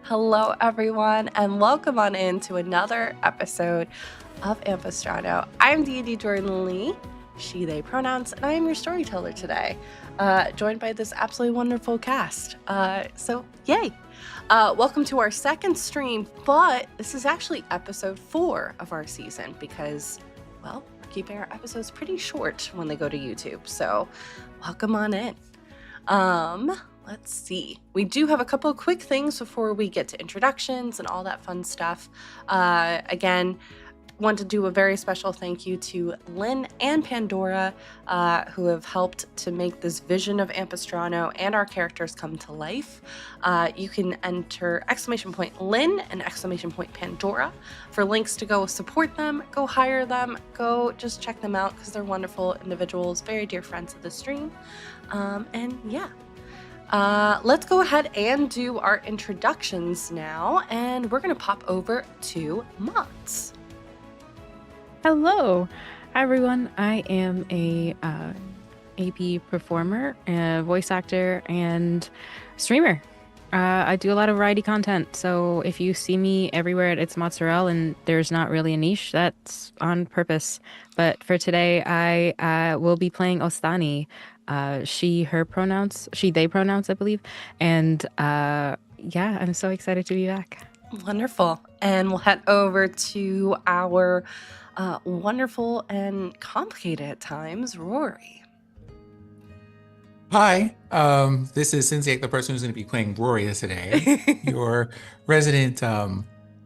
Hello, everyone, and welcome on in to another episode of Ampistrano. I'm D&D Jordan Lee, she, they pronouns, and I am your storyteller today, joined by this absolutely wonderful cast. So yay! Welcome to our second stream, but this is actually episode 4 of our season because, well, we're keeping our episodes pretty short when they go to YouTube. So welcome on in. Let's see. We do have a couple of quick things before we get to introductions and all that fun stuff. Again, want to do a very special thank you to Lynn and Pandora, who have helped to make this vision of Ampistrano and our characters come to life. You can enter !Lynn and !Pandora for links to go support them, go hire them, go just check them out because they're wonderful individuals, very dear friends of the stream. And yeah. Let's go ahead and do our introductions now, and we're going to pop over to mods. Hello, everyone. I am a AP performer, a voice actor, and streamer. I do a lot of variety content, so if you see me everywhere at It's Mozzarella and there's not really a niche, that's on purpose. But for today, I will be playing Ostani. She, her pronouns, she, they pronouns, I believe. And yeah, I'm so excited to be back. Wonderful. And we'll head over to our wonderful and complicated at times, Rory. Hi, this is Cynthia, the person who's going to be playing Rory today, your resident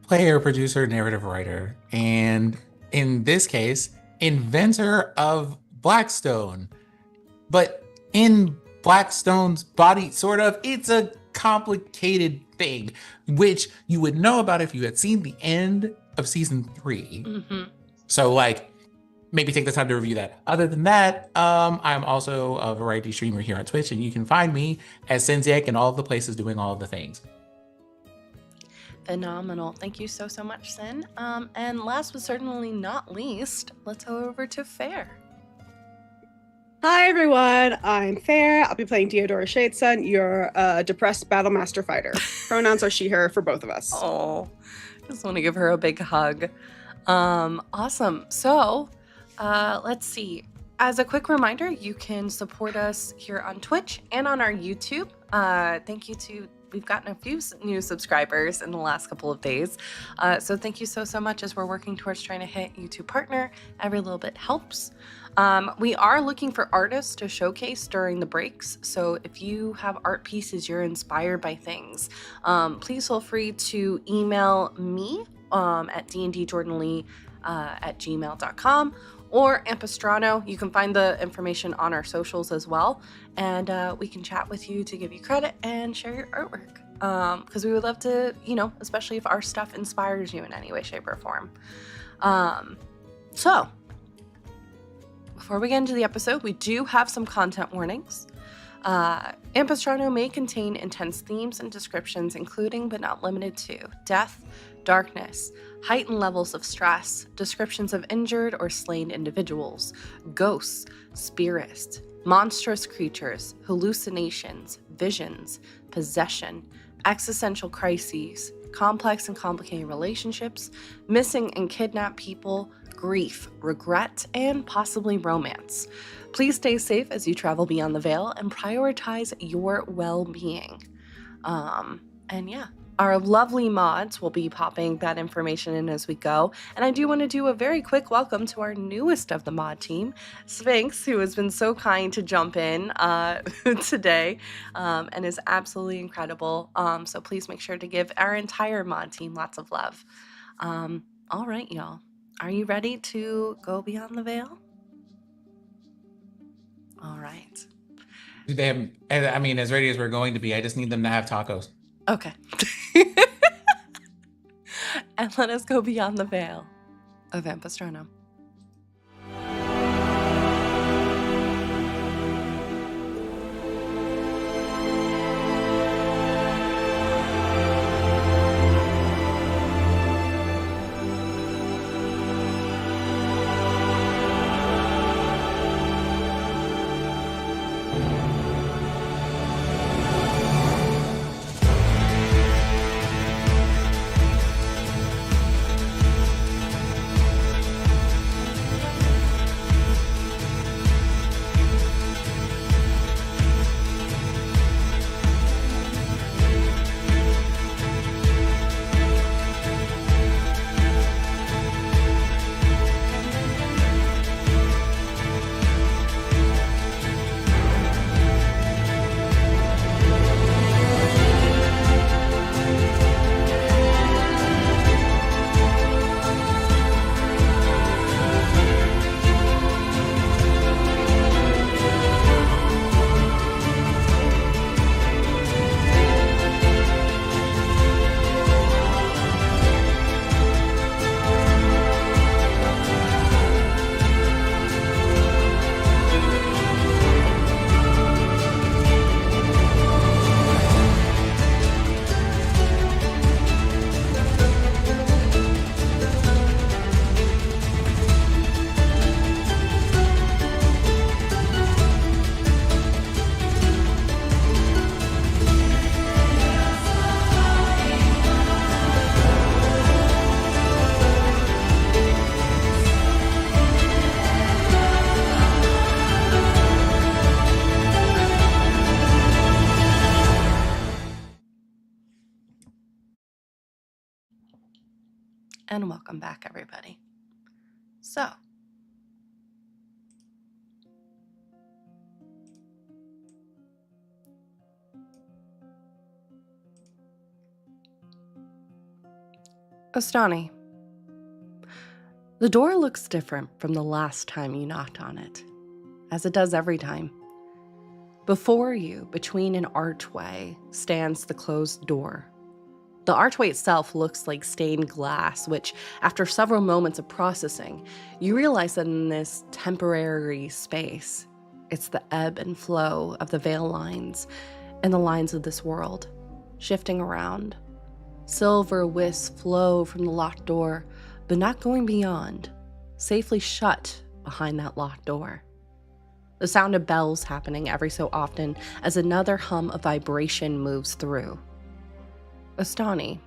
player, producer, narrative writer, and in this case, inventor of Blackstone. But in Blackstone's body, sort of, it's a complicated thing, which you would know about if you had seen the end of season 3. Mm-hmm. So, like, maybe take the time to review that. Other than that, I'm also a variety streamer here on Twitch, and you can find me as Senziak in all the places doing all the things. Phenomenal. Thank you so much, Sin. And last but certainly not least, let's go over to Fair. Hi everyone, I'm Fair. I'll be playing Theodora Shadeson, your depressed battle master fighter. Pronouns are she, her for both of us. Oh, just want to give her a big hug. Awesome. So, let's see. As a quick reminder, you can support us here on Twitch and on our YouTube. Thank you to, we've gotten a few new subscribers in the last couple of days. So thank you so much as we're working towards trying to hit YouTube partner. Every little bit helps. We are looking for artists to showcase during the breaks. So if you have art pieces you're inspired by things, please feel free to email me at dndjordanlee at gmail.com or Ampistrano. You can find the information on our socials as well, and we can chat with you to give you credit and share your artwork, because we would love to, you know, especially if our stuff inspires you in any way, shape, or form. So before we get into the episode, we do have some content warnings. Ampistrano may contain intense themes and descriptions, including but not limited to death, darkness, heightened levels of stress, descriptions of injured or slain individuals, ghosts, spirits, monstrous creatures, hallucinations, visions, possession, existential crises, complex and complicated relationships, missing and kidnapped people, grief, regret, and possibly romance. Please stay safe as you travel beyond the veil and prioritize your well-being. And yeah, our lovely mods will be popping that information in as we go. And I do want to do a very quick welcome to our newest of the mod team, Sphinx, who has been so kind to jump in today and is absolutely incredible. So please make sure to give our entire mod team lots of love. All right, y'all. Are you ready to go beyond the veil? All right. They have, I mean, as ready as we're going to be, I just need them to have tacos. Okay. And let us go beyond the veil of Ampistrano. and welcome back, everybody. So, Ostani, the door looks different from the last time you knocked on it, as it does every time. Before you, between an archway, stands the closed door. The archway itself looks like stained glass, which, after several moments of processing, you realize that in this temporary space, it's the ebb and flow of the veil lines and the lines of this world, shifting around. Silver wisps flow from the locked door, but not going beyond, safely shut behind that locked door. The sound of bells happening every so often as another hum of vibration moves through. Ostani,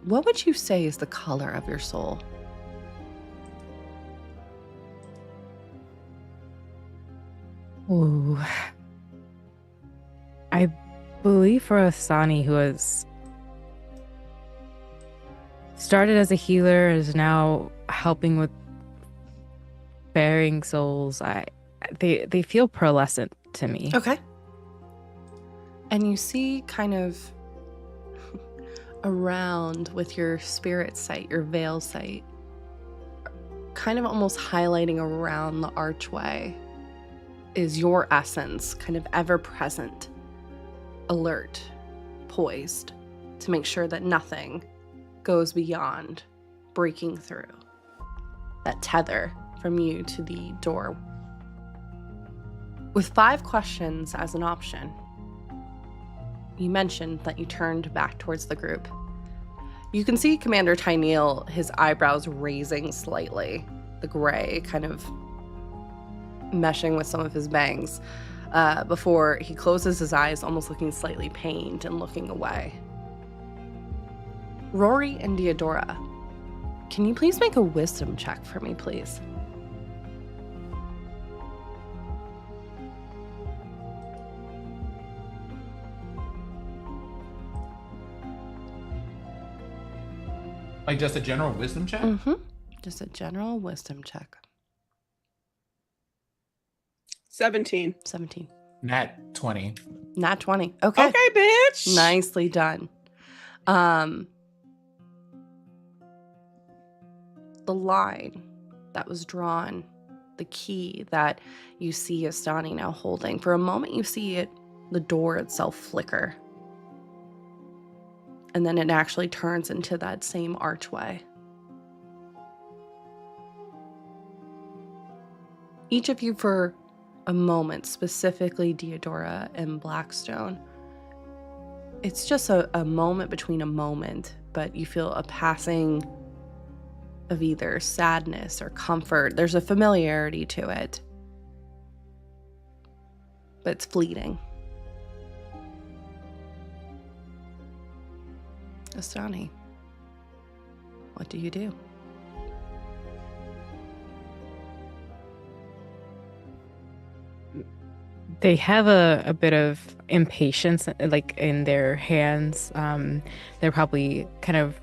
what would you say is the color of your soul? Ooh. I believe for Ostani, who has started as a healer, is now helping with bearing souls, they feel pearlescent to me. Okay. And you see kind of around with your spirit sight, your veil sight, kind of almost highlighting around the archway is your essence, kind of ever present, alert, poised to make sure that nothing goes beyond breaking through that tether from you to the door. With 5 questions as an option, you mentioned that you turned back towards the group. You can see Commander Tyneal, his eyebrows raising slightly, the gray kind of meshing with some of his bangs, before he closes his eyes, almost looking slightly pained and looking away. Rory and Deodora, can you please make a wisdom check for me, please? Like just a general wisdom check? Mm-hmm. Just a general wisdom check. 17. 17. Nat 20. Nat 20. Okay. Okay, bitch. Nicely done. The line that was drawn, the key that you see Ostani now holding, for a moment you see it, the door itself flicker. And then it actually turns into that same archway. Each of you, for a moment, specifically Deodora and Blackstone, it's just a moment between a moment, but you feel a passing of either sadness or comfort. There's a familiarity to it, but it's fleeting. Ostani, what do you do? They have a bit of impatience, like in their hands. They're probably kind of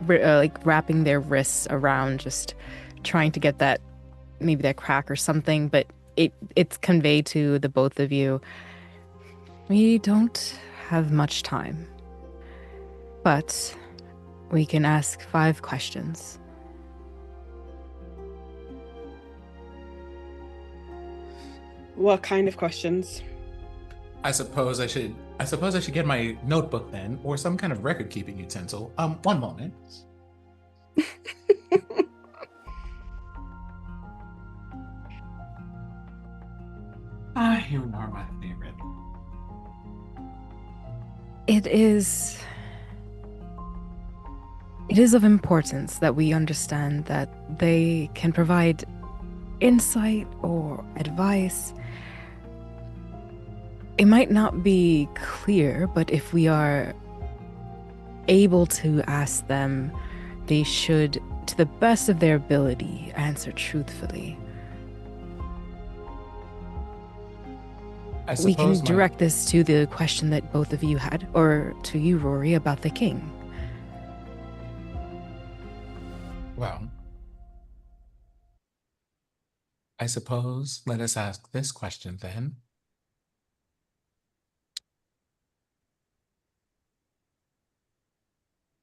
like wrapping their wrists around, just trying to get that, maybe that crack or something. But it's conveyed to the both of you. We don't have much time, but we can ask 5 questions. What kind of questions? I suppose I should get my notebook then, or some kind of record keeping utensil. One moment. Here are my favorite. It is of importance that we understand that they can provide insight or advice. It might not be clear, but if we are able to ask them, they should, to the best of their ability, answer truthfully. We can direct this to the question that both of you had, or to you, Rory, about the king. Well, I suppose let us ask this question then.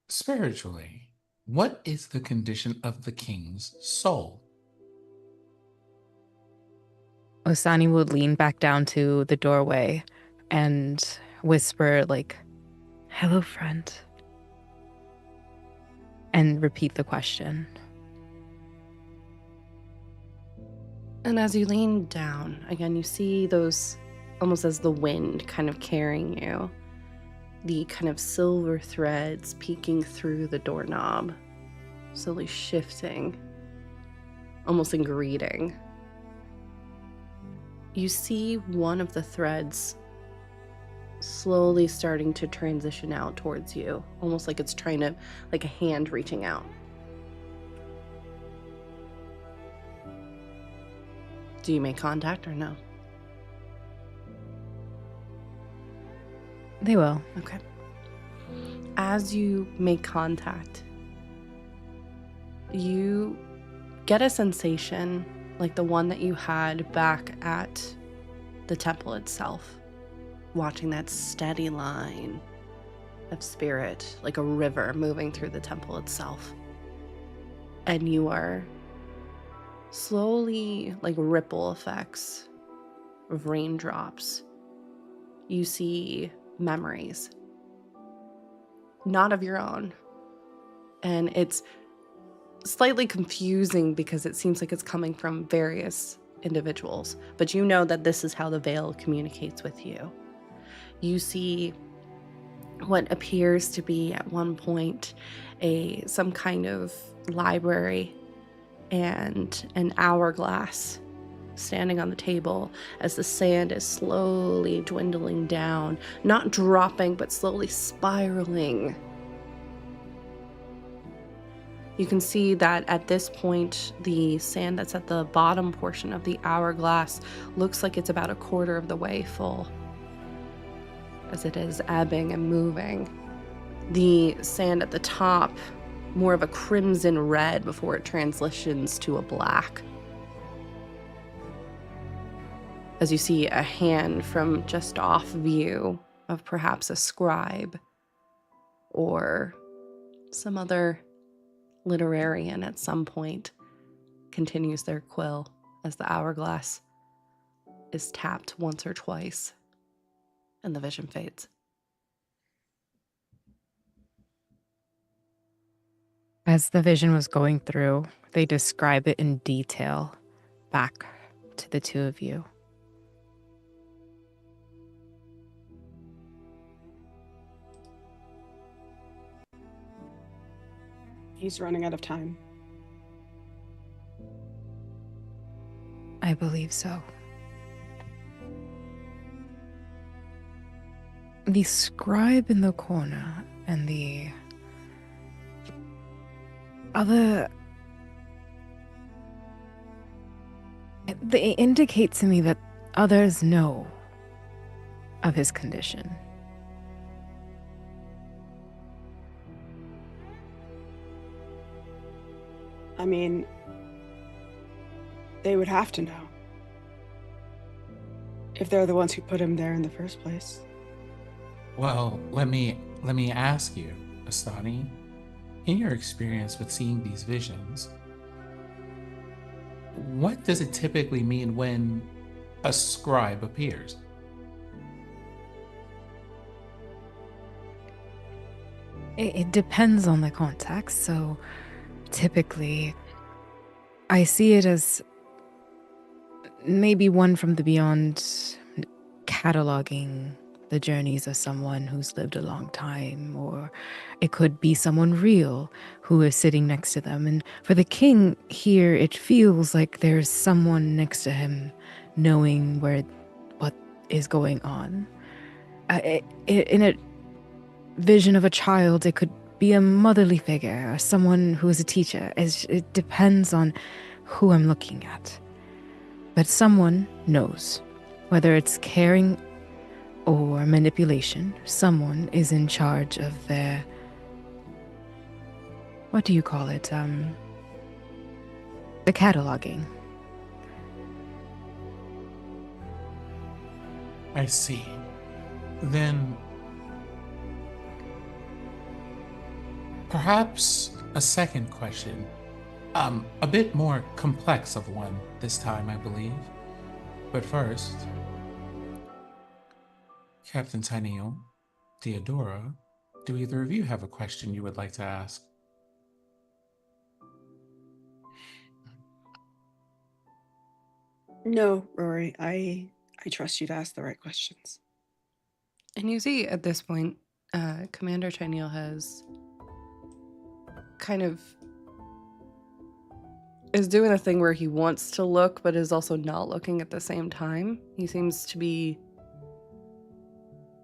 Spiritually, what is the condition of the king's soul? Osani will lean back down to the doorway and whisper, like, "Hello, friend," and repeat the question. And as you lean down, again, you see those, almost as the wind kind of carrying you, the kind of silver threads peeking through the doorknob, slowly shifting, almost in greeting. You see one of the threads slowly starting to transition out towards you, almost like it's trying to, like a hand reaching out. Do you make contact or no? They will. Okay. As you make contact, you get a sensation like the one that you had back at the temple itself, watching that steady line of spirit, like a river moving through the temple itself. And you are slowly, like ripple effects of raindrops. You see memories, not of your own. And it's slightly confusing because it seems like it's coming from various individuals, but you know that this is how the veil communicates with you. You see what appears to be at one point some kind of library and an hourglass standing on the table as the sand is slowly dwindling down, not dropping, but slowly spiraling. You can see that at this point, the sand that's at the bottom portion of the hourglass looks like it's about a quarter of the way full, as it is ebbing and moving. The sand at the top, more of a crimson red before it transitions to a black. As you see a hand from just off view of perhaps a scribe or some other literarian at some point continues their quill as the hourglass is tapped once or twice and the vision fades. As the vision was going through, they describe it in detail back to the two of you. He's running out of time. I believe so. The scribe in the corner and the other... They indicate to me that others know of his condition. I mean, they would have to know. If they're the ones who put him there in the first place. Well, let me ask you, Astani, in your experience with seeing these visions, what does it typically mean when a scribe appears? It depends on the context, so typically I see it as maybe one from the beyond cataloging the journeys of someone who's lived a long time, or it could be someone real who is sitting next to them. And for the king here, it feels like there's someone next to him knowing what is going on. In a vision of a child, it could be a motherly figure or someone who is a teacher. It depends on who I'm looking at. But someone knows, whether it's caring or manipulation, someone is in charge of their, what do you call it? The cataloging. I see. Then perhaps a second question. A bit more complex of one this time, I believe. But first, Captain Tyneel, Theodora, do either of you have a question you would like to ask? No, Rory, I trust you to ask the right questions. And you see at this point, Commander Tyneel has kind of is doing a thing where he wants to look, but is also not looking at the same time. He seems to be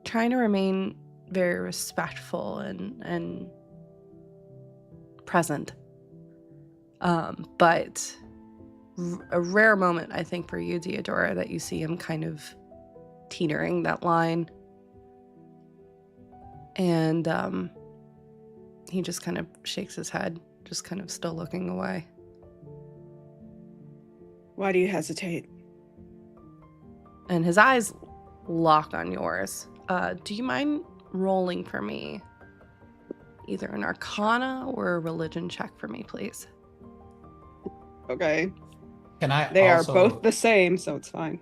trying to remain very respectful and present. But a rare moment, I think, for you, Theodora, that you see him kind of teetering that line. And he just kind of shakes his head, just kind of still looking away. Why do you hesitate? And his eyes lock on yours. Do you mind rolling for me either an Arcana or a Religion check for me, please? Okay. They are both the same, so it's fine.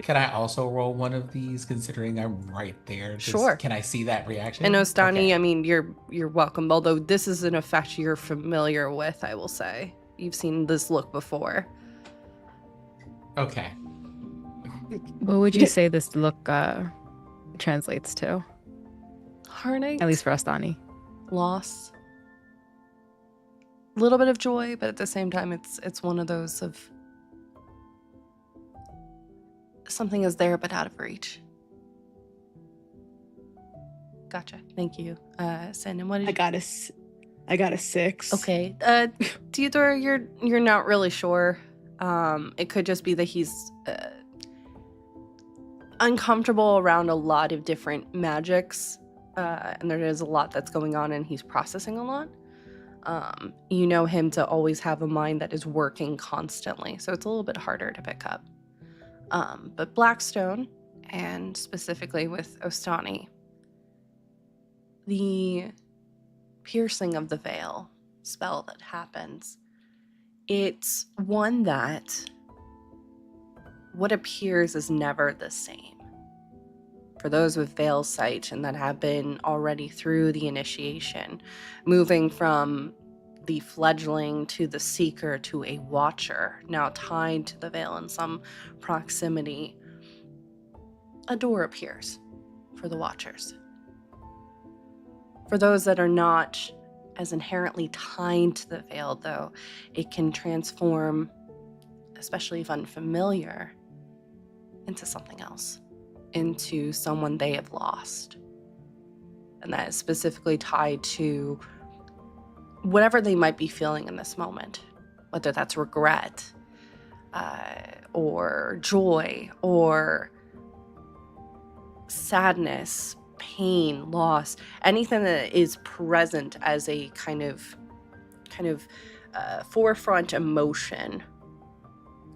Can I also roll one of these, considering I'm right there? Sure. Can I see that reaction? And Ostani, Okay. I mean, you're welcome. Although this is an effect you're familiar with, I will say. You've seen this look before. Okay. What would you say this look translates to? Heartache. At least for Ostani. Loss. A little bit of joy, but at the same time, it's one of those of something is there but out of reach. Gotcha. Thank you. Sin, and what did you... I got a 6. Okay. Theodore, you're not really sure. It could just be that he's uncomfortable around a lot of different magics, and there is a lot that's going on, and he's processing a lot. You know him to always have a mind that is working constantly, so it's a little bit harder to pick up. But Blackstone, and specifically with Ostani, the piercing of the veil spell that happens, it's one that what appears is never the same. For those with veil sight and that have been already through the initiation, moving from the fledgling to the seeker to a watcher, now tied to the veil in some proximity, a door appears for the watchers. For those that are not as inherently tied to the veil, though, it can transform, especially if unfamiliar, into something else, into someone they have lost. And that is specifically tied to whatever they might be feeling in this moment, whether that's regret, or joy, or sadness, pain, loss, anything that is present as a kind of forefront emotion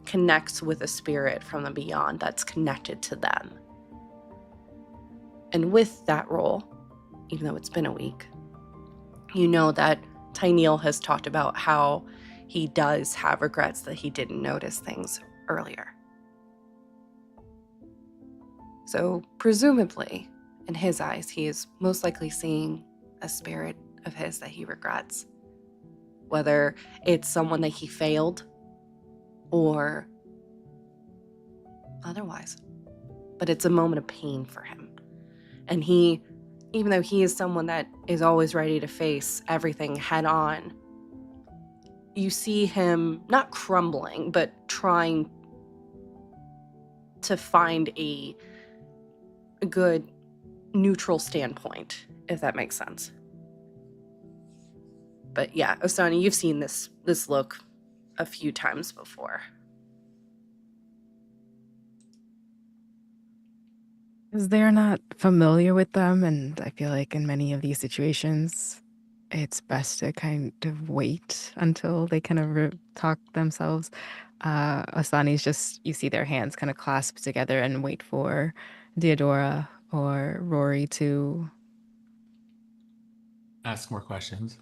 connects with a spirit from the beyond that's connected to them. And with that role, even though it's been a week, you know that Tyneel has talked about how he does have regrets that he didn't notice things earlier. So presumably, in his eyes, he is most likely seeing a spirit of his that he regrets. Whether it's someone that he failed or otherwise. But it's a moment of pain for him. And he, even though he is someone that is always ready to face everything head on, you see him not crumbling, but trying to find a good neutral standpoint, if that makes sense. But yeah, Ostani, you've seen this look a few times before. Because they're not familiar with them, and I feel like in many of these situations, it's best to kind of wait until they kind of talk themselves. Asani's just, you see their hands kind of clasp together and wait for Deodora or Rory to... Ask more questions.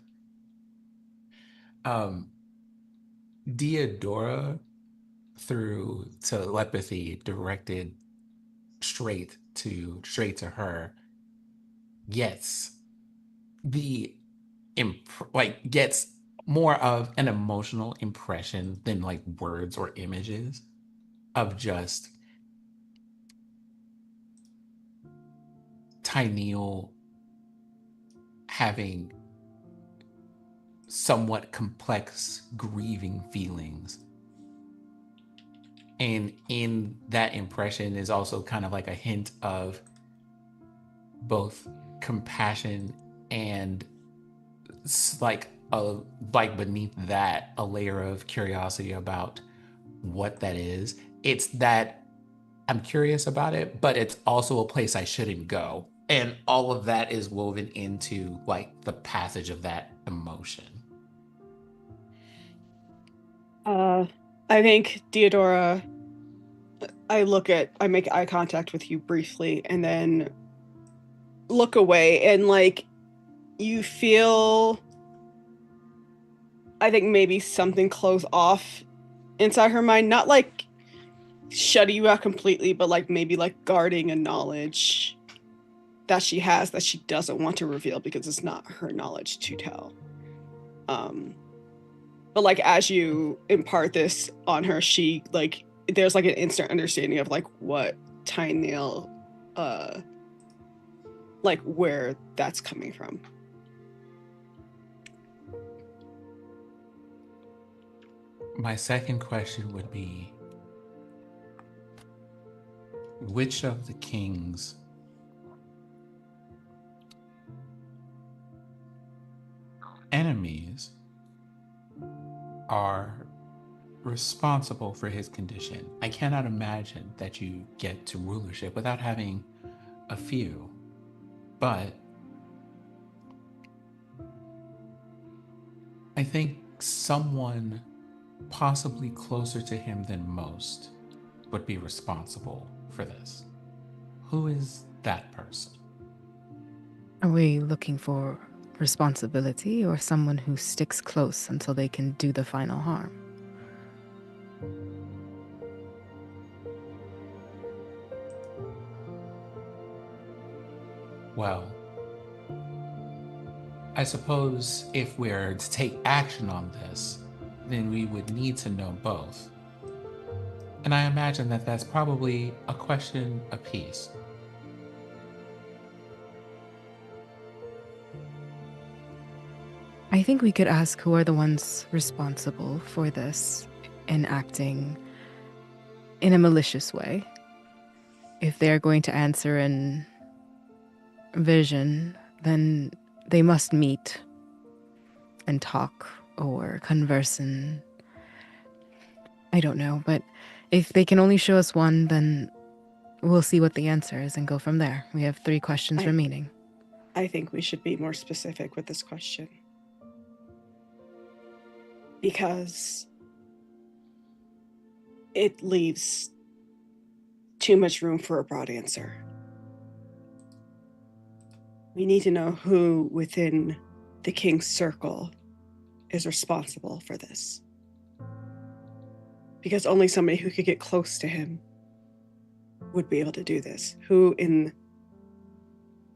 Deodora, through telepathy directed straight to her, gets gets more of an emotional impression than like words or images of just Tyneal having somewhat complex grieving feelings. And in that impression is also kind of like a hint of both compassion and like beneath that, a layer of curiosity about what that is. It's that I'm curious about it, but it's also a place I shouldn't go. And all of that is woven into like the passage of that emotion. I think Deodora, I make eye contact with you briefly and then look away, and like you feel, I think maybe something close off inside her mind, not like shutting you out completely, but like maybe like guarding a knowledge that she has that she doesn't want to reveal because it's not her knowledge to tell. But like as you impart this on her, she like there's like an instant understanding of like what Tyneal, like where that's coming from. My second question would be, which of the king's enemies are responsible for his condition? I cannot imagine that you get to rulership without having a few, but I think someone possibly closer to him than most would be responsible for this. Who is that person? Are we looking for responsibility or someone who sticks close until they can do the final harm? Well, I suppose if we're to take action on this, then we would need to know both. And I imagine that that's probably a question apiece. I think we could ask who are the ones responsible for this and acting in a malicious way. If they're going to answer in vision, then they must meet and talk or converse, and I don't know, but if they can only show us one, then we'll see what the answer is and go from there. We have 3 questions remaining. I think we should be more specific with this question, because it leaves too much room for a broad answer. We need to know who within the king's circle is responsible for this. Because only somebody who could get close to him would be able to do this. Who in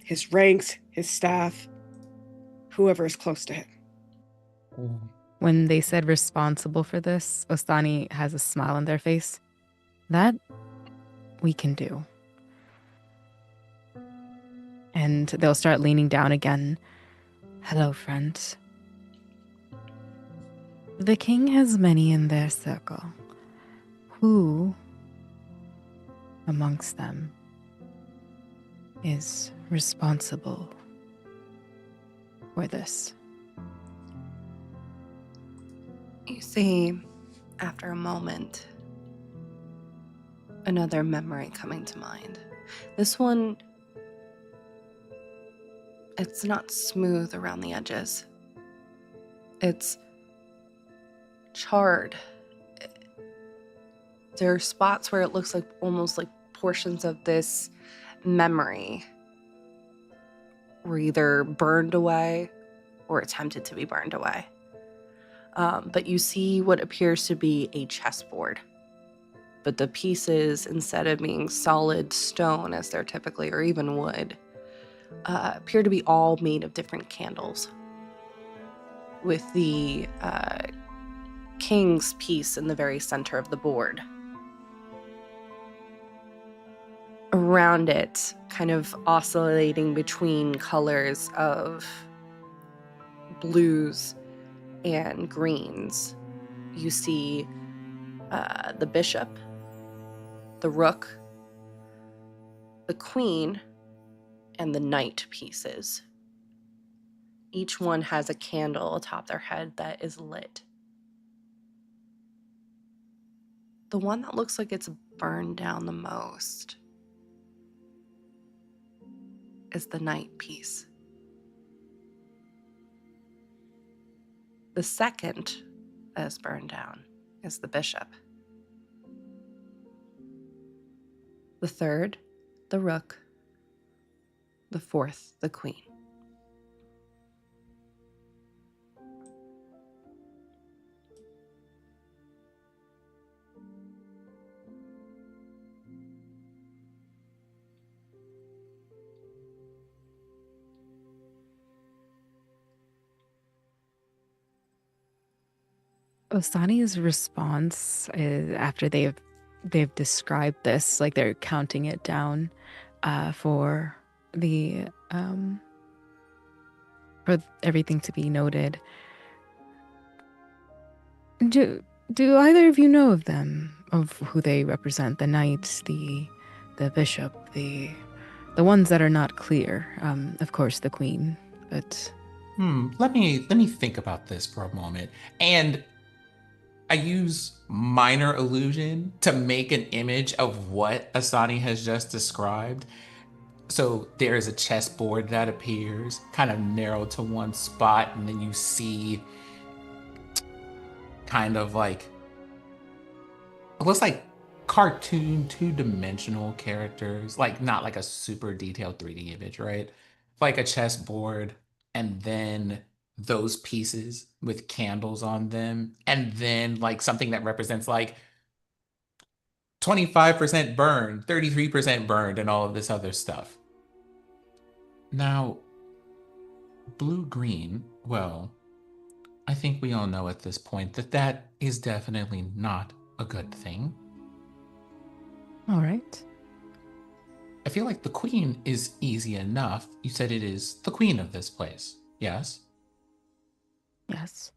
his ranks, his staff, whoever is close to him. When they said responsible for this, Ostani has a smile on their face. That we can do. And they'll start leaning down again. Hello, friend. The king has many in their circle. Who amongst them is responsible for this? You see, after a moment, another memory coming to mind. This one, it's not smooth around the edges. It's charred. There are spots where it looks like almost like portions of this memory were either burned away or attempted to be burned away. But you see what appears to be a chessboard. But the pieces, instead of being solid stone as they're typically, or even wood, appear to be all made of different candles. With the king's piece in the very center of the board. Around it, kind of oscillating between colors of blues and greens, you see the bishop, the rook, the queen, and the knight pieces. Each one has a candle atop their head that is lit. The one that looks like it's burned down the most is the knight piece. The second that is burned down is the bishop. The third, the rook. The fourth, the queen. Osani's response is, after they've described this, like they're counting it down for the for everything to be noted. Do either of you know of them, of who they represent? The knight, the bishop, the ones that are not clear. Of course, the queen, but Let me think about this for a moment. And I use minor illusion to make an image of what Asani has just described. So there is a chessboard that appears, kind of narrowed to one spot, and then you see kind of like, it looks like cartoon two-dimensional characters, like not like a super detailed 3D image, right? Like a chessboard, and then those pieces with candles on them, and then like something that represents like 25% burned, 33% burned, and all of this other stuff. Now, blue-green, well, I think we all know at this point that that is definitely not a good thing. all right. I feel like the queen is easy enough. You said it is the queen of this place, yes? Yes.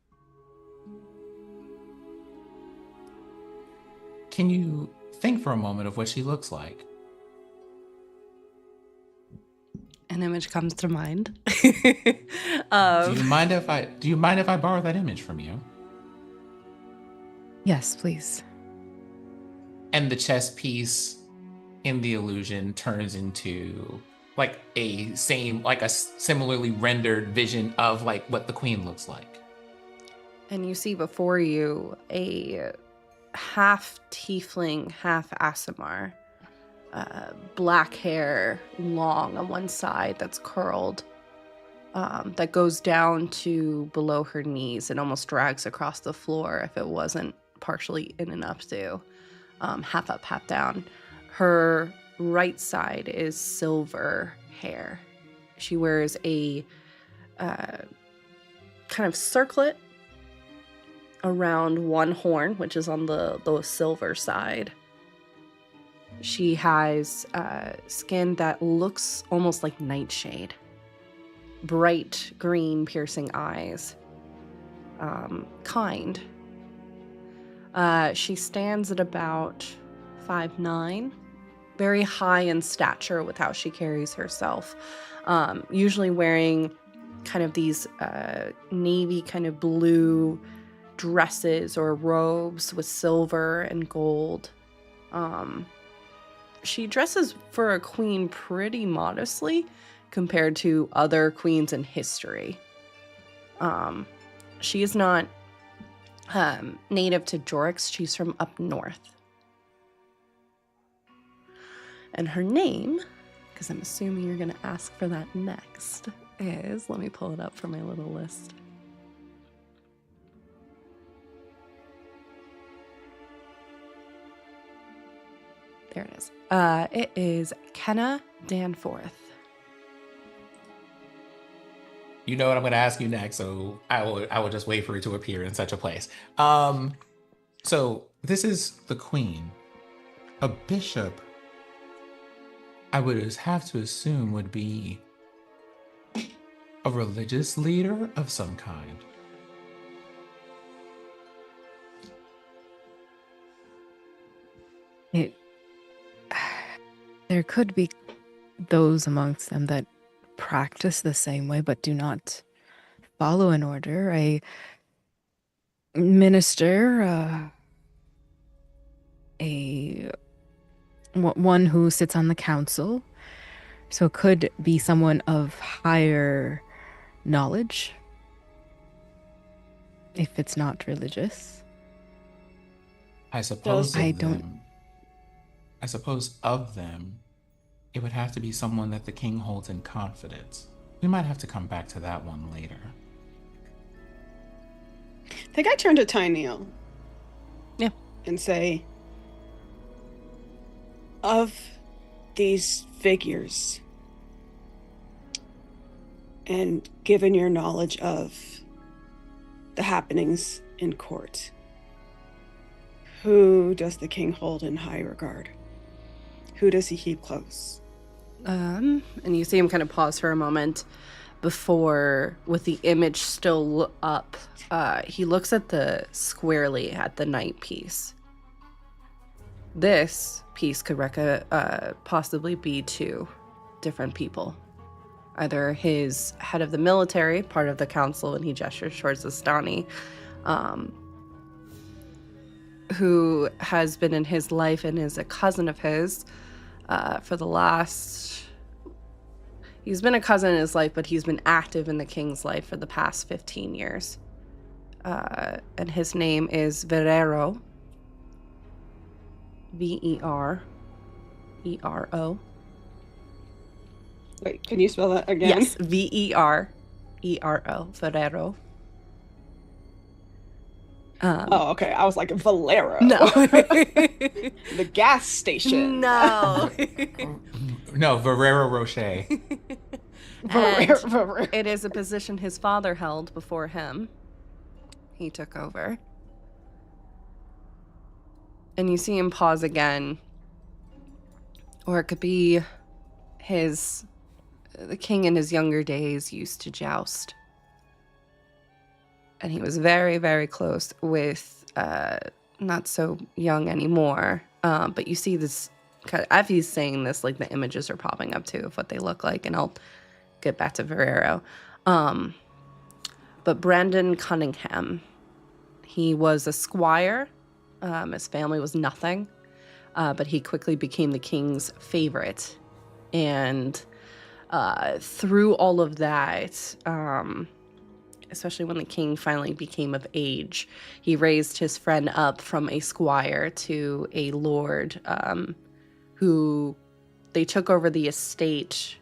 Can you think for a moment of what she looks like? An image comes to mind. Do you mind if I borrow that image from you? Yes, please. And the chess piece in the illusion turns into like a similarly rendered vision of like what the queen looks like. And you see before you a half tiefling, half Aasimar. Black hair, long on one side that's curled, that goes down to below her knees and almost drags across the floor if it wasn't partially in enough to. Half up, half down. Her right side is silver hair. She wears a kind of circlet around one horn, which is on the silver side. She has skin that looks almost like nightshade. Bright green piercing eyes. Kind. She stands at about 5'9", very high in stature with how she carries herself. Usually wearing kind of these navy kind of blue dresses or robes with silver and gold. She dresses for a queen pretty modestly compared to other queens in history. she is not native to Jorix. She's from up north. And her name, because I'm assuming you're going to ask for that next, is, let me pull it up for my little list. There it is. It is Kenna Danforth. You know what I'm going to ask you next, so I will just wait for it to appear in such a place. So this is the queen. A bishop, I would have to assume, would be a religious leader of some kind. There could be those amongst them that practice the same way but do not follow an order. A minister, one who sits on the council, so it could be someone of higher knowledge if it's not religious. I suppose I of don't- them, I suppose of them, it would have to be someone that the king holds in confidence. We might have to come back to that one later. I think I turn to Tyneal. Yeah. And say, of these figures, and given your knowledge of the happenings in court, who does the king hold in high regard? Who does he keep close? And you see him kind of pause for a moment before, with the image still up, he looks squarely at the knight piece. This piece could possibly be two different people. Either his head of the military, part of the council, and he gestures towards Astani, who has been in his life and is a cousin of his for the last... He's been a cousin in his life, but he's been active in the king's life for the past 15 years. And his name is Verero. Verero. Wait, can you spell that again? Yes, Verero. Verero. Oh, okay. I was like, Valero. No. The gas station. No. No, Ferrero Rocher. And it is a position his father held before him. He took over. And you see him pause again. Or it could be the king in his younger days used to joust. And he was very, very close with, not so young anymore. But you see this, as he's saying this, like the images are popping up too of what they look like. And I'll get back to Verero. But Brandon Cunningham, he was a squire. His family was nothing. But he quickly became the king's favorite. And through all of that, especially when the king finally became of age, he raised his friend up from a squire to a lord, who they took over the estate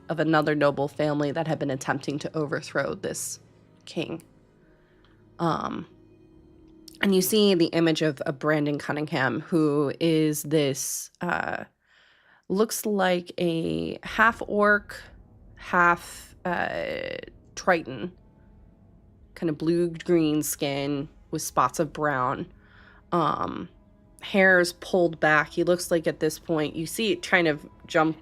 of another noble family that had been attempting to overthrow this king. And you see the image of Brandon Cunningham, who is this, looks like a half orc, half Triton, kind of blue-green skin with spots of brown. Hair's pulled back. He looks like at this point, you see it kind of jump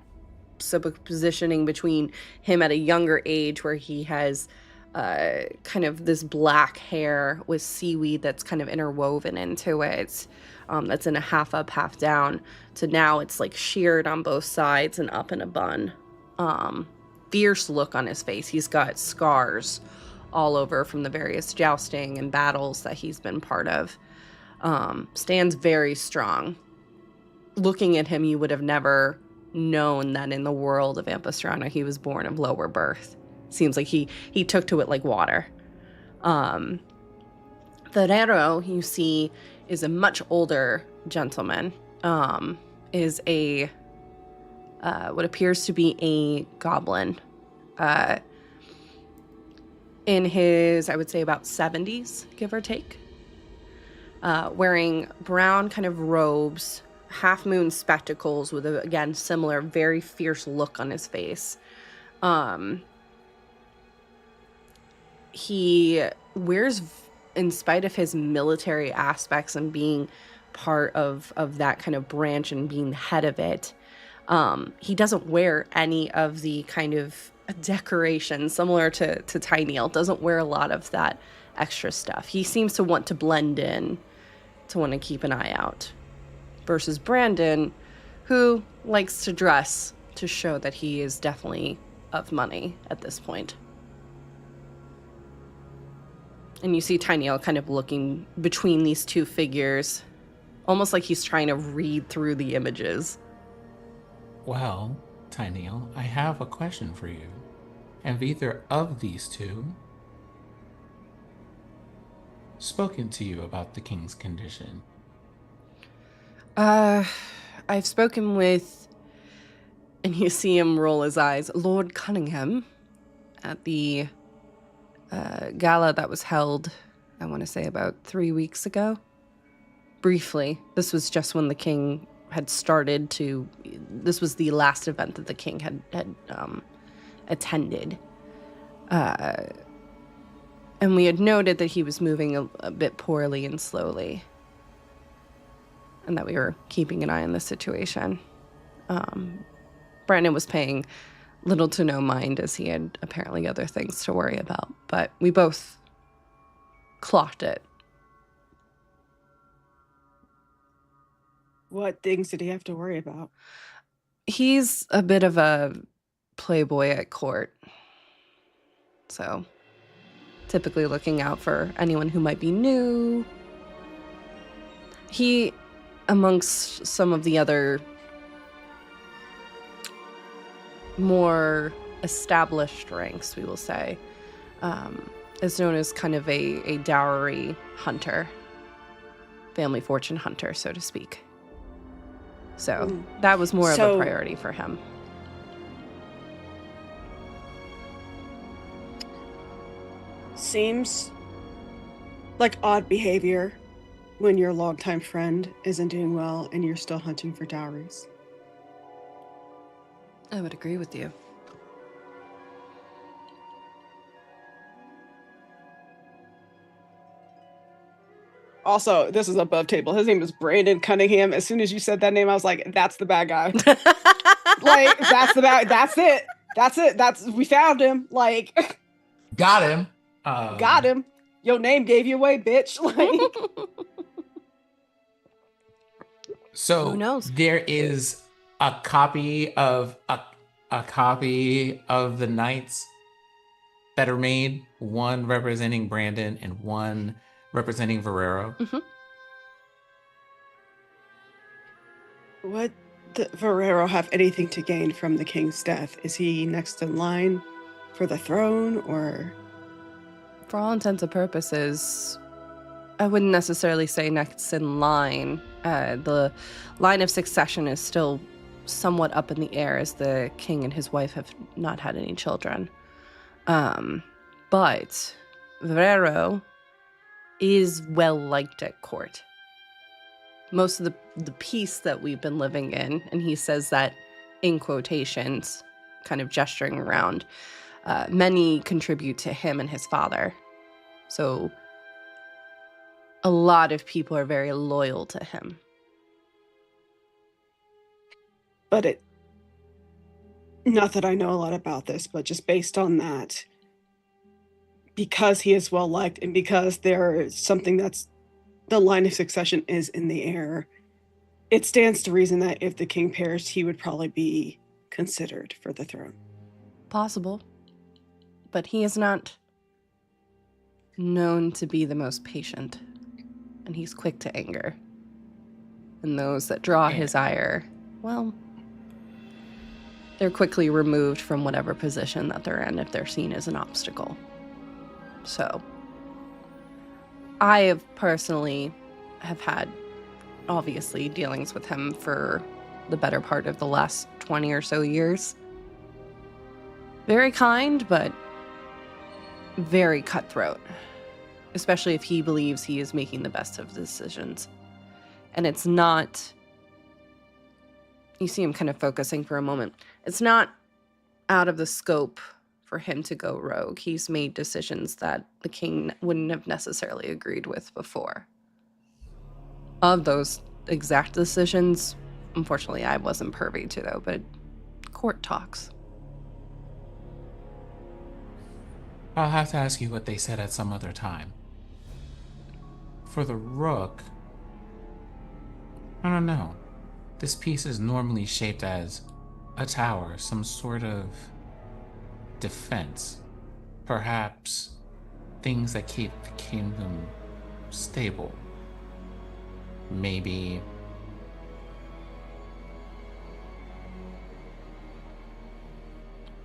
positioning between him at a younger age where he has kind of this black hair with seaweed that's kind of interwoven into it, that's in a half up, half down, to now it's like sheared on both sides and up in a bun. Fierce look on his face. He's got scars all over from the various jousting and battles that he's been part of. Stands very strong. Looking at him, you would have never known that in the world of Ampistrano he was born of lower birth. Seems like he took to it like water. Ferrero, you see, is a much older gentleman, is a what appears to be a goblin, in his, I would say, about 70s, give or take, wearing brown kind of robes, half-moon spectacles with, again, similar, very fierce look on his face. He wears, in spite of his military aspects and being part of that kind of branch and being the head of it, he doesn't wear any of the kind of decoration similar to Tinyel. Doesn't wear a lot of that extra stuff. He seems to want to blend in, to want to keep an eye out. Versus Brandon, who likes to dress to show that he is definitely of money at this point. And you see Tinyel kind of looking between these two figures, almost like he's trying to read through the images. Well, Tinyel, I have a question for you. Have either of these two spoken to you about the king's condition? I've spoken with, and you see him roll his eyes, Lord Cunningham at the gala that was held, I want to say about 3 weeks ago. Briefly. This was just when the king had started to, this was the last event that the king had attended. And we had noted that he was moving a bit poorly and slowly, and that we were keeping an eye on the situation. Brandon was paying little to no mind, as he had apparently other things to worry about, but we both clocked it. What things did he have to worry about? He's a bit of a playboy at court, so typically looking out for anyone who might be new. He, amongst some of the other more established ranks, we will say, is known as kind of a dowry hunter, family fortune hunter, so to speak. So that was more of a priority for him. Seems like odd behavior when your longtime friend isn't doing well and you're still hunting for dowries. I would agree with you. Also, this is above table. His name is Brandon Cunningham. As soon as you said that name, I was like, that's the bad guy. Like, that's it. We found him. Like, got him. Got him. Your name gave you away, bitch. Like, so who knows? There is a copy of the knights that are made, one representing Brandon and one representing Ferrero. Mm-hmm. Would Ferrero have anything to gain from the king's death? Is he next in line for the throne, or? For all intents and purposes, I wouldn't necessarily say next in line. The line of succession is still somewhat up in the air, as the king and his wife have not had any children. But Ferrero is well liked at court. Most of the peace that we've been living in, and he says that in quotations, kind of gesturing around, many contribute to him and his father. So a lot of people are very loyal to him. But not that I know a lot about this, but just based on that, because he is well liked and because there is something that's the line of succession is in the air, it stands to reason that if the king perished, he would probably be considered for the throne. Possible. But he is not known to be the most patient, and he's quick to anger. And those that draw his ire, well, they're quickly removed from whatever position that they're in if they're seen as an obstacle. So, I have personally have had, obviously, dealings with him for the better part of the last 20 or so years. Very kind, but very cutthroat, especially if he believes he is making the best of the decisions. And it's not, you see him kind of focusing for a moment, it's not out of the scope for him to go rogue. He's made decisions that the king wouldn't have necessarily agreed with before. Of those exact decisions, unfortunately, I wasn't privy to, though, but court talks. I'll have to ask you what they said at some other time. For the rook, I don't know. This piece is normally shaped as a tower, some sort of defense. Perhaps things that keep the kingdom stable. Maybe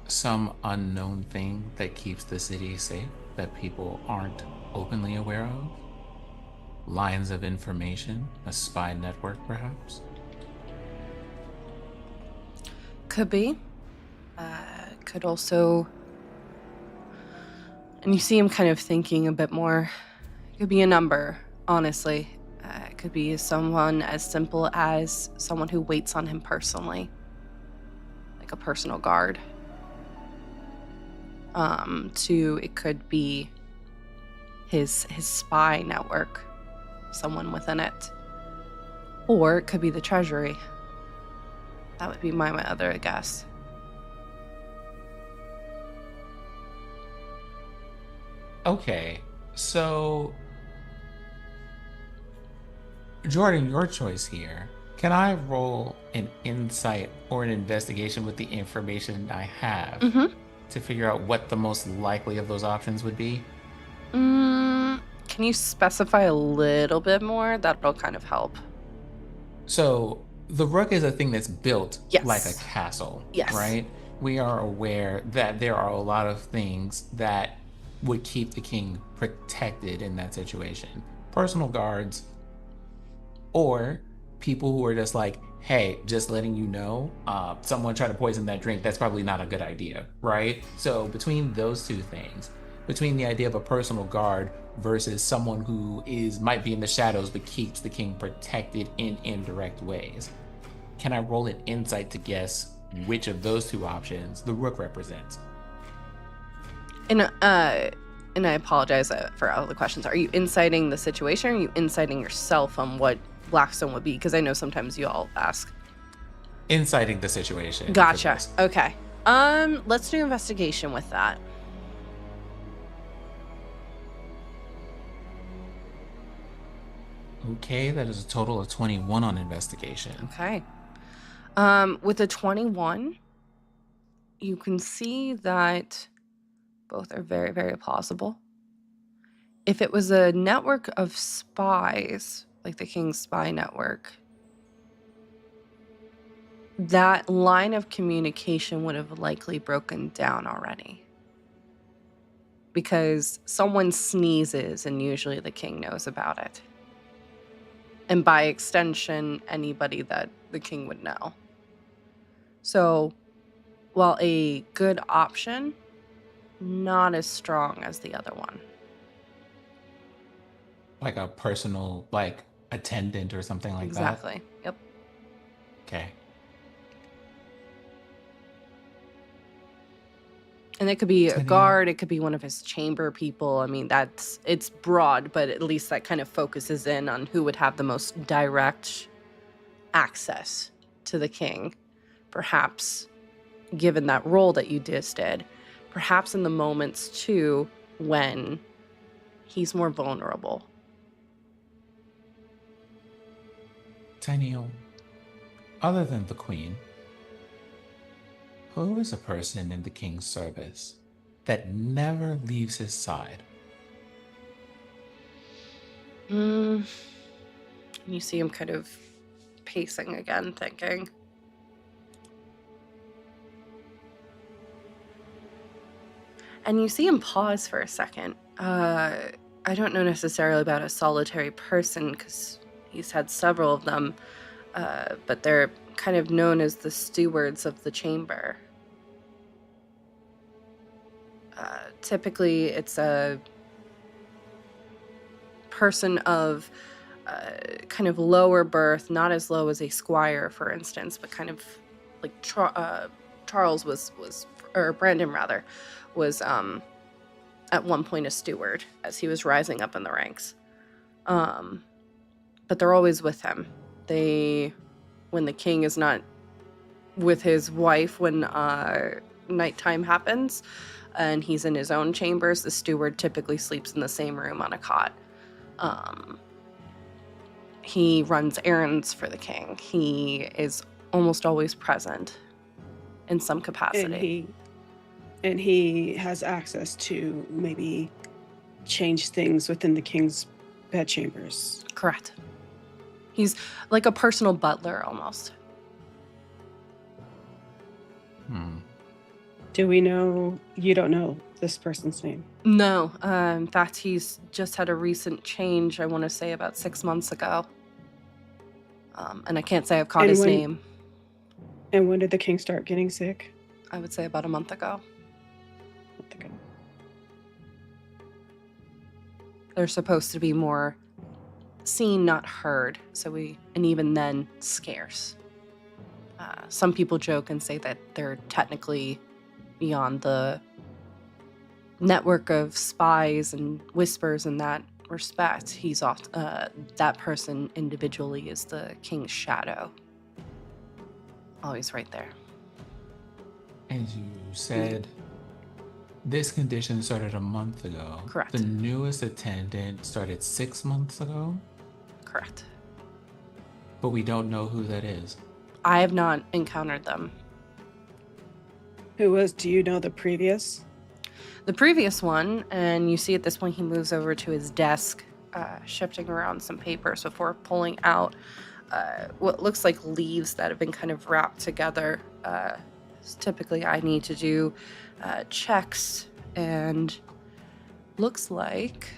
some unknown thing that keeps the city safe that people aren't openly aware of. Lines of information, a spy network perhaps. Could be. Could also, and you see him kind of thinking a bit more. It could be a number, honestly. It could be someone as simple as someone who waits on him personally, like a personal guard. It could be his spy network, someone within it, or it could be the treasury. That would be my other guess. Okay, so Jordan, your choice here. Can I roll an insight or an investigation with the information I have to figure out what the most likely of those options would be? Can you specify a little bit more? That'll kind of help. So the rook is a thing that's built Yes. like a castle, Yes. right? We are aware that there are a lot of things that would keep the king protected in that situation. Personal guards, or people who are just like, hey, just letting you know, someone tried to poison that drink, that's probably not a good idea, right? So between those two things, between the idea of a personal guard versus someone who might be in the shadows but keeps the king protected in indirect ways, can I roll an insight to guess which of those two options the rook represents? And I apologize for all the questions. Are you inciting the situation, or are you inciting yourself on what Blackstone would be? Because I know sometimes you all ask. Inciting the situation. Gotcha. Okay. Let's do investigation with that. Okay, that is a total of 21 on investigation. Okay. With the 21, you can see that both are very, very plausible. If it was a network of spies, like the King's spy network, that line of communication would have likely broken down already. Because someone sneezes and usually the king knows about it. And by extension, anybody that the king would know. So, while a good option, not as strong as the other one. Like a personal, like, attendant or something like that? Exactly. Yep. Okay. And it could be a Tanya. guard, it could be one of his chamber people. I mean, it's broad, but at least that kind of focuses in on who would have the most direct access to the king. Perhaps, given that role that you just did, perhaps in the moments too when he's more vulnerable. Tenniel, other than the queen, who is a person in the king's service that never leaves his side? You see him kind of pacing again, thinking. And you see him pause for a second. I don't know necessarily about a solitary person because he's had several of them, but they're kind of known as the stewards of the chamber. Typically, it's a person of kind of lower birth, not as low as a squire, for instance, but kind of like Charles was, or Brandon rather, was at one point a steward as he was rising up in the ranks. But they're always with him. When the king is not with his wife, when nighttime happens and he's in his own chambers, the steward typically sleeps in the same room on a cot. He runs errands for the king. He is almost always present in some capacity. And he has access to maybe change things within the king's bedchambers. Correct. He's like a personal butler almost. Do we know? You don't know this person's name? No. In fact, he's just had a recent change, I want to say about 6 months ago. And I can't say I've caught his name. And when did the king start getting sick? I would say about a month ago. They're supposed to be more seen, not heard. And even then, scarce. Some people joke and say that they're technically beyond the network of spies and whispers in that respect. He's off. That person individually is the king's shadow. Always right there. And you said this condition started a month ago. Correct. The newest attendant started 6 months ago? Correct. But we don't know who that is. I have not encountered them. Do you know the previous? The previous one, and you see at this point he moves over to his desk, shifting around some papers before pulling out what looks like leaves that have been kind of wrapped together. Typically I need to do checks, and looks like,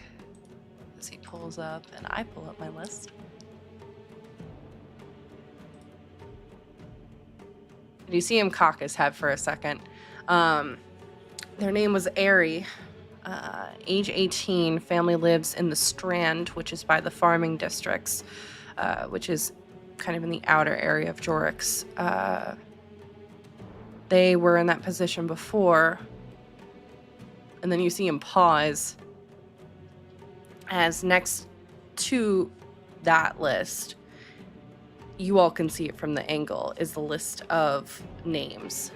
as he pulls up and I pull up my list, you see him cock his head for a second. Their name was Airy. Age 18, family lives in the Strand, which is by the farming districts, which is kind of in the outer area of Jorix. They were in that position before. And then you see him pause, as next to that list, you all can see it from the angle, is the list of names.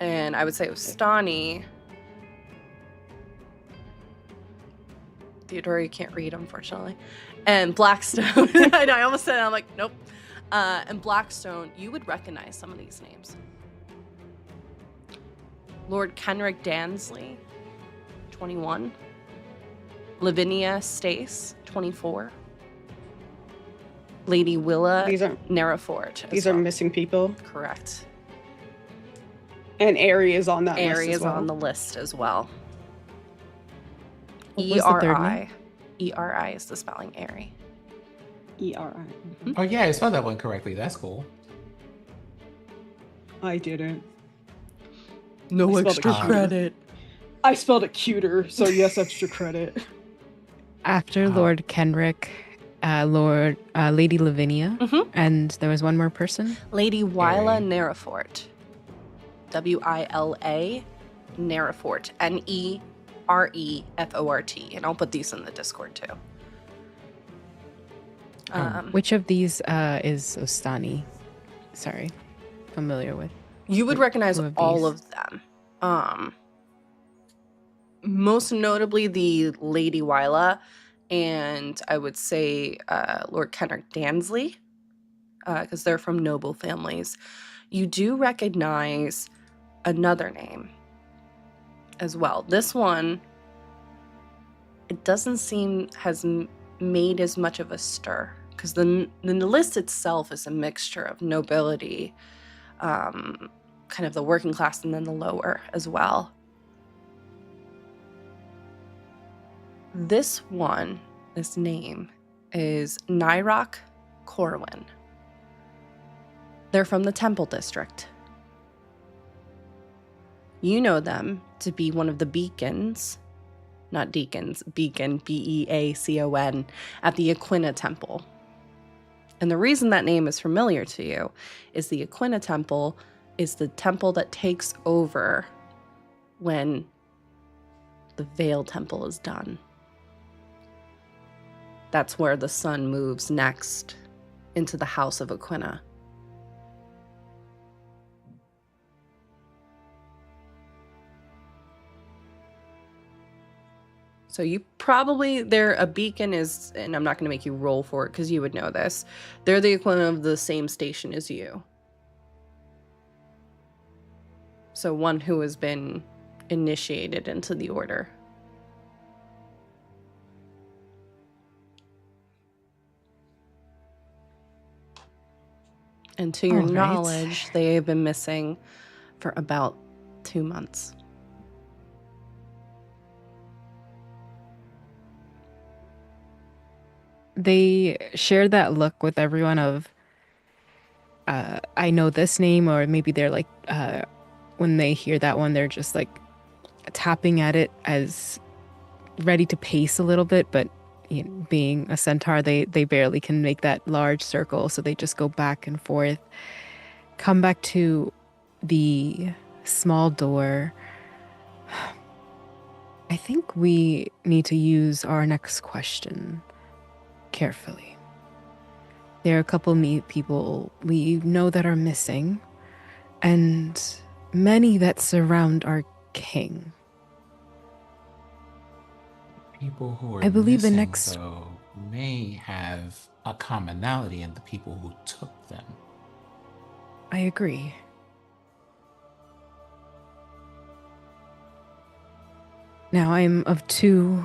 And I would say Ostani. Theodora, you can't read, unfortunately. And Blackstone. I almost said it, I'm like, nope. And Blackstone, you would recognize some of these names. Lord Kenrick Dansley, 21. Lavinia Stace, 24. Lady Willa Narrowfort. These are missing people? Correct. And Airy is on that list as well? Airy is on the list as well. What was the third E-R-I. name? E-R-I is the spelling, Airy. E-R-I. Oh yeah, I spelled that one correctly. That's cool. I didn't. No I spelled extra it cuter. credit. I spelled it cuter, so yes, extra credit. After Lord Kenrick, Lady Lavinia, and there was one more person. Lady Willa Airy. Narrowfort. W-I-L-A Narrowfort. N-E-R-E-F-O-R-T. And I'll put these in the Discord too. Which of these is Ostani? Sorry, familiar with. You would recognize Who of all these? of them. Most notably the Lady Willa, and I would say Lord Kenrick Dansley, because they're from noble families. You do recognize another name as well. This one, it doesn't seem has made as much of a stir, because the list itself is a mixture of nobility, kind of the working class, and then the lower as well. This name is Nyrok Corwin. They're from the Temple District. You know them to be one of the beacons, not deacons, beacon, Beacon, at the Aquina Temple. And the reason that name is familiar to you is the Aquina Temple is the temple that takes over when the Veil Temple is done. That's where the sun moves next into the House of Aquina. So they're a beacon is, and I'm not going to make you roll for it because you would know this. They're the equivalent of the same station as you. So one who has been initiated into the order. And to your knowledge, they have been missing for about 2 months. They share that look with everyone of, I know this name, or maybe they're like, when they hear that one, they're just like tapping at it as ready to pace a little bit, but you know, being a centaur, they barely can make that large circle, so they just go back and forth, come back to the small door. I think we need to use our next question carefully. There are a couple people we know that are missing, and many that surround our king. People who are I believe missing, the next though, may have a commonality in the people who took them. I agree. Now I'm of two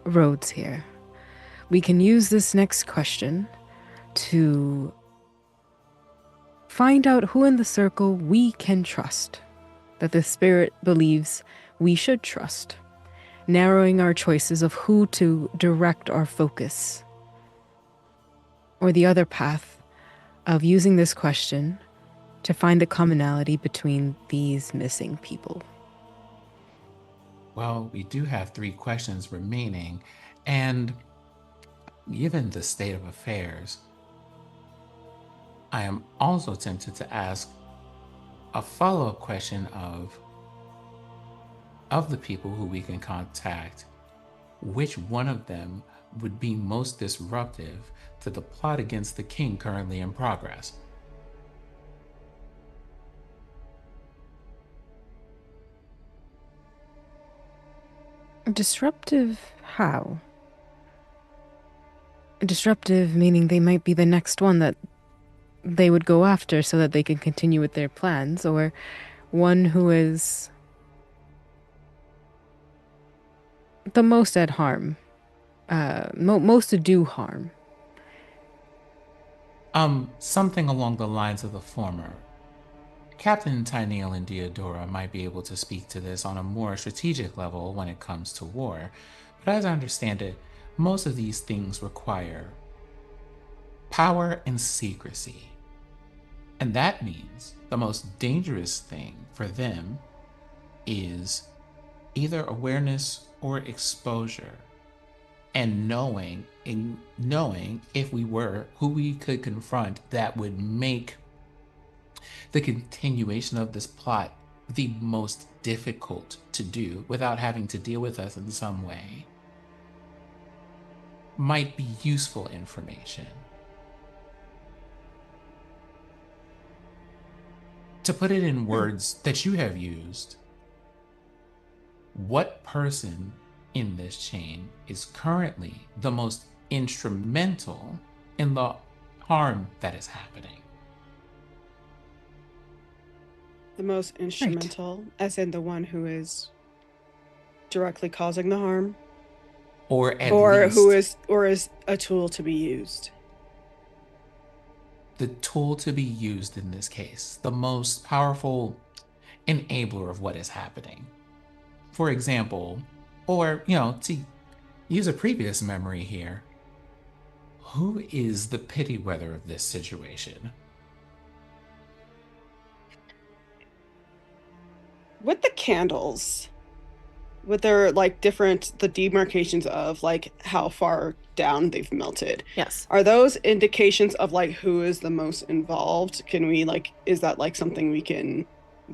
roads here. We can use this next question to find out who in the circle we can trust, that the spirit believes we should trust, narrowing our choices of who to direct our focus. Or the other path of using this question to find the commonality between these missing people. Well, we do have 3 questions remaining, and given the state of affairs, I am also tempted to ask a follow-up question of the people who we can contact, which one of them would be most disruptive to the plot against the king currently in progress? Disruptive how? Disruptive meaning they might be the next one that they would go after so that they can continue with their plans, or one who is the most at harm, most to do harm. Something along the lines of the former. Captain Tyneal and Diodora might be able to speak to this on a more strategic level when it comes to war, but as I understand it, most of these things require power and secrecy. And that means the most dangerous thing for them is either awareness or exposure, and knowing if we were who we could confront that would make the continuation of this plot the most difficult to do without having to deal with us in some way might be useful information. To put it in words that you have used, what person in this chain is currently the most instrumental in the harm that is happening? The most instrumental, as in the one who is directly causing the harm, or who is a tool to be used. The tool to be used in this case, the most powerful enabler of what is happening. For example, or to use a previous memory here. Who is the pity weather of this situation? With the candles, with their like the demarcations of like how far down they've melted. Yes. Are those indications of like who is the most involved? Can we like, is that like something we can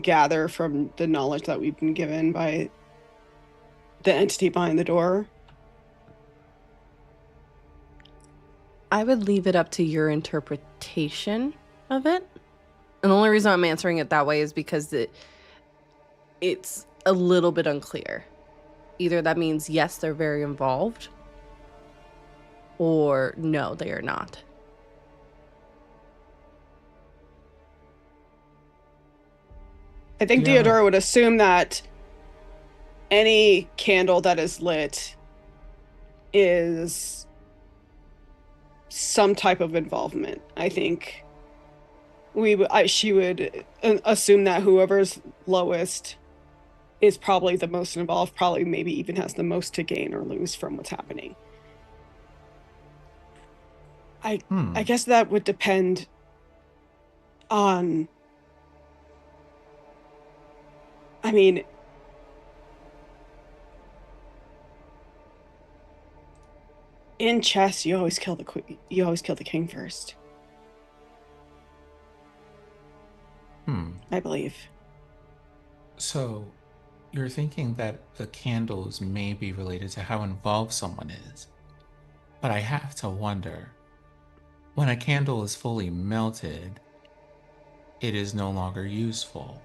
gather from the knowledge that we've been given by the entity behind the door? I would leave it up to your interpretation of it. And the only reason I'm answering it that way is because it's a little bit unclear. Either that means yes, they're very involved, or no, they are not. I think Yeah. Theodora would assume that any candle that is lit is some type of involvement. I think she would assume that whoever's lowest is probably the most involved, probably maybe even has the most to gain or lose from what's happening. I guess that would depend on, I mean, in chess, you always kill the king first. I believe. So, you're thinking that the candles may be related to how involved someone is. But I have to wonder, when a candle is fully melted, it is no longer useful.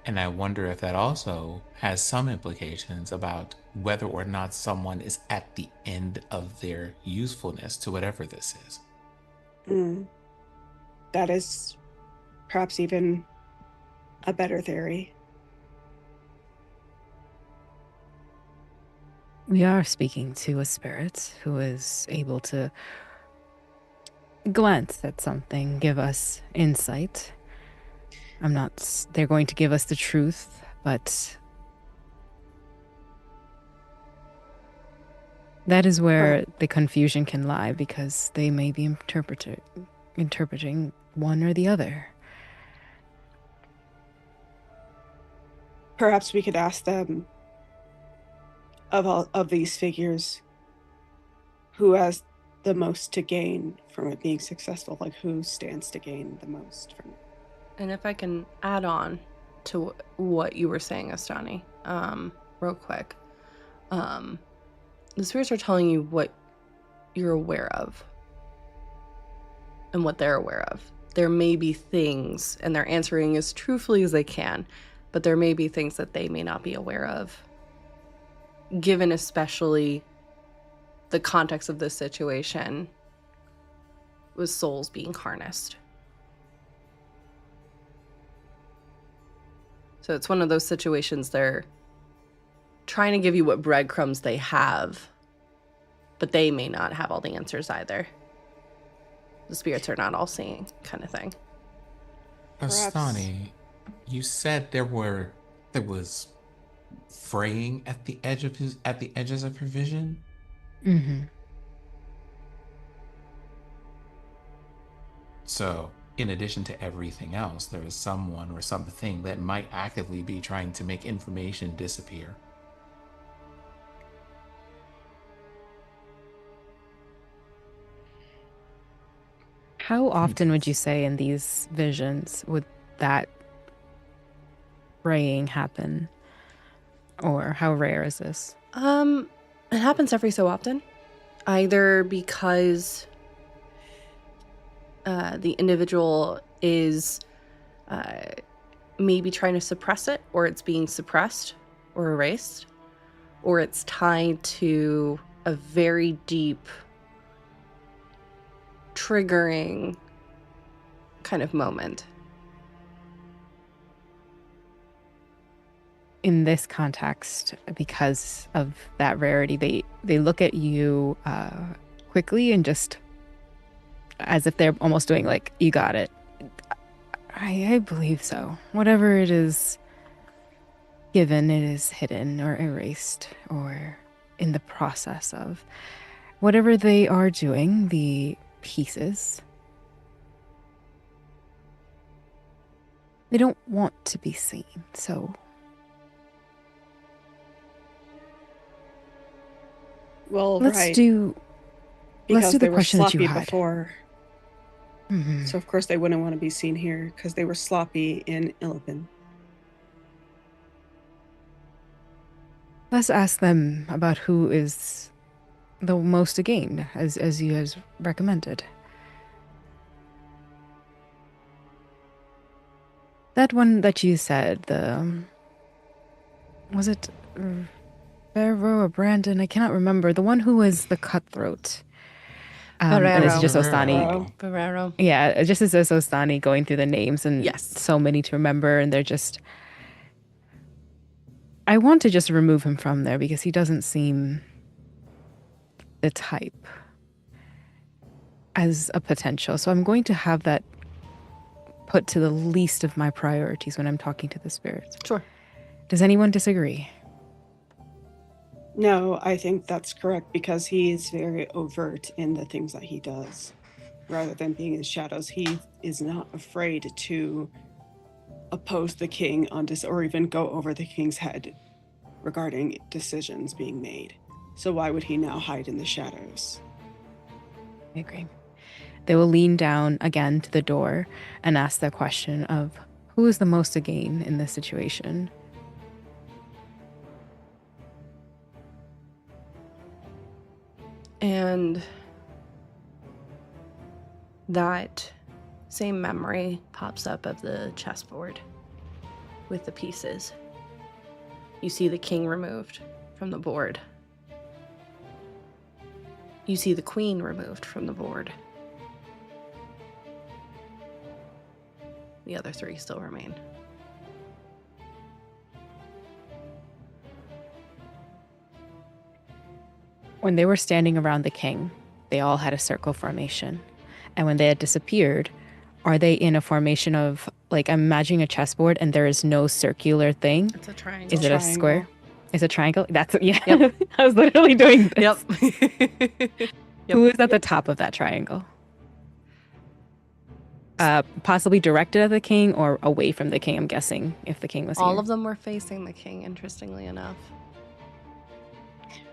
And I wonder if that also has some implications about whether or not someone is at the end of their usefulness to whatever this is. That is perhaps even a better theory. We are speaking to a spirit who is able to glance at something, give us insight. They're going to give us the truth, but that is where the confusion can lie, because they may be interpreting one or the other. Perhaps we could ask them of these figures who has the most to gain from it being successful, like who stands to gain the most from it. And if I can add on to what you were saying, Astani, real quick. The spirits are telling you what you're aware of and what they're aware of. There may be things, and they're answering as truthfully as they can, but there may be things that they may not be aware of, given especially the context of this situation with souls being harnessed. So it's one of those situations they're trying to give you what breadcrumbs they have, but they may not have all the answers either. The spirits are not all seeing, kind of thing. Astani, you said there was fraying at the edges of your vision. Mm-hmm. So, in addition to everything else, there is someone or something that might actively be trying to make information disappear. How often would you say in these visions would that praying happen? Or how rare is this? It happens every so often. Either because the individual is maybe trying to suppress it, or it's being suppressed or erased, or it's tied to a very deep triggering kind of moment. In this context, because of that rarity, they look at you quickly and just as if they're almost doing like, you got it. I believe so. Whatever it is given, it is hidden or erased or in the process of whatever they are doing, the pieces. They don't want to be seen, so... Well, Let's right. do Because the they were question that you sloppy had. before. Mhm. So, of course, they wouldn't want to be seen here because they were sloppy in Illipin. Let's ask them about who is the most to gain, as you has recommended. That one that you said, was it Barrow or Brandon? I cannot remember. The one who was the cutthroat. And it's just Ostani. Barrero. Yeah, it just as Ostani going through the names and Yes. so many to remember, and they're just... I want to just remove him from there because he doesn't seem the type as a potential. So I'm going to have that put to the least of my priorities when I'm talking to the spirits. Sure. Does anyone disagree? No, I think that's correct because he is very overt in the things that he does. Rather than being in shadows, he is not afraid to oppose the king on this, or even go over the king's head regarding decisions being made. So why would he now hide in the shadows? I agree. They will lean down again to the door and ask the question of who is the most to gain in this situation. And that same memory pops up of the chessboard with the pieces. You see the king removed from the board. You see the queen removed from the board. The other three still remain. When they were standing around the king, they all had a circle formation. And when they had disappeared, are they in a formation of, like, I'm imagining a chessboard and there is no circular thing? It's a triangle. Is it a square? Is it a triangle? That's yeah. Yep. I was literally doing this. Yep. Who is at the top of that triangle? Possibly directed at the king or away from the king, I'm guessing, if the king was All here. of them were facing the king, interestingly enough.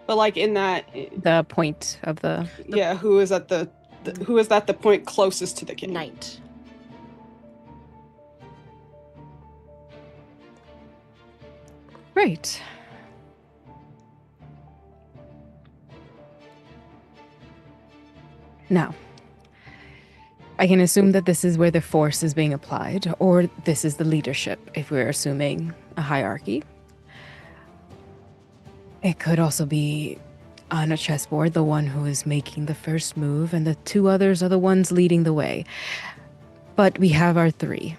But like in that, The point of the... yeah, who is at the point closest to the king? Knight. Right. Now, I can assume that this is where the force is being applied, or this is the leadership, if we're assuming a hierarchy. It could also be on a chessboard, the one who is making the first move, and the two others are the ones leading the way. But we have our three.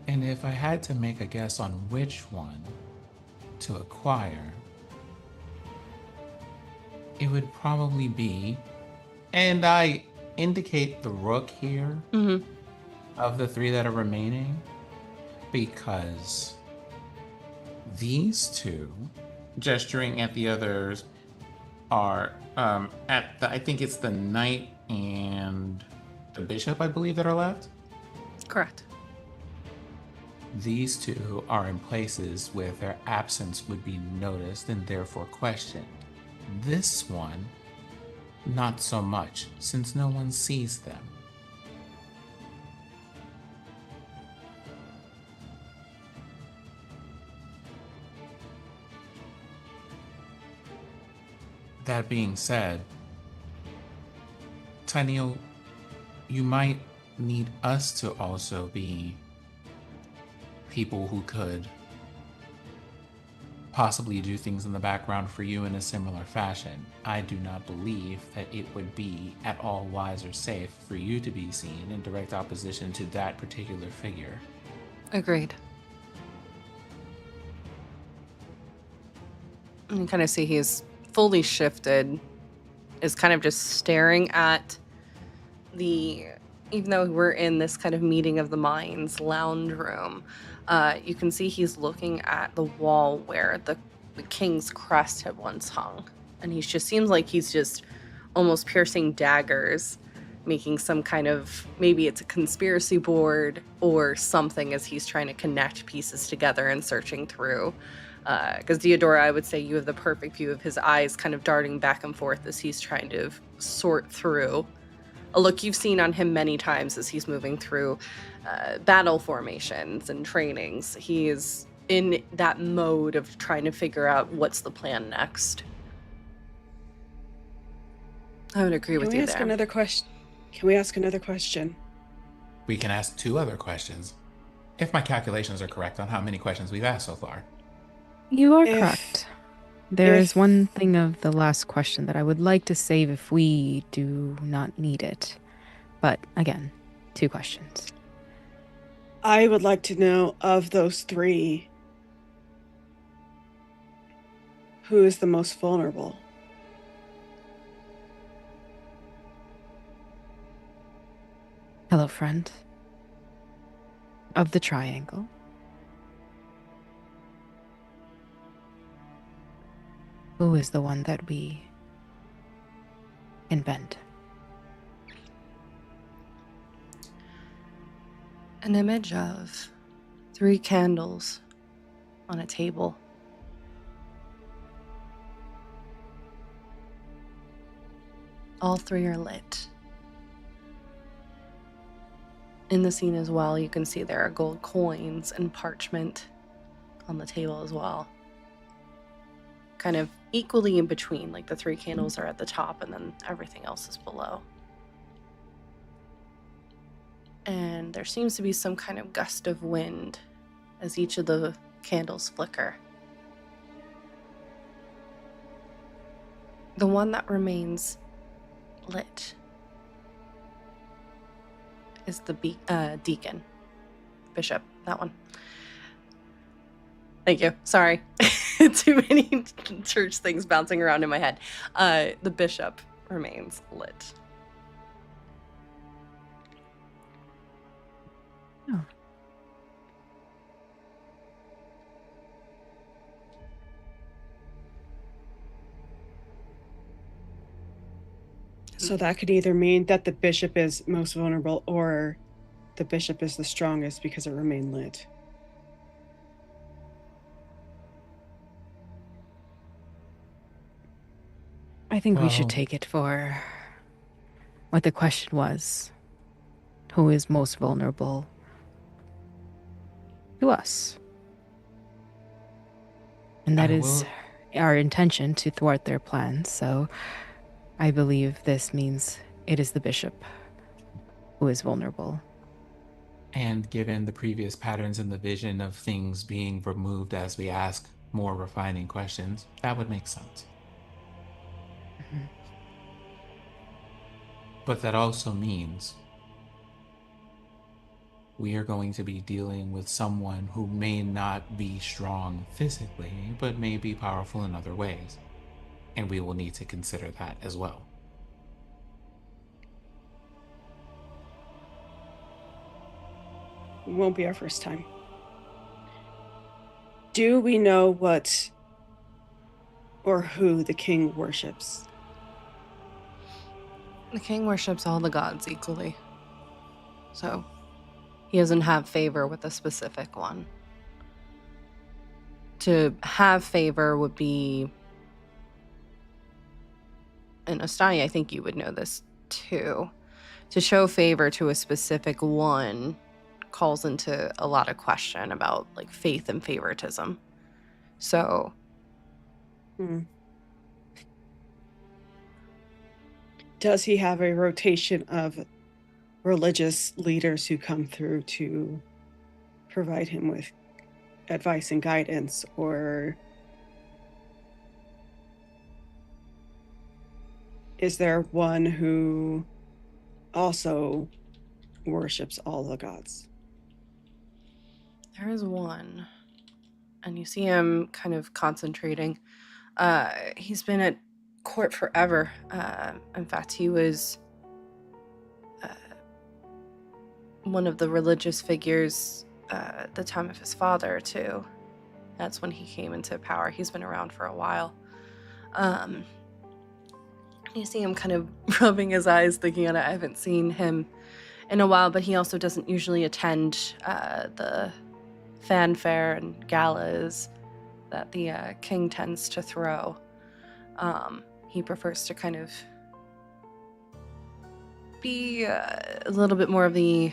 And if I had to make a guess on which one to acquire, it would probably be, and I indicate the rook here of the three that are remaining, because these two, gesturing at the others, are I think it's the knight and the bishop, I believe, that are left. Correct. These two are in places where their absence would be noticed and therefore questioned. This one, not so much, since no one sees them. That being said, Tyneel, you might need us to also be people who could possibly do things in the background for you in a similar fashion. I do not believe that it would be at all wise or safe for you to be seen in direct opposition to that particular figure. Agreed. You kind of see he's fully shifted, is kind of just staring at the, even though we're in this kind of meeting of the minds lounge room, you can see he's looking at the wall where the the king's crest had once hung. And he just seems like he's just almost piercing daggers, making some kind of, maybe it's a conspiracy board or something, as he's trying to connect pieces together and searching through. Because Deodora, I would say you have the perfect view of his eyes kind of darting back and forth as he's trying to sort through a look you've seen on him many times as he's moving through battle formations and trainings. He is in that mode of trying to figure out what's the plan next. I would agree with you there. Can we ask another question? We can ask 2 other questions, if my calculations are correct on how many questions we've asked so far. You are correct. There is one thing of the last question that I would like to save if we do not need it. But again, 2 questions. I would like to know, of those 3, who is the most vulnerable? Hello, friend. Of the triangle. Who is the one that we invent? An image of 3 candles on a table. All 3 are lit. In the scene as well, you can see there are gold coins and parchment on the table as well. Kind of equally in between, like the 3 candles are at the top and then everything else is below. And there seems to be some kind of gust of wind as each of the candles flicker. The one that remains lit is the deacon, bishop, that one. Thank you. Sorry. Too many church things bouncing around in my head. The bishop remains lit. Oh. So that could either mean that the bishop is most vulnerable or the bishop is the strongest because it remained lit. I think we should take it for what the question was. Who is most vulnerable to us? And that is our intention, to thwart their plans. So I believe this means it is the bishop who is vulnerable. And given the previous patterns in the vision of things being removed as we ask more refining questions, that would make sense. Mm-hmm. But that also means we are going to be dealing with someone who may not be strong physically, but may be powerful in other ways. And we will need to consider that as well. It won't be our first time. Do we know what or who the king worships? The king worships all the gods equally. So he doesn't have favor with a specific one. To have favor would be, and Ostani, I think you would know this too. To show favor to a specific one calls into a lot of question about like faith and favoritism. So does he have a rotation of religious leaders who come through to provide him with advice and guidance, or is there one who also worships all the gods? There is one, and you see him kind of concentrating. He's been at court forever. In fact, he was one of the religious figures at the time of his father, too. That's when he came into power. He's been around for a while. You see him kind of rubbing his eyes, thinking on it. I haven't seen him in a while, but he also doesn't usually attend the fanfare and galas that the king tends to throw. He prefers to kind of be a little bit more of the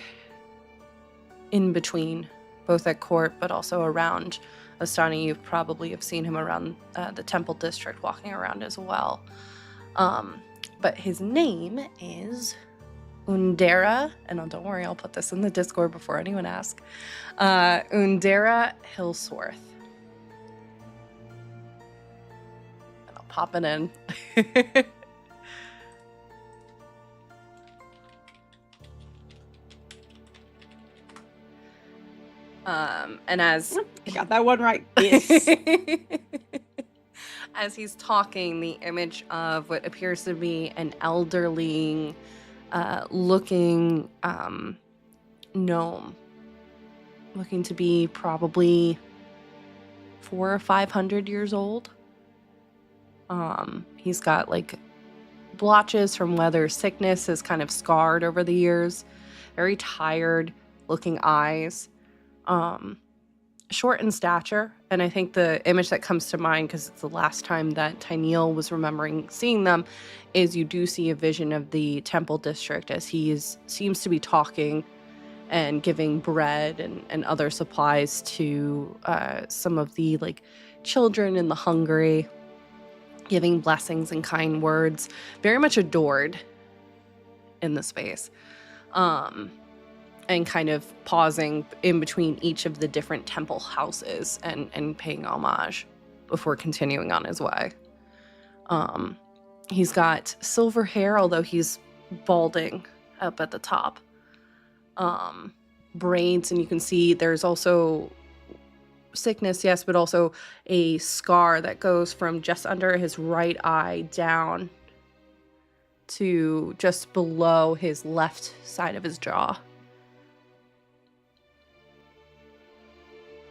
in-between, both at court but also around Ostani. You probably have seen him around the Temple District, walking around as well. But his name is Undera, and don't worry, I'll put this in the Discord before anyone asks. Undera Hillsworth. And I'll pop it in. And as I got that one right. Yes. As he's talking, the image of what appears to be an elderly looking gnome, looking to be probably 400 or 500 years old. He's got like blotches from weather, sickness is kind of scarred over the years, very tired looking eyes. Short in stature, and I think the image that comes to mind, because it's the last time that Tyneal was remembering seeing them, is you do see a vision of the Temple District as he seems to be talking and giving bread and other supplies to some of the like children and the hungry, giving blessings and kind words, very much adored in the space. And kind of pausing in between each of the different temple houses and paying homage before continuing on his way. He's got silver hair, although he's balding up at the top. Braids, and you can see there's also sickness, yes, but also a scar that goes from just under his right eye down to just below his left side of his jaw.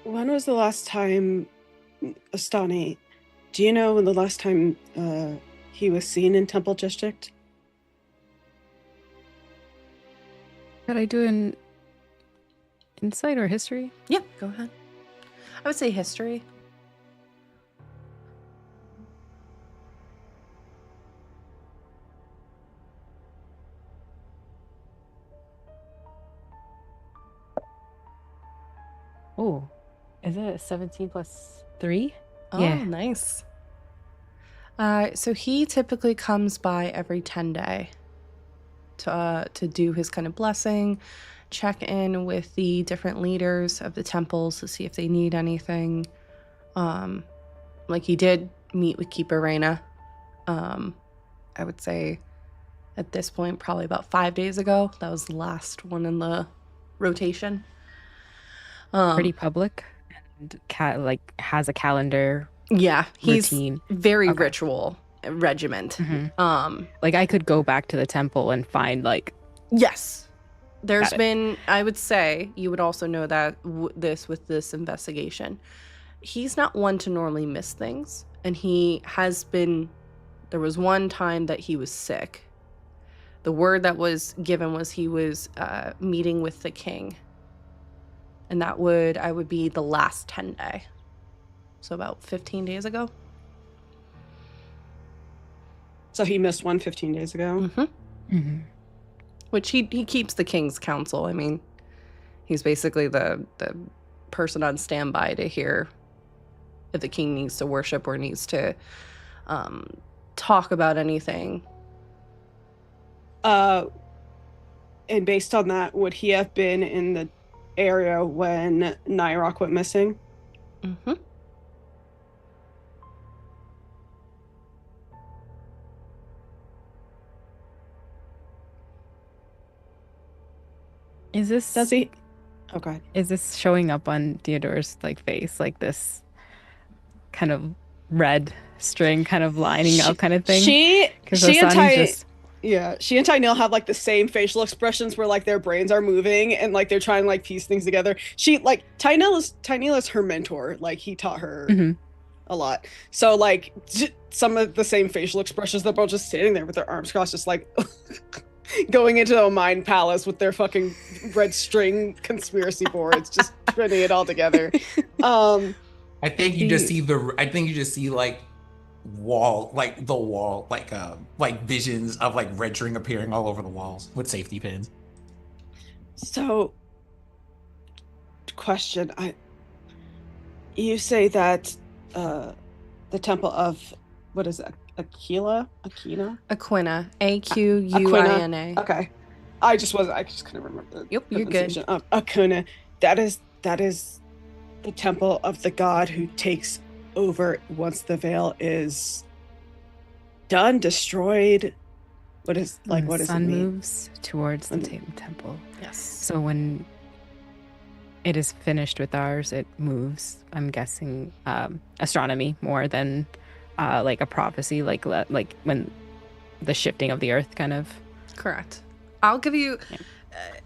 When was the last time, Ostani, do you know when the last time he was seen in Temple District? Could I do an insight or history? Yeah, go ahead. I would say history. Oh, is it 17 plus 3? Oh, Yeah. nice. So he typically comes by every 10 day to do his kind of blessing, check in with the different leaders of the temples to see if they need anything. Like he did meet with Keeper Reyna. I would say at this point, probably about 5 days ago. That was the last one in the rotation. Pretty public and has a calendar. Yeah, he's routine. Very Okay. ritual regiment. Mhm. Like I could go back to the temple and find like Yes. There's Got it. been, I would say, you would also know that with this investigation, he's not one to normally miss things. And he has been, there was one time that he was sick. The word that was given was he was meeting with the king. And that would be the last 10 day. So about 15 days ago. So he missed one 15 days ago. Mm-hmm. Which he keeps the king's counsel. I mean, he's basically the person on standby to hear if the king needs to worship or needs to talk about anything. And based on that, would he have been in the area when Nyrock went missing? Mm-hmm. is this Does he? Oh, go ahead. is this showing up on Theodore's like face, like this kind of red string kind of lining up kind of thing? She 'Cause and Asani's Ty, just Yeah, she and Tynell have like the same facial expressions where like their brains are moving and like they're trying to like piece things together. She like Tynell is her mentor. Like he taught her a lot. So like some of the same facial expressions. They're both just sitting there with their arms crossed, just like going into a mind palace with their fucking red string conspiracy boards, just putting it all together. I think you just see like the wall, like visions of like red string appearing all over the walls with safety pins. So, question: you say that the temple of what is it? Aquina? Aquina. Aquina. Okay, I just couldn't remember. Yep, you're good. Aquina. That is the temple of the god who takes over once the veil is done, destroyed. What does it mean? The sun moves towards the temple. Yes. So when it is finished with ours, it moves. I'm guessing astronomy more than like a prophecy, like when the shifting of the earth kind of. Correct. I'll give you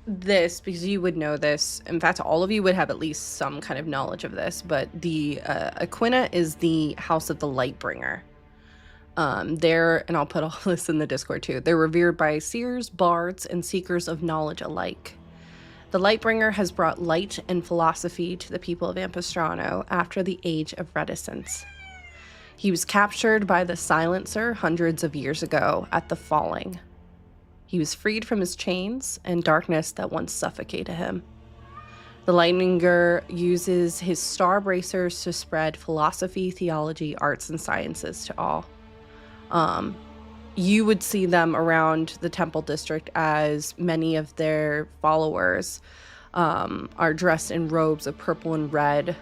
this because you would know this. In fact, all of you would have at least some kind of knowledge of this, but the Aquina is the house of the Lightbringer. And I'll put all this in the Discord too. They're revered by seers, bards, and seekers of knowledge alike. The Lightbringer has brought light and philosophy to the people of Ampistrano after the Age of Reticence. He was captured by the Silencer hundreds of years ago at the Falling. He was freed from his chains and darkness that once suffocated him. The Lightbringer uses his star bracers to spread philosophy, theology, arts, and sciences to all. You would see them around the temple district as many of their followers are dressed in robes of purple and red,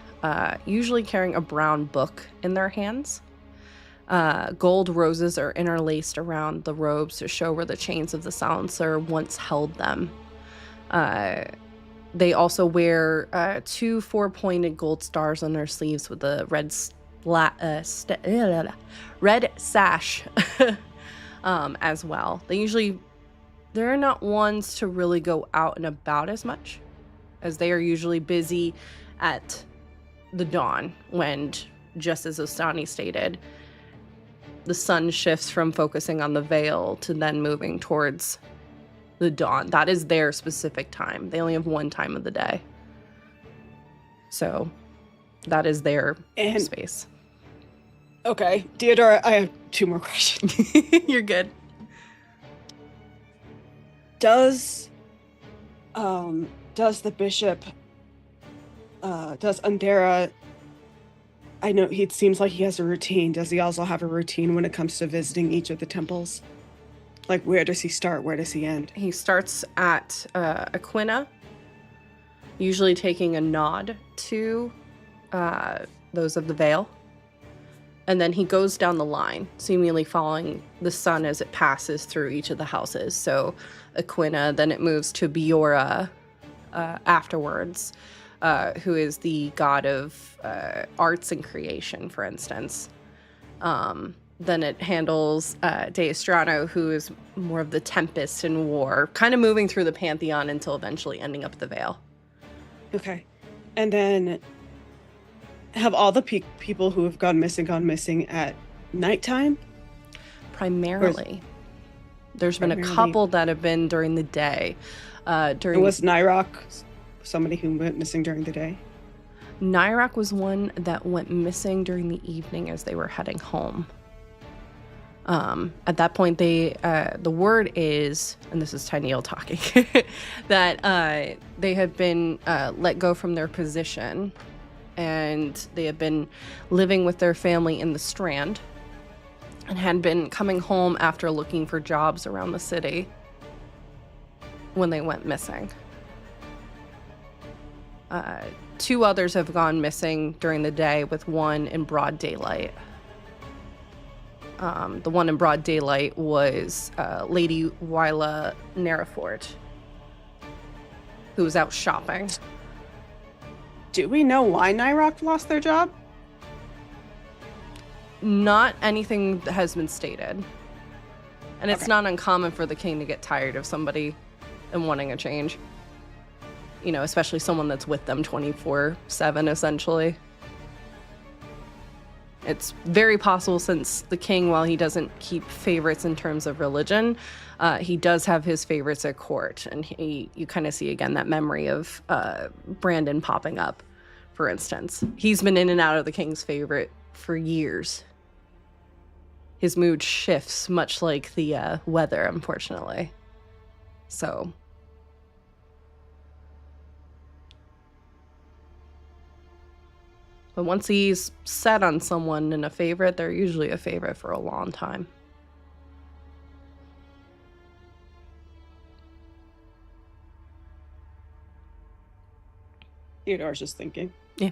usually carrying a brown book in their hands. Gold roses are interlaced around the robes to show where the chains of the Silencer once held them. They also wear 2 4-pointed gold stars on their sleeves with a red sash as well. They're not ones to really go out and about as much, as they are usually busy at the dawn when, just as Ostani stated, the sun shifts from focusing on the veil to then moving towards the dawn. That is their specific time. They only have one time of the day. So that is their space. Okay, Theodora, I have 2 more questions. You're good. Does the bishop, does Undera, I know it seems like he has a routine. Does he also have a routine when it comes to visiting each of the temples? Like, where does he start? Where does he end? He starts at Aquina, usually taking a nod to those of the Veil. And then he goes down the line, seemingly following the sun as it passes through each of the houses. So Aquina, then it moves to Biora afterwards, who is the god of arts and creation, for instance. Then it handles Ampistrano, who is more of the tempest and war, kind of moving through the pantheon until eventually ending up at the Veil. Okay. And then have all the people who have gone missing at nighttime? Primarily. There's been a couple that have been during the day. Was Nyrok somebody who went missing during the day? Nyrok was one that went missing during the evening as they were heading home. At that point, the word is, and this is Tyneal talking, that they had been let go from their position, and they had been living with their family in the Strand, and had been coming home after looking for jobs around the city when they went missing. 2 others have gone missing during the day, with one in broad daylight. The one in broad daylight was Lady Wyla Nerefort, who was out shopping. Do we know why Nyrok lost their job? Not anything that has been stated. And it's Okay. not uncommon for the king to get tired of somebody and wanting a change. You know, especially someone that's with them 24/7, essentially. It's very possible, since the king, while he doesn't keep favorites in terms of religion, he does have his favorites at court. And you kind of see again that memory of Brandon popping up, for instance. He's been in and out of the king's favorite for years. His mood shifts much like the weather, unfortunately. So... But once he's set on someone and a favorite, they're usually a favorite for a long time. Theodore's just thinking. Yeah.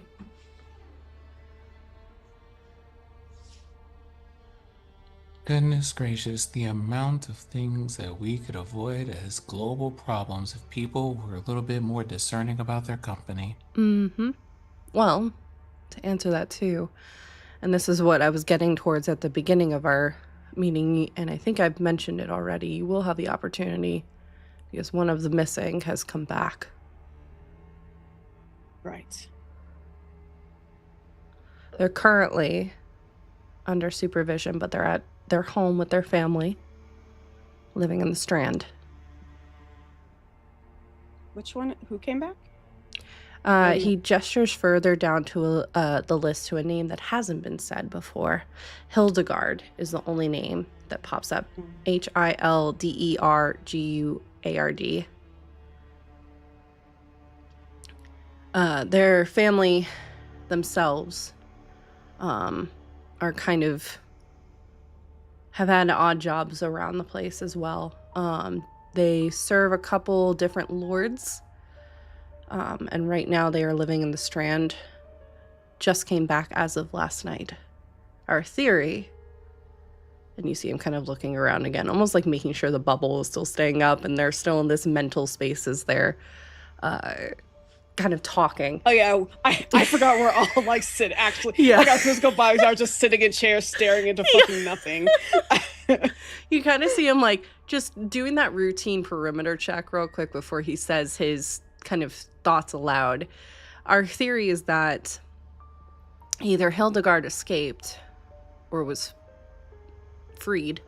Goodness gracious, the amount of things that we could avoid as global problems if people were a little bit more discerning about their company. Mm-hmm. Well, to answer that too, and this is what I was getting towards at the beginning of our meeting, and I think I've mentioned it already, you will have the opportunity, because one of the missing has come back. Right. They're currently under supervision, but they're at their home with their family, living in the Strand. Which one? Who came back? He gestures further down to the list to a name that hasn't been said before. Hildegard is the only name that pops up. Hilderguard. Their family themselves are kind of have had odd jobs around the place as well. They serve a couple different lords. And right now they are living in the Strand. Just came back as of last night. Our theory, and you see him kind of looking around again, almost like making sure the bubble is still staying up and they're still in this mental space as they're kind of talking. Oh yeah, I forgot we're all like actually. Yeah. Like our physical bodies are just sitting in chairs staring into fucking nothing. You kind of see him like just doing that routine perimeter check real quick before he says his kind of thoughts aloud. Our theory is that either Hildegard escaped or was freed,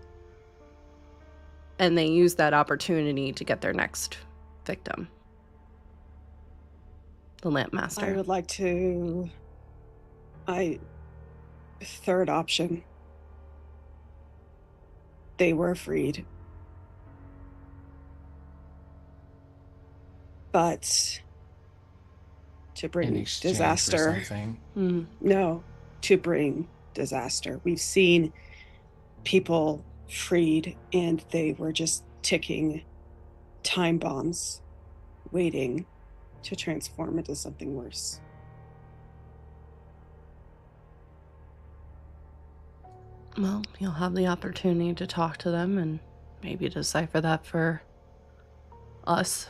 and they used that opportunity to get their next victim, the Lampmaster. I would like to. Third option. They were freed. But to In bring exchange for disaster. something. Mm. No, to bring disaster. We've seen people freed and they were just ticking time bombs, waiting to transform into something worse. Well, you'll have the opportunity to talk to them and maybe decipher that for us.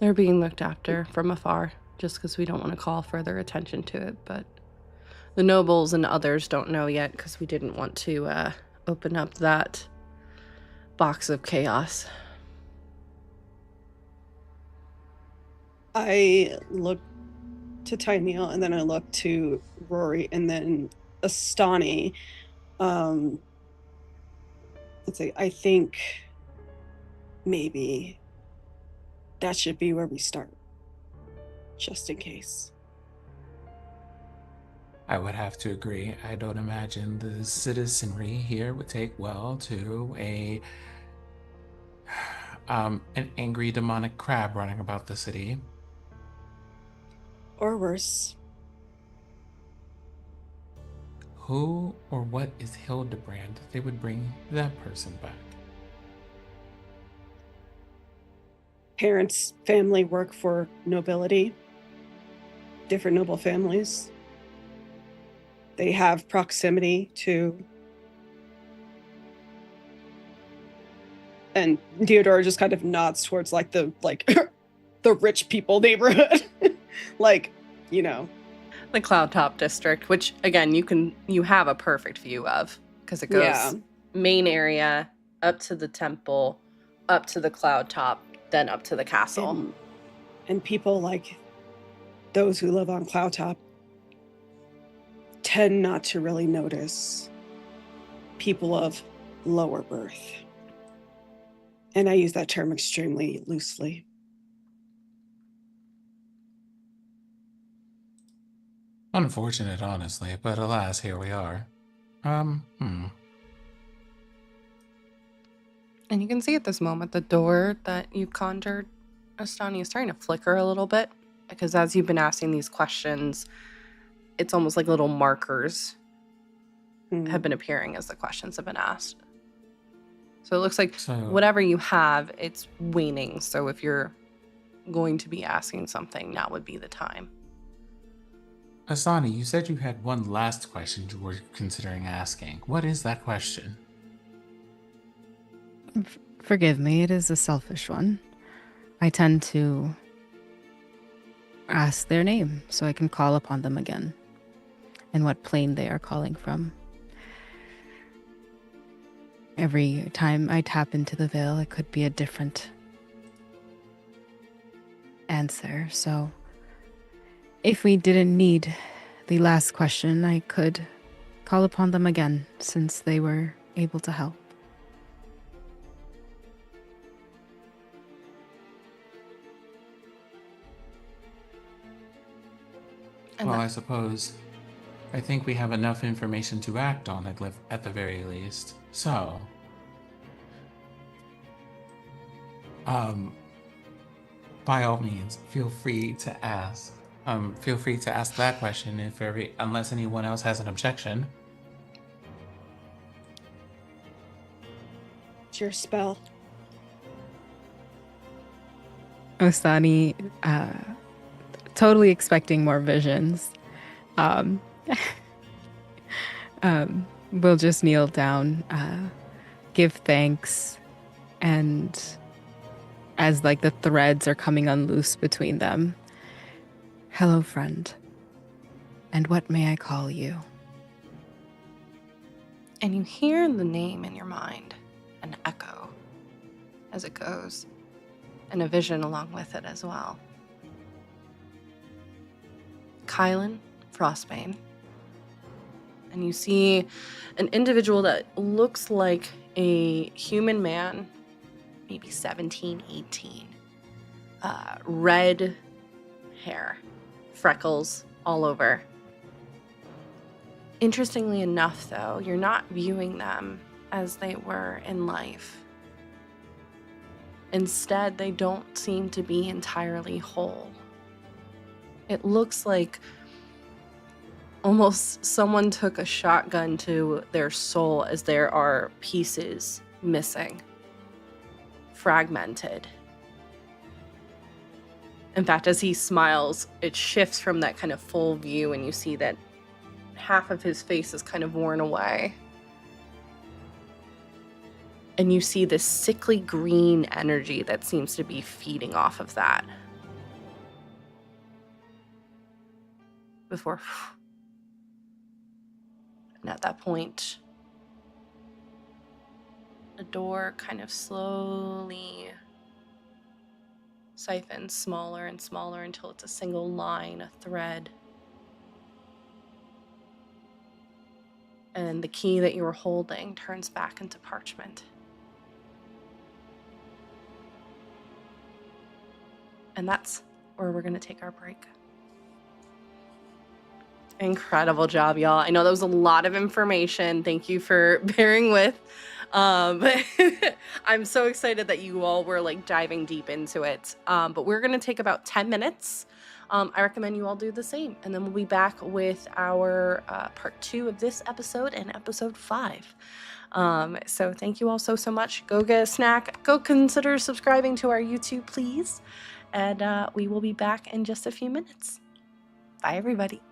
They're being looked after from afar, just because we don't want to call further attention to it, but the nobles and others don't know yet because we didn't want to open up that box of chaos. I look to Tyneal and then I look to Rory and then Astani. Let's see, I think maybe that should be where we start, just in case. I would have to agree. I don't imagine the citizenry here would take well to an angry demonic crab running about the city. Or worse. Who or what is Hildebrand that they would bring that person back? Parents' family work for nobility, different noble families. They have proximity to. And Theodora just kind of nods towards like the rich people neighborhood. Like, you know. The Cloud Top district, which again you have a perfect view of. because it Yeah. goes main area, up to the temple, up to the cloud top, then up to the castle. And people like those who live on Cloud Top tend not to really notice people of lower birth. And I use that term extremely loosely. Unfortunate, honestly, but alas, here we are. And you can see at this moment the door that you conjured, Astani, is starting to flicker a little bit, because as you've been asking these questions, it's almost like little markers have been appearing as the questions have been asked. So it looks like whatever you have, it's waning. So if you're going to be asking something, now would be the time. Asani, you said you had one last question you were considering asking. What is that question? Forgive me, it is a selfish one. I tend to ask their name so I can call upon them again, and what plane they are calling from. Every time I tap into the veil, it could be a different answer. So if we didn't need the last question, I could call upon them again, since they were able to help. Well, I suppose I think we have enough information to act on at the very least. So, by all means, feel free to ask. Feel free to ask that question unless anyone else has an objection. It's your spell. Ostani, totally expecting more visions, we'll just kneel down, give thanks, and as like the threads are coming unloose between them, hello, friend, and what may I call you? And you hear the name in your mind, an echo as it goes, and a vision along with it as well. Kylan Frostbane. And you see an individual that looks like a human man, maybe 17, 18. Red hair, freckles all over. Interestingly enough, though, you're not viewing them as they were in life. Instead, they don't seem to be entirely whole. It looks like almost someone took a shotgun to their soul, as there are pieces missing, fragmented. In fact, as he smiles, it shifts from that kind of full view, and you see that half of his face is kind of worn away. And you see this sickly green energy that seems to be feeding off of that. Before... And at that point, the door kind of slowly siphons smaller and smaller until it's a single line, a thread. And the key that you were holding turns back into parchment. And that's where we're going to take our break. Incredible job, y'all. I know that was a lot of information. Thank you for bearing with. I'm so excited that you all were like diving deep into it. But we're going to take about 10 minutes. I recommend you all do the same. And then we'll be back with our part 2 of this episode and episode 5. So thank you all so much. Go get a snack. Go consider subscribing to our YouTube, please. And we will be back in just a few minutes. Bye, everybody.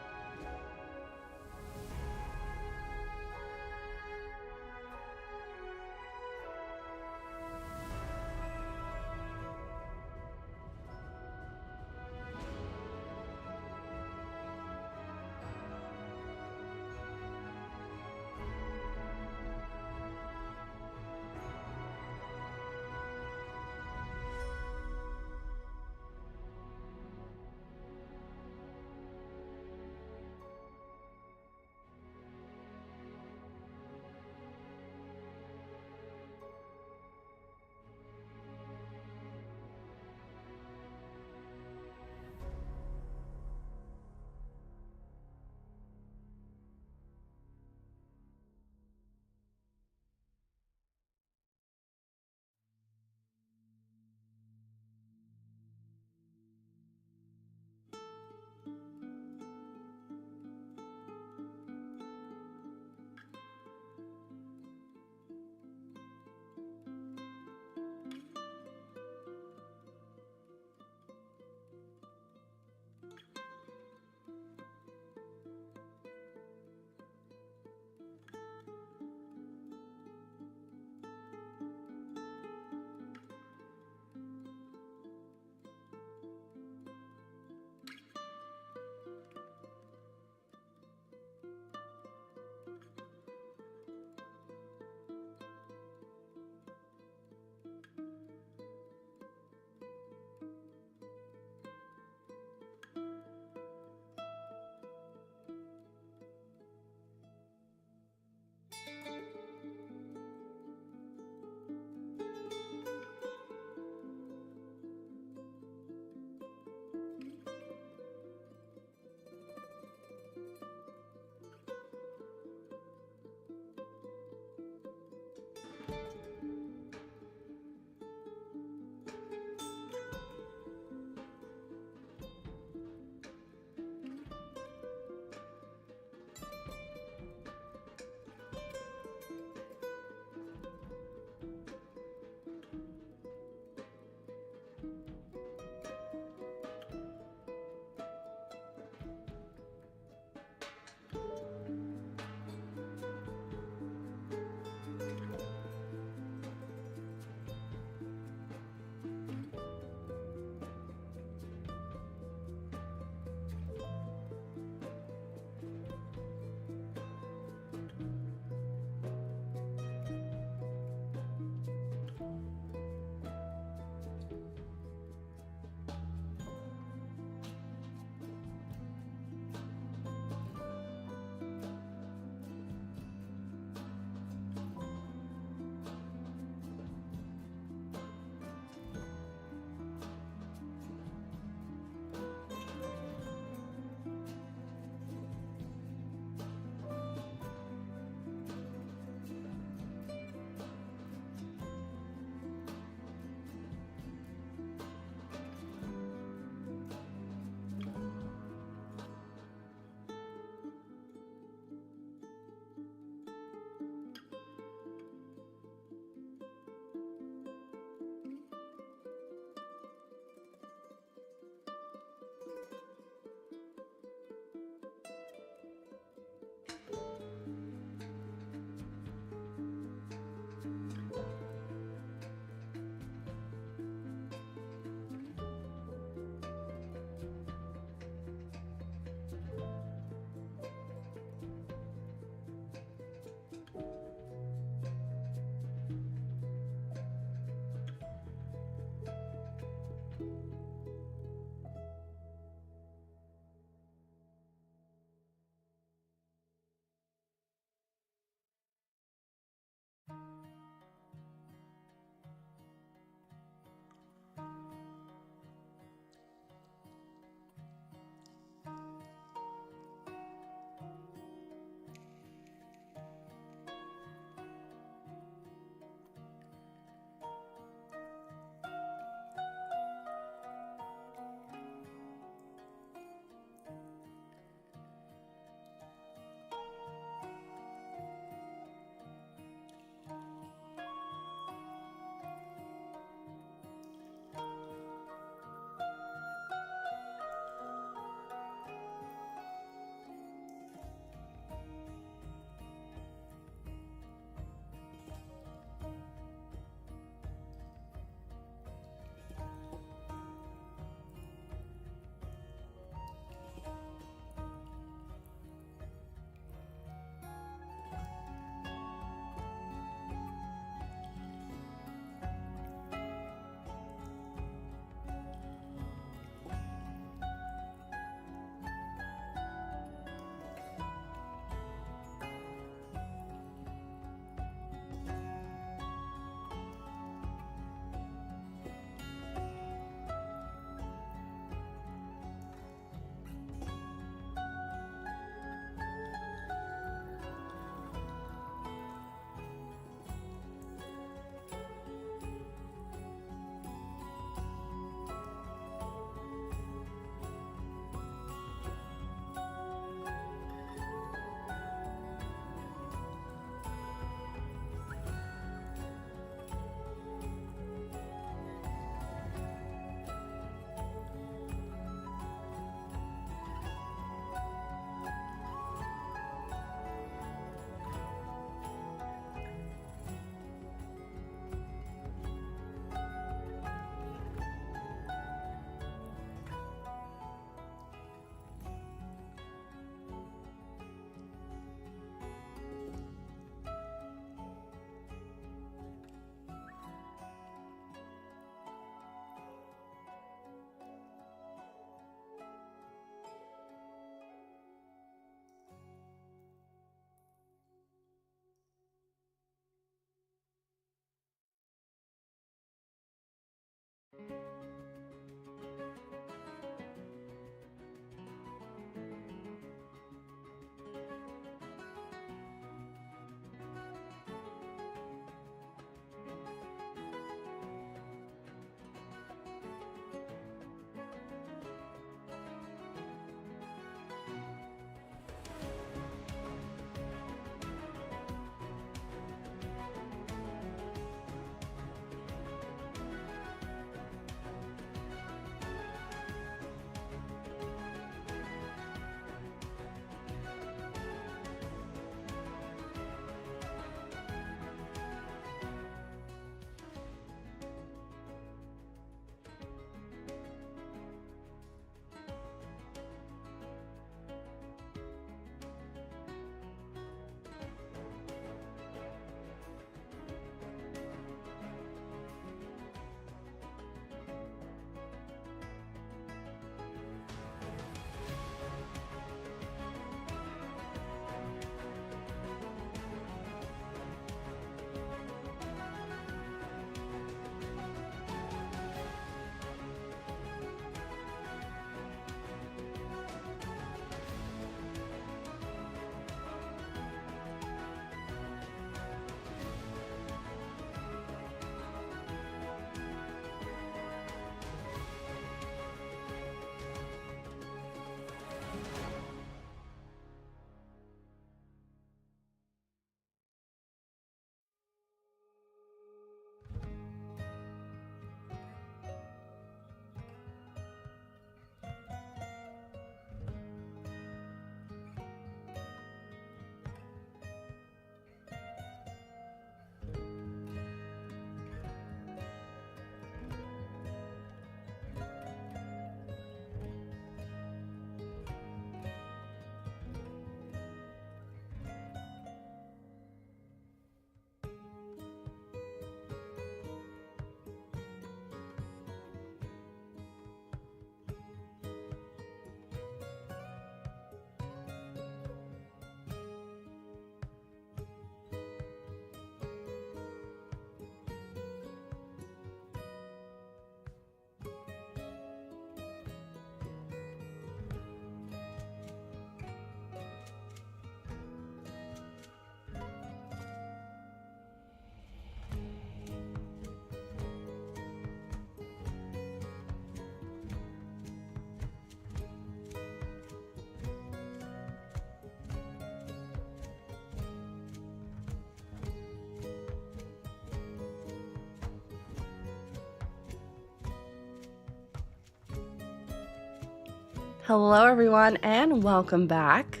Hello, everyone, and welcome back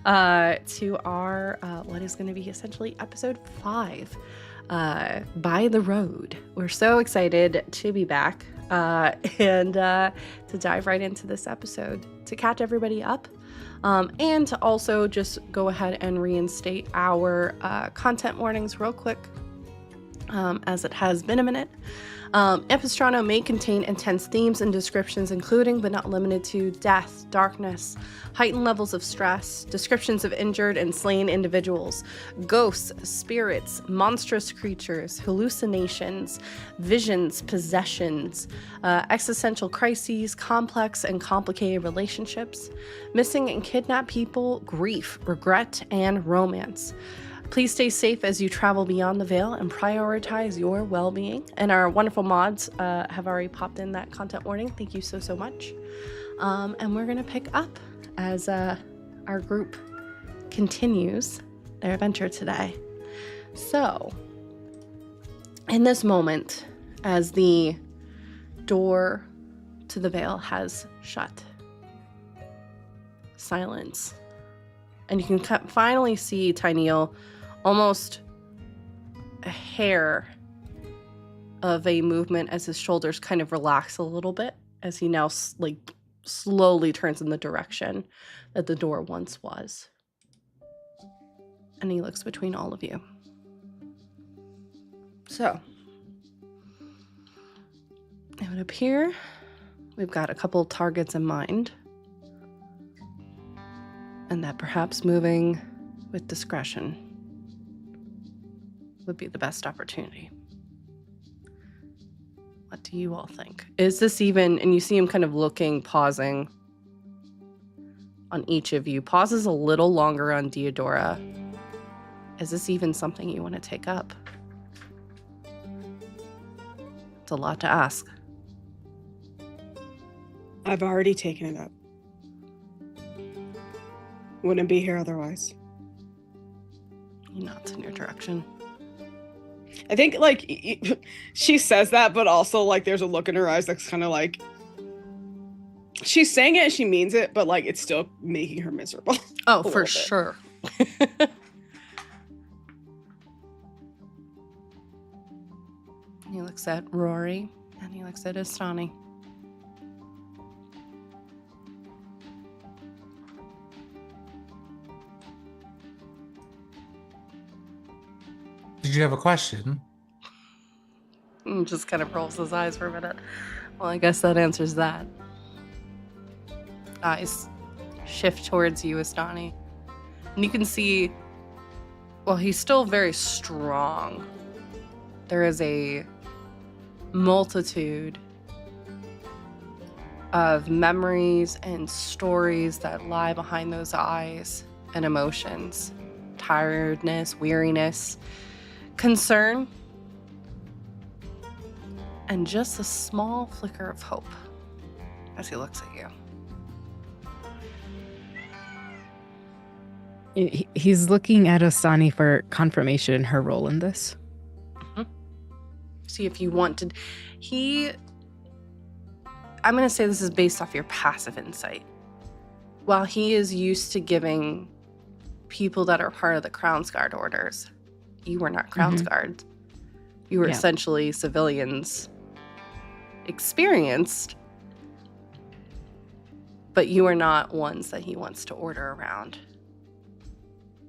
to our what is going to be essentially episode 5, By the Road. We're so excited to be back and to dive right into this episode to catch everybody up, and to also just go ahead and reinstate our content warnings real quick, as it has been a minute. Ampistrano may contain intense themes and descriptions, including but not limited to death, darkness, heightened levels of stress, descriptions of injured and slain individuals, ghosts, spirits, monstrous creatures, hallucinations, visions, possessions, existential crises, complex and complicated relationships, missing and kidnapped people, grief, regret, and romance. Please stay safe as you travel beyond the veil and prioritize your well-being. And our wonderful mods have already popped in that content warning. Thank you so much. And we're going to pick up as our group continues their adventure today. So, in this moment, as the door to the veil has shut, silence. And you can finally see Tyneal almost a hair of a movement as his shoulders kind of relax a little bit as he now slowly turns in the direction that the door once was. And he looks between all of you. So, it would appear we've got a couple targets in mind, and that perhaps moving with discretion would be the best opportunity. What do you all think? Is this even, and you see him kind of looking, pausing on each of you, pauses a little longer on Deodora. Is this even something you want to take up? It's a lot to ask. I've already taken it up. Wouldn't be here otherwise. He nods in your direction. I think, she says that, but also, there's a look in her eyes that's kind of she's saying it and she means it, but, it's still making her miserable. Oh, for sure. He looks at Rory, and he looks at Istani. Did you have a question? He just kind of rolls his eyes for a minute. Well, I guess that answers that. Eyes shift towards you, Istani. And you can see, well, he's still very strong. There is a multitude of memories and stories that lie behind those eyes and emotions. Tiredness, weariness, concern, and just a small flicker of hope as he looks at you. He's looking at Ostani for confirmation in her role in this. Mm-hmm. See if you want to. I'm going to say this is based off your passive insight. While he is used to giving people that are part of the Crown's Guard orders, you were not Crown's Guard. You were essentially civilians, experienced, but you are not ones that he wants to order around.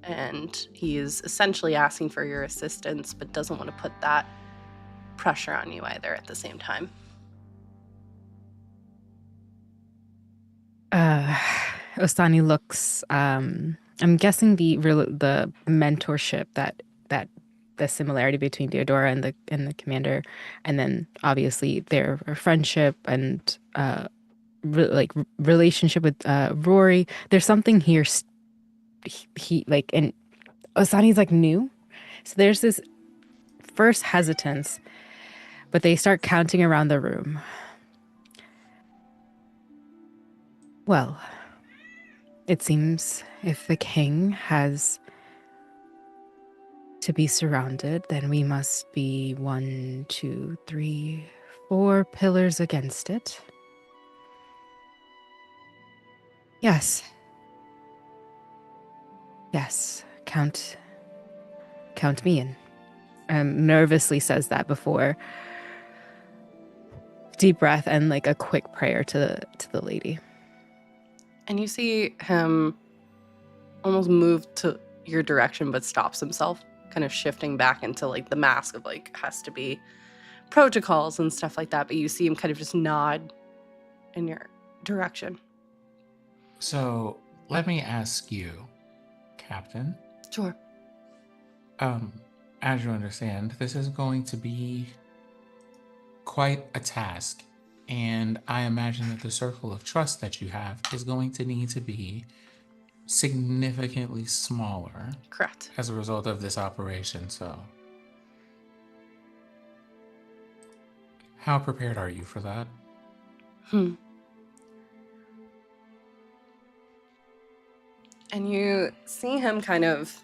And he is essentially asking for your assistance, but doesn't want to put that pressure on you either at the same time. Ostani looks, I'm guessing the mentorship that the similarity between Deodora and the commander, and then obviously their friendship and relationship with Rory. There's something here. And Ostani's new, so there's this first hesitance, but they start counting around the room. Well, it seems if the king has to be surrounded, then we must be 1, 2, 3, 4 pillars against it. Yes. Yes. Count me in. Nervously says that before. Deep breath and like a quick prayer to the lady. And you see him almost move to your direction, but stops himself, kind of shifting back into like the mask of like has to be protocols and stuff like that. But you see him kind of just nod in your direction. So let me ask you, Captain. Sure. As you understand, this is going to be quite a task. And I imagine that the circle of trust that you have is going to need to be significantly smaller. Correct. As a result of this operation. So, how prepared are you for that? And you see him kind of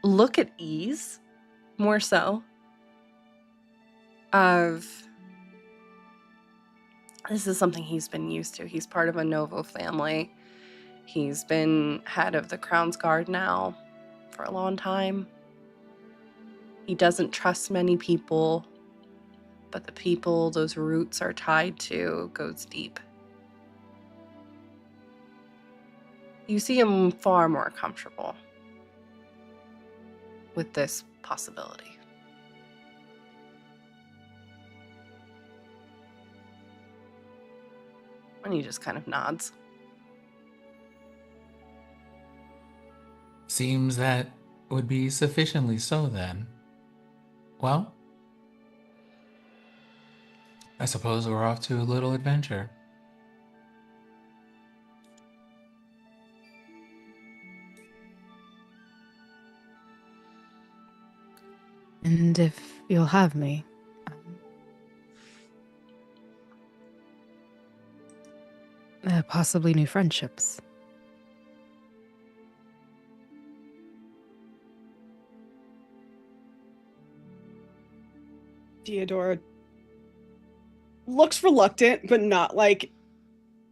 look at ease, more so, of this is something he's been used to. He's part of a Novo family. He's been head of the Crown's Guard now for a long time. He doesn't trust many people, but the people those roots are tied to goes deep. You see him far more comfortable with this possibility. And he just kind of nods. Seems that would be sufficiently so then. Well, I suppose we're off to a little adventure. And if you'll have me, possibly new friendships. Theodora looks reluctant, but not like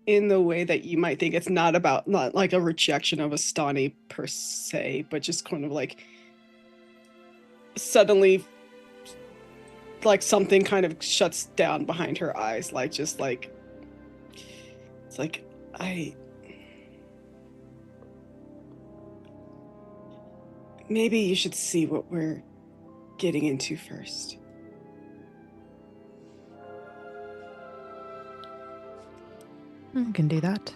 in the way that you might think. It's not like a rejection of Astani per se, but just kind of like suddenly like something kind of shuts down behind her eyes, like just like it's like maybe you should see what we're getting into first. I can do that.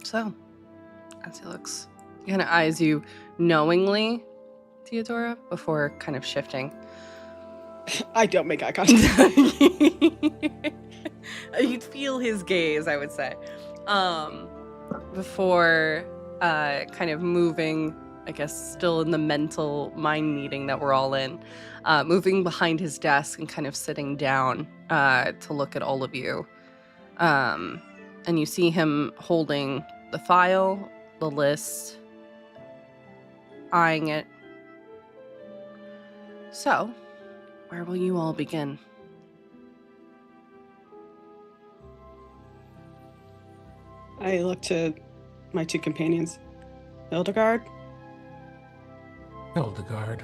So, as he looks, he kind of eyes you knowingly, Theodora, before kind of shifting. I don't make eye contact. You'd feel his gaze, I would say, before kind of moving, I guess, still in the mental mind meeting that we're all in, moving behind his desk and kind of sitting down to look at all of you. And you see him holding the file, the list, eyeing it. So, where will you all begin? I look to my two companions. Hildegard? Hildegard.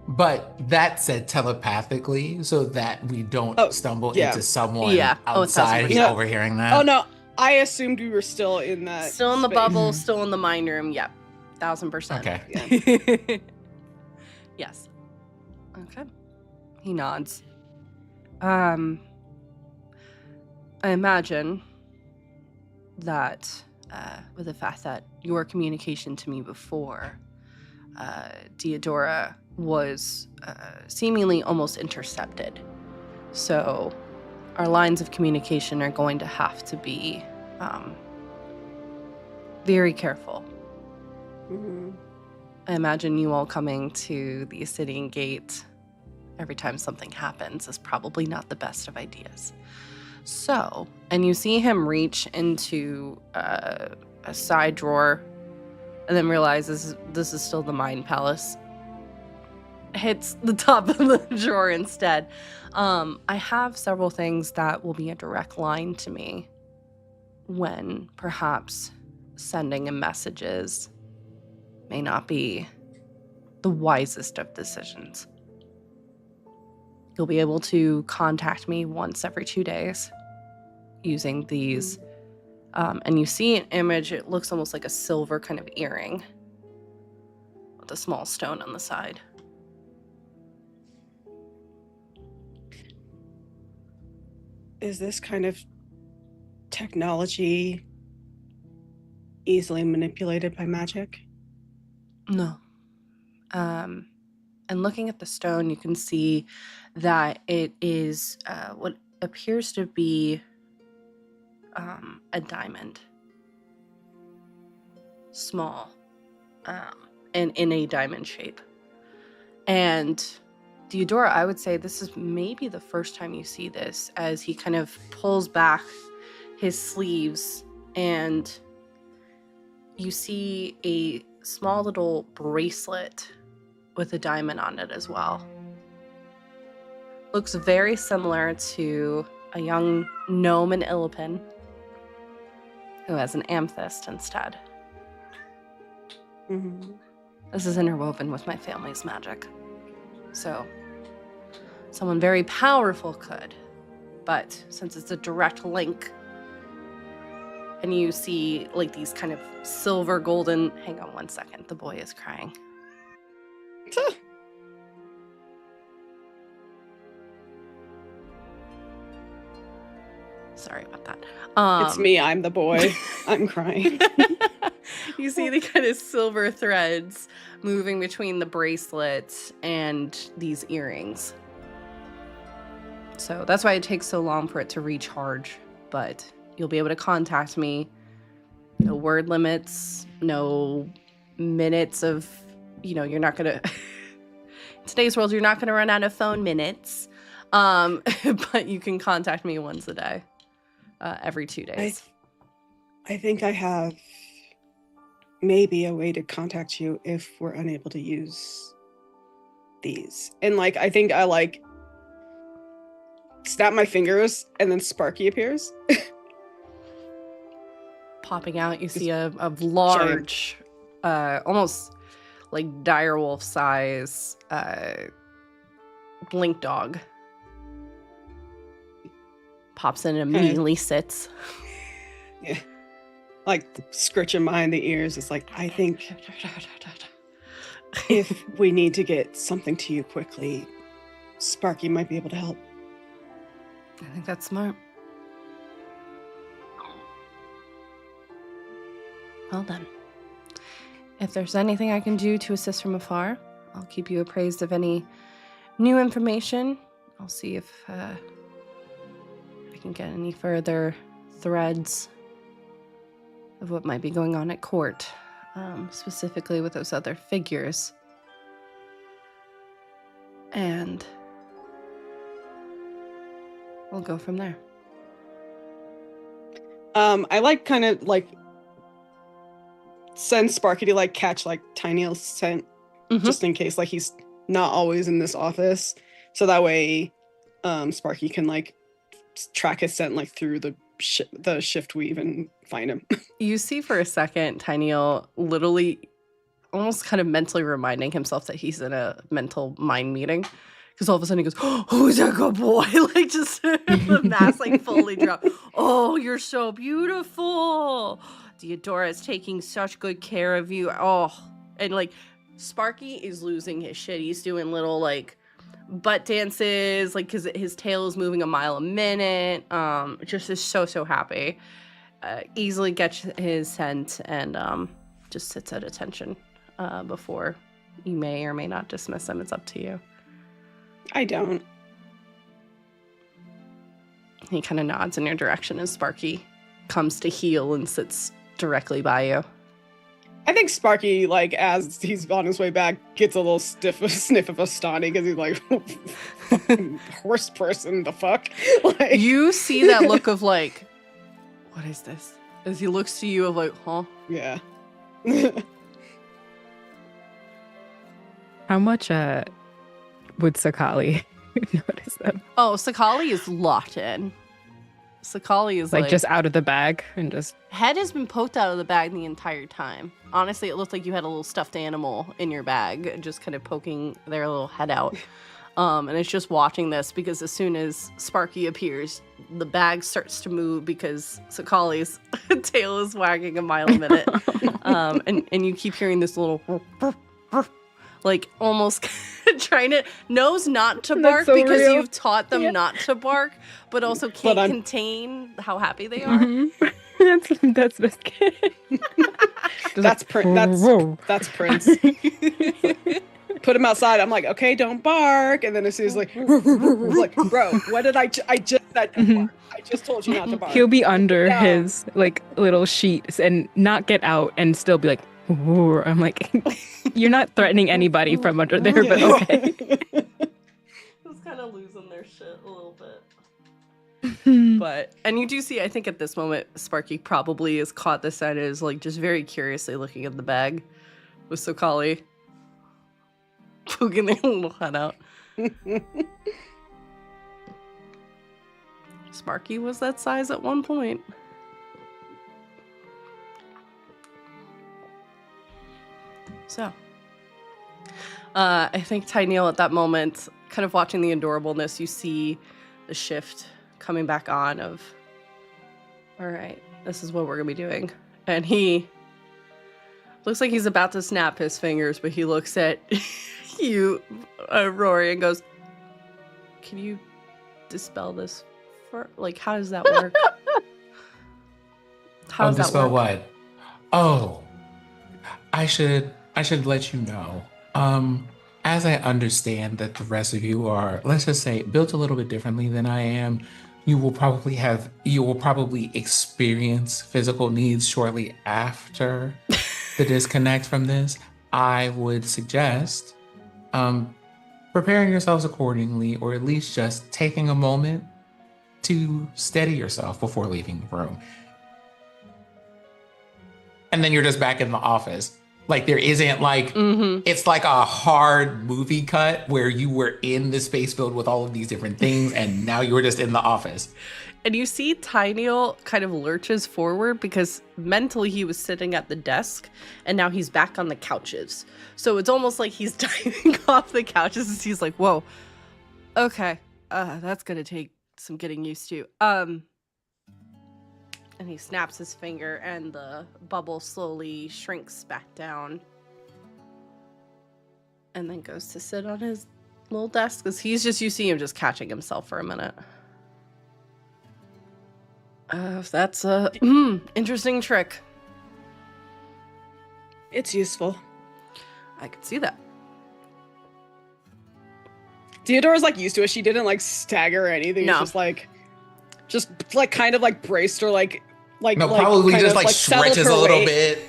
But that said telepathically, so that we don't stumble into someone outside 1000%. overhearing that. Oh no, I assumed we were still in that. Still in the space. bubble, still in the mind room. Yep. 1000%. Okay. Yeah. Yes. Okay. He nods. I imagine that with the fact that your communication to me before, Theodora was seemingly almost intercepted. So our lines of communication are going to have to be very careful. Mm-hmm. I imagine you all coming to the Ascidian Gate every time something happens is probably not the best of ideas. So, and you see him reach into a side drawer and then realizes this is still the Mind Palace. Hits the top of the drawer instead. I have several things that will be a direct line to me when perhaps sending in messages may not be the wisest of decisions. You'll be able to contact me once every 2 days using these. And you see an image, it looks almost like a silver kind of earring with a small stone on the side. Is this kind of technology easily manipulated by magic? No. And looking at the stone, you can see that it is what appears to be a diamond. Small. And in a diamond shape. And Theodora, I would say this is maybe the first time you see this, as he kind of pulls back his sleeves and you see a small little bracelet with a diamond on it as well. Looks very similar to a young gnome in Illipin who has an amethyst instead. Mm-hmm. This is interwoven with my family's magic. So, someone very powerful could, but since it's a direct link, and you see like these kind of silver golden, hang on one second, the boy is crying. Sorry about that. It's me, I'm the boy. I'm crying. You see the kind of silver threads moving between the bracelet and these earrings. So that's why it takes so long for it to recharge. But you'll be able to contact me. No word limits, no minutes of, you're not going to... In today's world, you're not going to run out of phone minutes. But you can contact me once a day, every 2 days. I think I have maybe a way to contact you if we're unable to use these. And I think I snap my fingers and then Sparky appears. Popping out, you see a large, almost like direwolf size blink dog. Pops in and immediately sits. Yeah. Scritching behind the ears. It's I think if we need to get something to you quickly, Sparky might be able to help. I think that's smart. Well then, if there's anything I can do to assist from afar, I'll keep you appraised of any new information. I'll see if I can get any further threads of what might be going on at court, specifically with those other figures. And we'll go from there. I send Sparky to catch Tiny scent, just in case he's not always in this office, so that way Sparky can track his scent through the shift weave and find him. You see for a second Tiny'll literally almost kind of mentally reminding himself that he's in a mental mind meeting, because all of a sudden he goes, "Oh, who's that good boy?" Just the mask fully drop. "Oh, you're so beautiful. Theodora is taking such good care of you." Oh, and Sparky is losing his shit. He's doing little butt dances, because his tail is moving a mile a minute. Just is so happy. Easily gets his scent and just sits at attention before you may or may not dismiss him. It's up to you. I don't. He kind of nods in your direction as Sparky comes to heel and sits directly by you. I think Sparky, as he's on his way back, gets a little sniff of Astani because he's horse person, the fuck? You see that look of what is this? As he looks to you of huh? Yeah. How much would Sakali notice them? Oh, Sakali is locked in. Sakali is Like just out of the bag and just... Head has been poked out of the bag the entire time. Honestly, it looked like you had a little stuffed animal in your bag, just kind of poking their little head out. And it's just watching this because as soon as Sparky appears, the bag starts to move because Sakali's tail is wagging a mile a minute. And you keep hearing this little like almost trying to knows not to bark so because real. you've taught them not to bark, but also can't contain how happy they are. Mm-hmm. that's Biscuit. That's Prince. Put him outside. I'm like, okay, don't bark. And then as soon as like, bro, what did I just said don't bark. I just told you not to bark. He'll be under his like little sheets and not get out and still be like, ooh. I'm like, you're not threatening anybody from under there, but okay. Just kind of losing their shit a little bit. But, and you do see, I think at this moment, Sparky probably is caught this and is like just very curiously looking at the bag with Sakali poking their little head out. Sparky was that size at one point. So, I think Tyneal at that moment, kind of watching the adorableness, you see the shift coming back on of, all right, this is what we're gonna be doing. And he looks like he's about to snap his fingers, but he looks at you, Rory, and goes, can you dispel this for, like, how does that work? How does that dispel work? what? Oh, I should let you know. As I understand that the rest of you are, let's just say, built a little bit differently than I am, you will probably experience physical needs shortly after the disconnect from this. I would suggest preparing yourselves accordingly, or at least just taking a moment to steady yourself before leaving the room. And then you're just back in the office. Like there isn't like, it's like a hard movie cut where you were in the space filled with all of these different things and now you were just in the office. And you see Tyneal kind of lurches forward because mentally he was sitting at the desk and now he's back on the couches. So it's almost like he's diving off the couches and he's like, whoa, okay, that's gonna take some getting used to. And he snaps his finger and the bubble slowly shrinks back down. And then goes to sit on his little desk because you see him just catching himself for a minute. That's a interesting trick. It's useful. I could see that. Theodora's like used to it. She didn't like stagger or anything. No. It's just like kind of like braced her like no, probably kind just of, like stretches a little bit.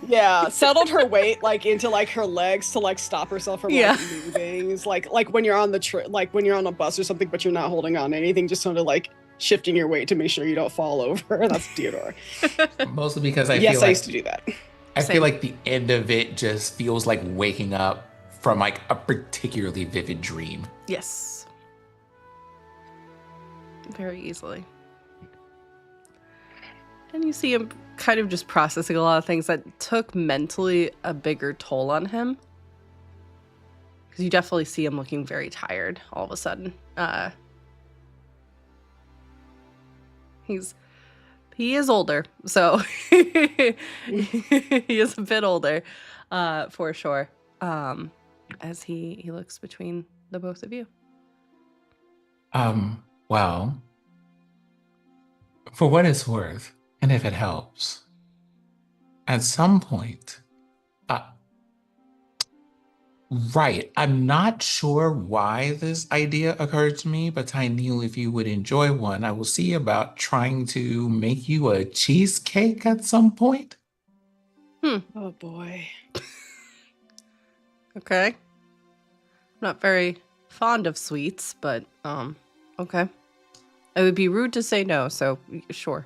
Yeah, settled her weight like into like her legs to like stop herself from like moving. It's like when you're on like when you're on a bus or something, but you're not holding on to anything, just sort of like shifting your weight to make sure you don't fall over. That's Theodora. Mostly because I I used to do that. I feel like the end of it just feels like waking up from like a particularly vivid dream. Yes. Very easily. And you see him kind of just processing a lot of things that took mentally a bigger toll on him. Because you definitely see him looking very tired all of a sudden. He is older, so he is a bit older, for sure. As he looks between the both of you. Well, for what it's worth, and if it helps, at some point, right, I'm not sure why this idea occurred to me, but Tyneal, if you would enjoy one, I will see about trying to make you a cheesecake at some point. Oh boy. Okay. I'm not very fond of sweets, but okay. It would be rude to say no, so sure.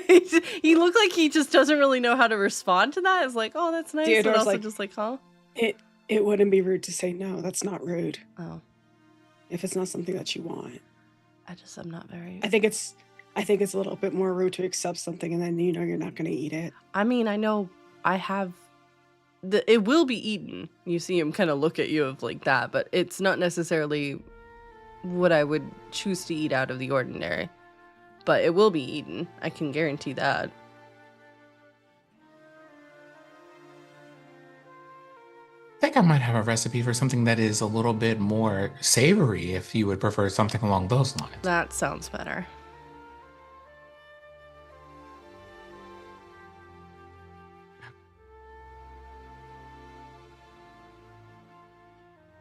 He looked like he just doesn't really know how to respond to that. It's like, oh, that's nice. Theodore's And also like, just like, huh? It wouldn't be rude to say no. That's not rude. Oh, If it's not something that you want. I'm not very. I think it's a little bit more rude to accept something and then you're not going to eat it. I mean, I know I have. It will be eaten. You see him kind of look at you of like that, but it's not necessarily what I would choose to eat out of the ordinary. But it will be eaten. I can guarantee that. I think I might have a recipe for something that is a little bit more savory if you would prefer something along those lines. That sounds better.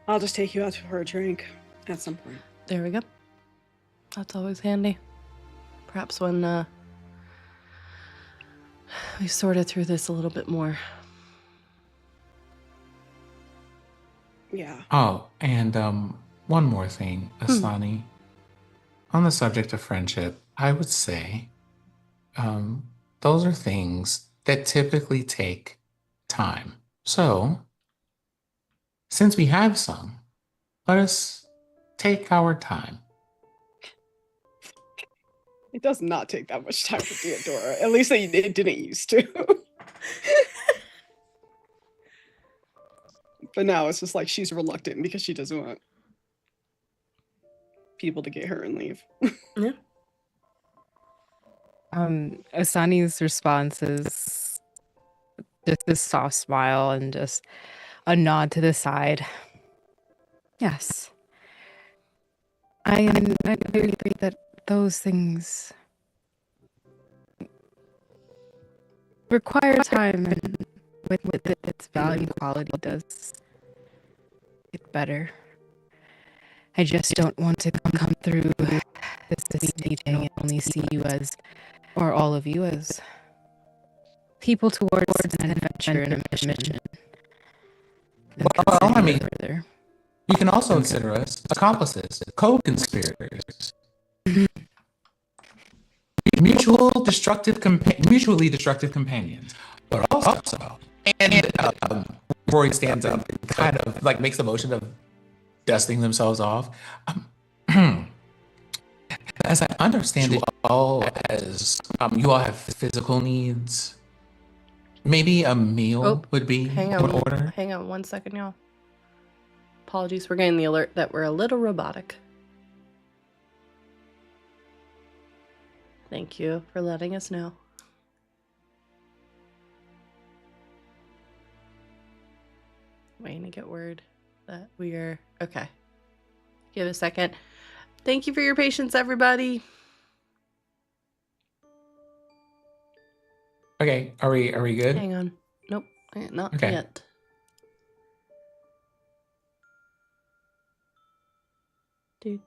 I'll just take you out for a drink at some point. There we go. That's always handy. Perhaps when we sorted through this a little bit more. Yeah. Oh, and one more thing, Asani. On the subject of friendship, I would say those are things that typically take time. So, since we have some, let us take our time. It does not take that much time for Theodora. At least it didn't used to. But now it's just like she's reluctant because she doesn't want people to get her and leave. Yeah. Asani's response is just this soft smile and just a nod to the side. Yes. I agree that those things require time, and with it, its value quality does get better. I just don't want to come through this meeting and only see you as, or all of you as, people towards an adventure and a mission. Well, I mean, further. you can also consider us accomplices, co-conspirators, mutually destructive companions. But also, and Rory stands up and kind of like makes the motion of dusting themselves off. As I understand it, you all have physical needs. Maybe a meal would be in order. Hang on 1 second, y'all. Apologies, we're getting the alert that we're a little robotic. Thank you for letting us know. Waiting to get word that we are okay. Give it a second. Thank you for your patience, everybody. Okay, are we good? Hang on. Nope, not Okay. yet. Do.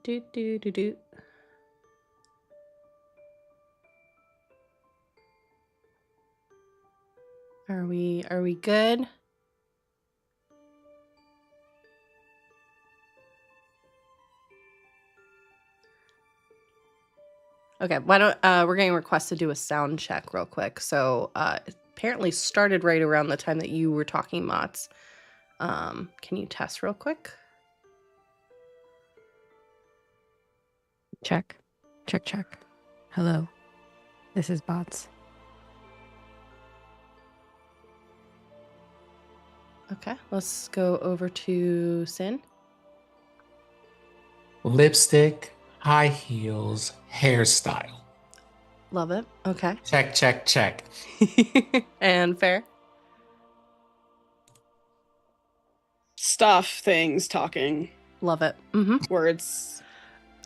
Are we good? Okay, why don't we're getting requests to do a sound check real quick. So it apparently started right around the time that you were talking, Mots. Can you test real quick? Check. Hello. This is Bots. Okay, let's go over to Sin. Lipstick, high heels, hairstyle. Love it. Okay. Check. And Fair. Stuff, things, talking, Love it. words.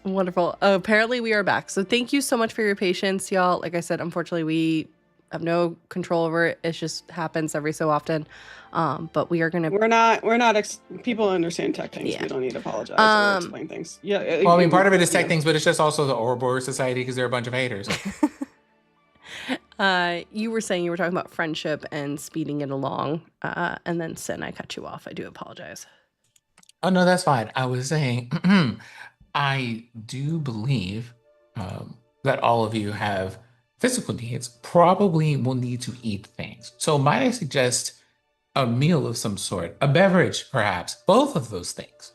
Wonderful. Apparently we are back. So thank you so much for your patience, y'all. Like I said, unfortunately we have no control over it. It just happens every so often. But we are gonna. We're not. People understand tech things. Yeah. We don't need to apologize or explain things. Yeah. Well, I mean, part of it is tech things, but it's just also the Ouroboros Society because they're a bunch of haters. You were saying you were talking about friendship and speeding it along, and then Sin, I cut you off. I do apologize. Oh no, that's fine. I was saying, I do believe that all of you have physical needs probably will need to eat things. So might I suggest a meal of some sort, a beverage, perhaps, both of those things?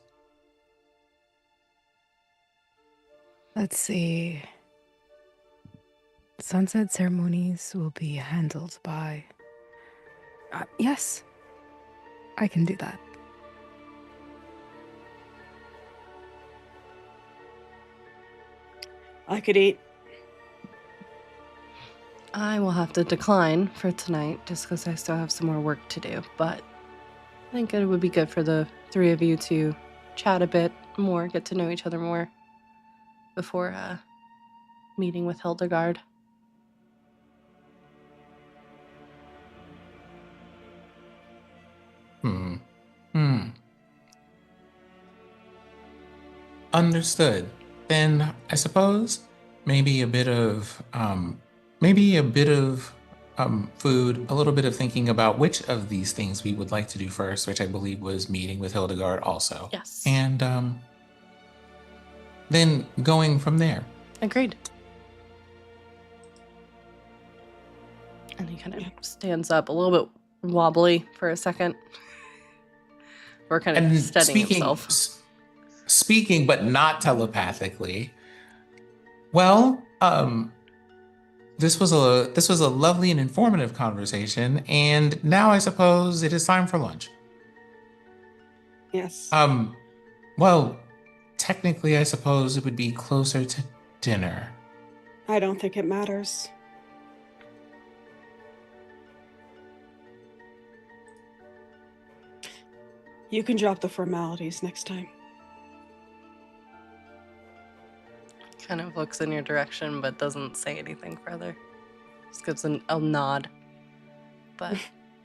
Let's see. Sunset ceremonies will be handled by. Yes, I can do that. I could eat. I will have to decline for tonight just because I still have some more work to do, but I think it would be good for the three of you to chat a bit more, get to know each other more before meeting with Hildegard. Understood. Then I suppose maybe a bit of food, a little bit of thinking about which of these things we would like to do first, which I believe was meeting with Hildegard also. Yes. And then going from there. Agreed. And he kind of stands up a little bit wobbly for a second. We're kind of steadying himself. Speaking, but not telepathically. Well, this was a lovely and informative conversation, and now I suppose it is time for lunch. Yes. Well, technically, I suppose it would be closer to dinner. I don't think it matters. You can drop the formalities next time. Kind of looks in your direction, but doesn't say anything further. Just gives a nod. But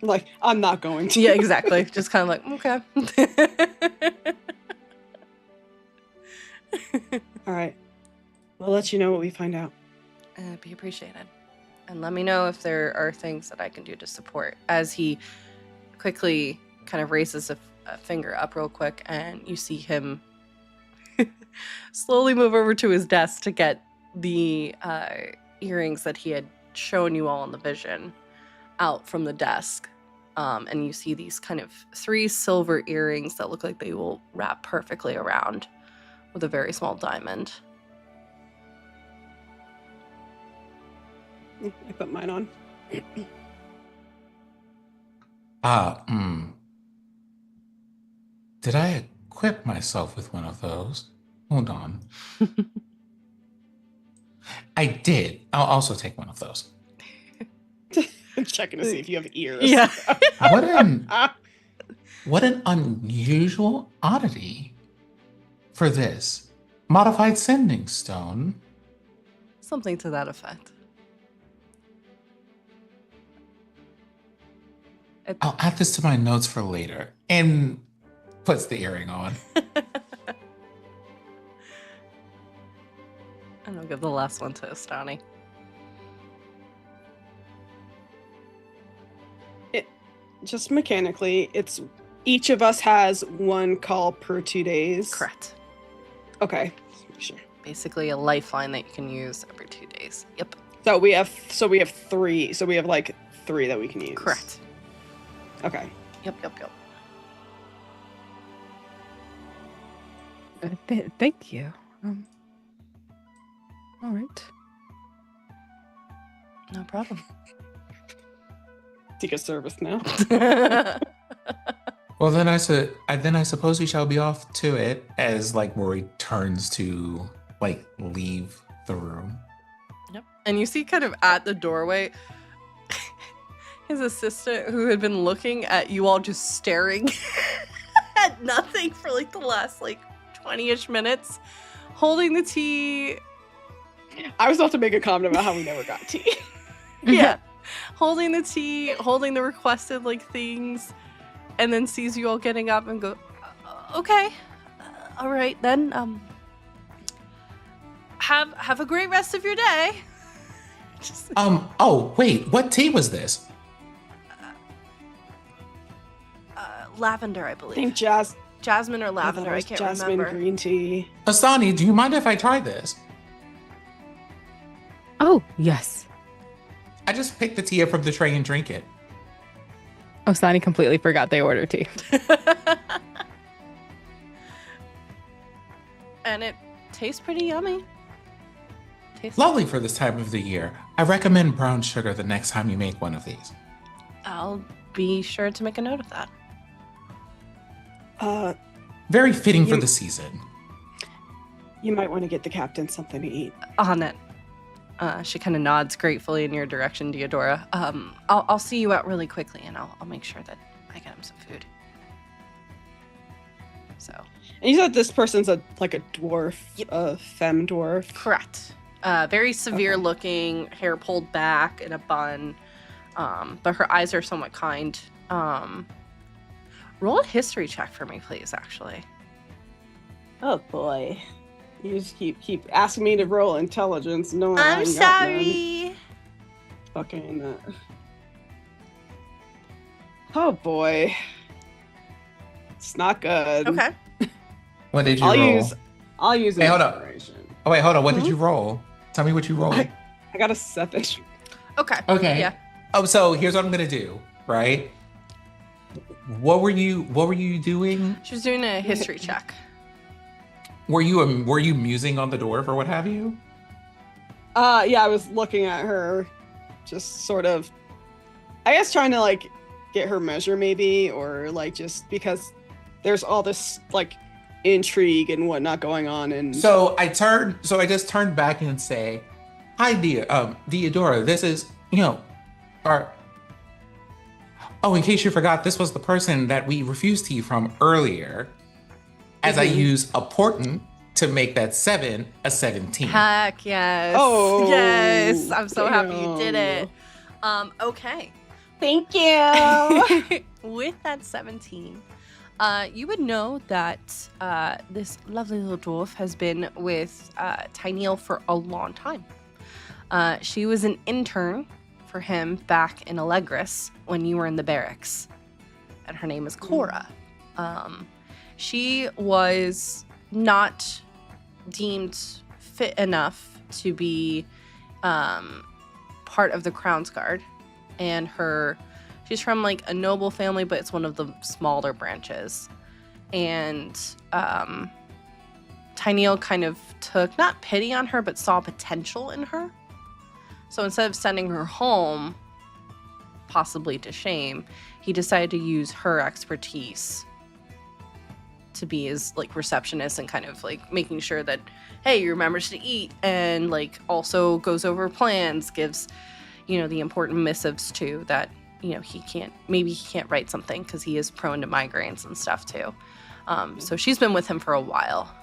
Like, I'm not going to. yeah, exactly. Just kind of like, okay. All right. We'll let you know what we find out. It'd be appreciated. And let me know if there are things that I can do to support. As he quickly kind of raises a finger up real quick, and you see him slowly move over to his desk to get the earrings that he had shown you all in the vision out from the desk. And you see these kind of 3 silver earrings that look like they will wrap perfectly around with a very small diamond. I put mine on. Did I equip myself with one of those? Hold on. I did. I'll also take one of those. I'm checking to see if you have ears. Yeah. What an unusual oddity for this. Modified sending stone. Something to that effect. I'll add this to my notes for later. And puts the earring on. And I'll give the last one to Astani. Just mechanically, it's each of us has 1 call per 2 days. Correct. Okay. Sure. Basically a lifeline that you can use every 2 days. Yep. So we have 3. So we have like 3 that we can use. Correct. Okay. Yep. Thank you. All right. No problem. Take a service now. Well, then I suppose we shall be off to it as like Rory turns to like leave the room. Yep. And you see kind of at the doorway his assistant, who had been looking at you all just staring at nothing for like the last like 20-ish minutes, holding the tea. I was about to make a comment about how we never got tea. Yeah. Holding the tea, holding the requested like things, and then sees you all getting up and go, okay, all right then. Have a great rest of your day. Just, Oh wait, what tea was this? lavender, I I believe. think Jasmine or lavender, I can't Jasmine remember. green tea. Asani, do you mind if I try this? Oh, yes. I just pick the tea up from the tray and drink it. Osani completely forgot they ordered tea. And it tastes pretty yummy. Lovely for this time of the year. I recommend brown sugar the next time you make one of these. I'll be sure to make a note of that. Very fitting for the season. You might want to get the captain something to eat. On it. She kind of nods gratefully in your direction, Deodora. I'll see you out really quickly, and I'll make sure that I get him some food. So. And you said this person's a dwarf, Yep. a femme dwarf. Correct. Very severe looking, hair pulled back in a bun, but her eyes are somewhat kind. Roll a history check for me, please, actually. Oh boy. You just keep asking me to roll intelligence. No, I'm sorry. Fucking. Oh boy. It's not good. Okay. What did you roll? I'll use Hey, hold up. inspiration. Oh, wait, hold on. What did you roll? Tell me what you rolled. I got a 7. Okay. Okay. Yeah. Oh, so here's what I'm gonna do, right? What were you doing? She was doing a history check. Were you musing on the dwarf or what have you? Yeah, I was looking at her, just sort of, I guess trying to get her measure maybe, or just because there's all this intrigue and whatnot going on, and So I just turned back and say, "Hi, Deodora. This is our. Oh, in case you forgot, this was the person that we refused tea from earlier. As I use a portent to make that 7 a 17. Heck yes. Oh, yes. I'm so happy you did damn. it. Okay. Thank you. With that 17, you would know that this lovely little dwarf has been with Tyneal for a long time. She was an intern for him back in Allegris when you were in the barracks, and her name is Cora. She was not deemed fit enough to be part of the Crown's Guard, and she's from a noble family, but it's one of the smaller branches. And Tyneal kind of took not pity on her, but saw potential in her. So instead of sending her home, possibly to shame, he decided to use her expertise to be his receptionist and kind of making sure that, hey, he remembers to eat, and also goes over plans, gives the important missives too, that he can't write something because he is prone to migraines and stuff too. So she's been with him for a while.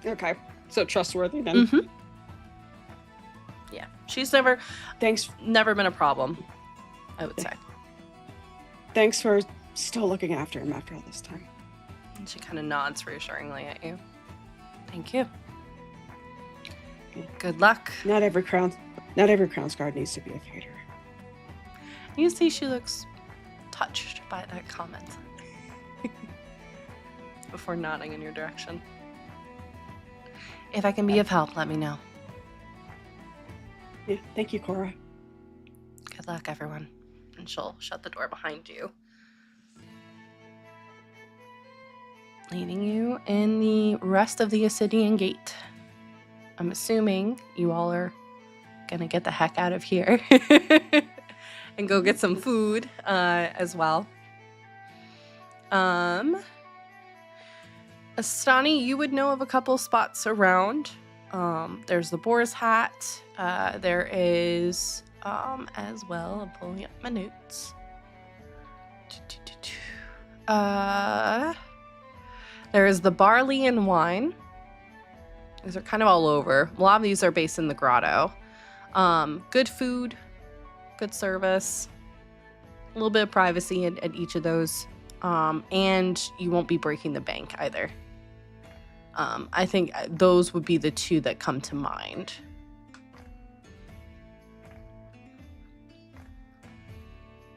Okay, so trustworthy then. Mm-hmm. Yeah, she's never Thanks been a problem, I would say. Thanks for still looking after him after all this time. And she kind of nods reassuringly at you. Thank you. Good luck. Not every Crown's Guard needs to be a fighter. You see she looks touched by that comment before nodding in your direction. If I can be of help, let me know. Yeah, thank you, Cora. Good luck, everyone. And she'll shut the door behind you, leading you in the rest of the Ascidian Gate. I'm assuming you all are gonna get the heck out of here and go get some food as well. Astani, you would know of a couple spots around. There's the Boar's Hat. There is, as well, I'm pulling up my notes. There is the Barley and Wine. These are kind of all over. A lot of these are based in the grotto. Good food, good service, a little bit of privacy at each of those. And you won't be breaking the bank either. I think those would be the two that come to mind.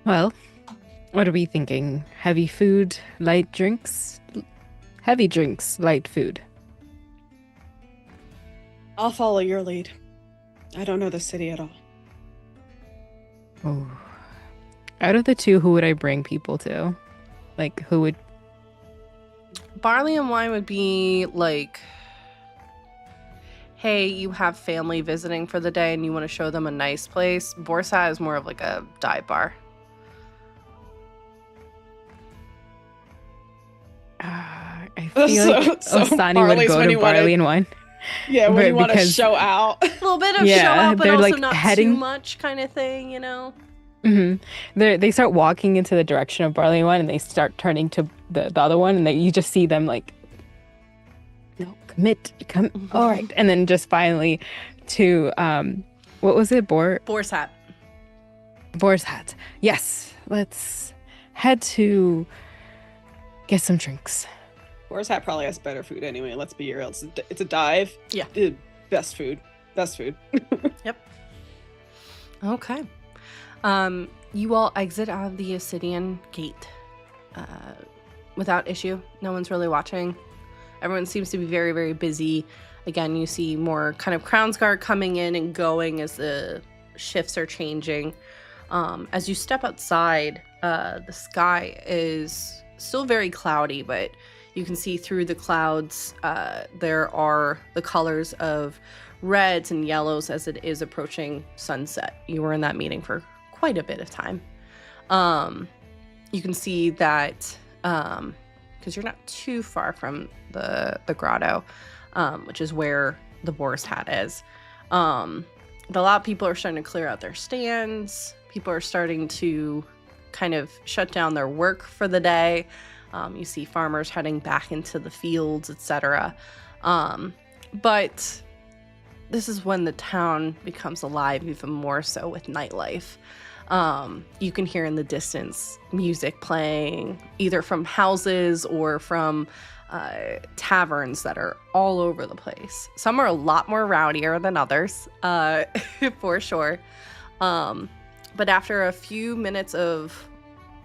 Well, what are we thinking? Heavy food, light drinks? Heavy drinks, light food. I'll follow your lead. I don't know the city at all. Oh. Out of the two, who would I bring people to? Like, who would... Barley and wine would be like, hey, you have family visiting for the day and you want to show them a nice place. Borsat is more of like a dive bar. I feel like So Ostani would Barley's go when to you wanna- barley and wine. Yeah, when But you want to because- show out. A little bit of Yeah, show out, but they're, also like, not too heading- much kind of thing, you know? hmm They start walking into the direction of barley and wine, and they start turning to the other one, and you just see them like, no, come, all right, and then just finally to what was it, Boar's hat. Boar's hat. Yes, let's head to get some drinks. Boar's Hat probably has better food anyway. Let's be real. It's a dive. Yeah. Best food. Okay. You all exit out of the Obsidian Gate without issue. No one's really watching. Everyone seems to be very, very busy. Again, you see more kind of Crownsguard coming in and going as the shifts are changing. As you step outside, the sky is still very cloudy, but you can see through the clouds there are the colors of reds and yellows as it is approaching sunset. You were in that meeting for quite a bit of time. You can see that because you're not too far from the grotto, which is where the boar's hat is. But a lot of people are starting to clear out their stands. People are starting to kind of shut down their work for the day. You see farmers heading back into the fields, etc. But this is when the town becomes alive even more so with nightlife. You can hear in the distance music playing, either from houses or from taverns that are all over the place. Some are a lot more rowdier than others, for sure. But after a few minutes of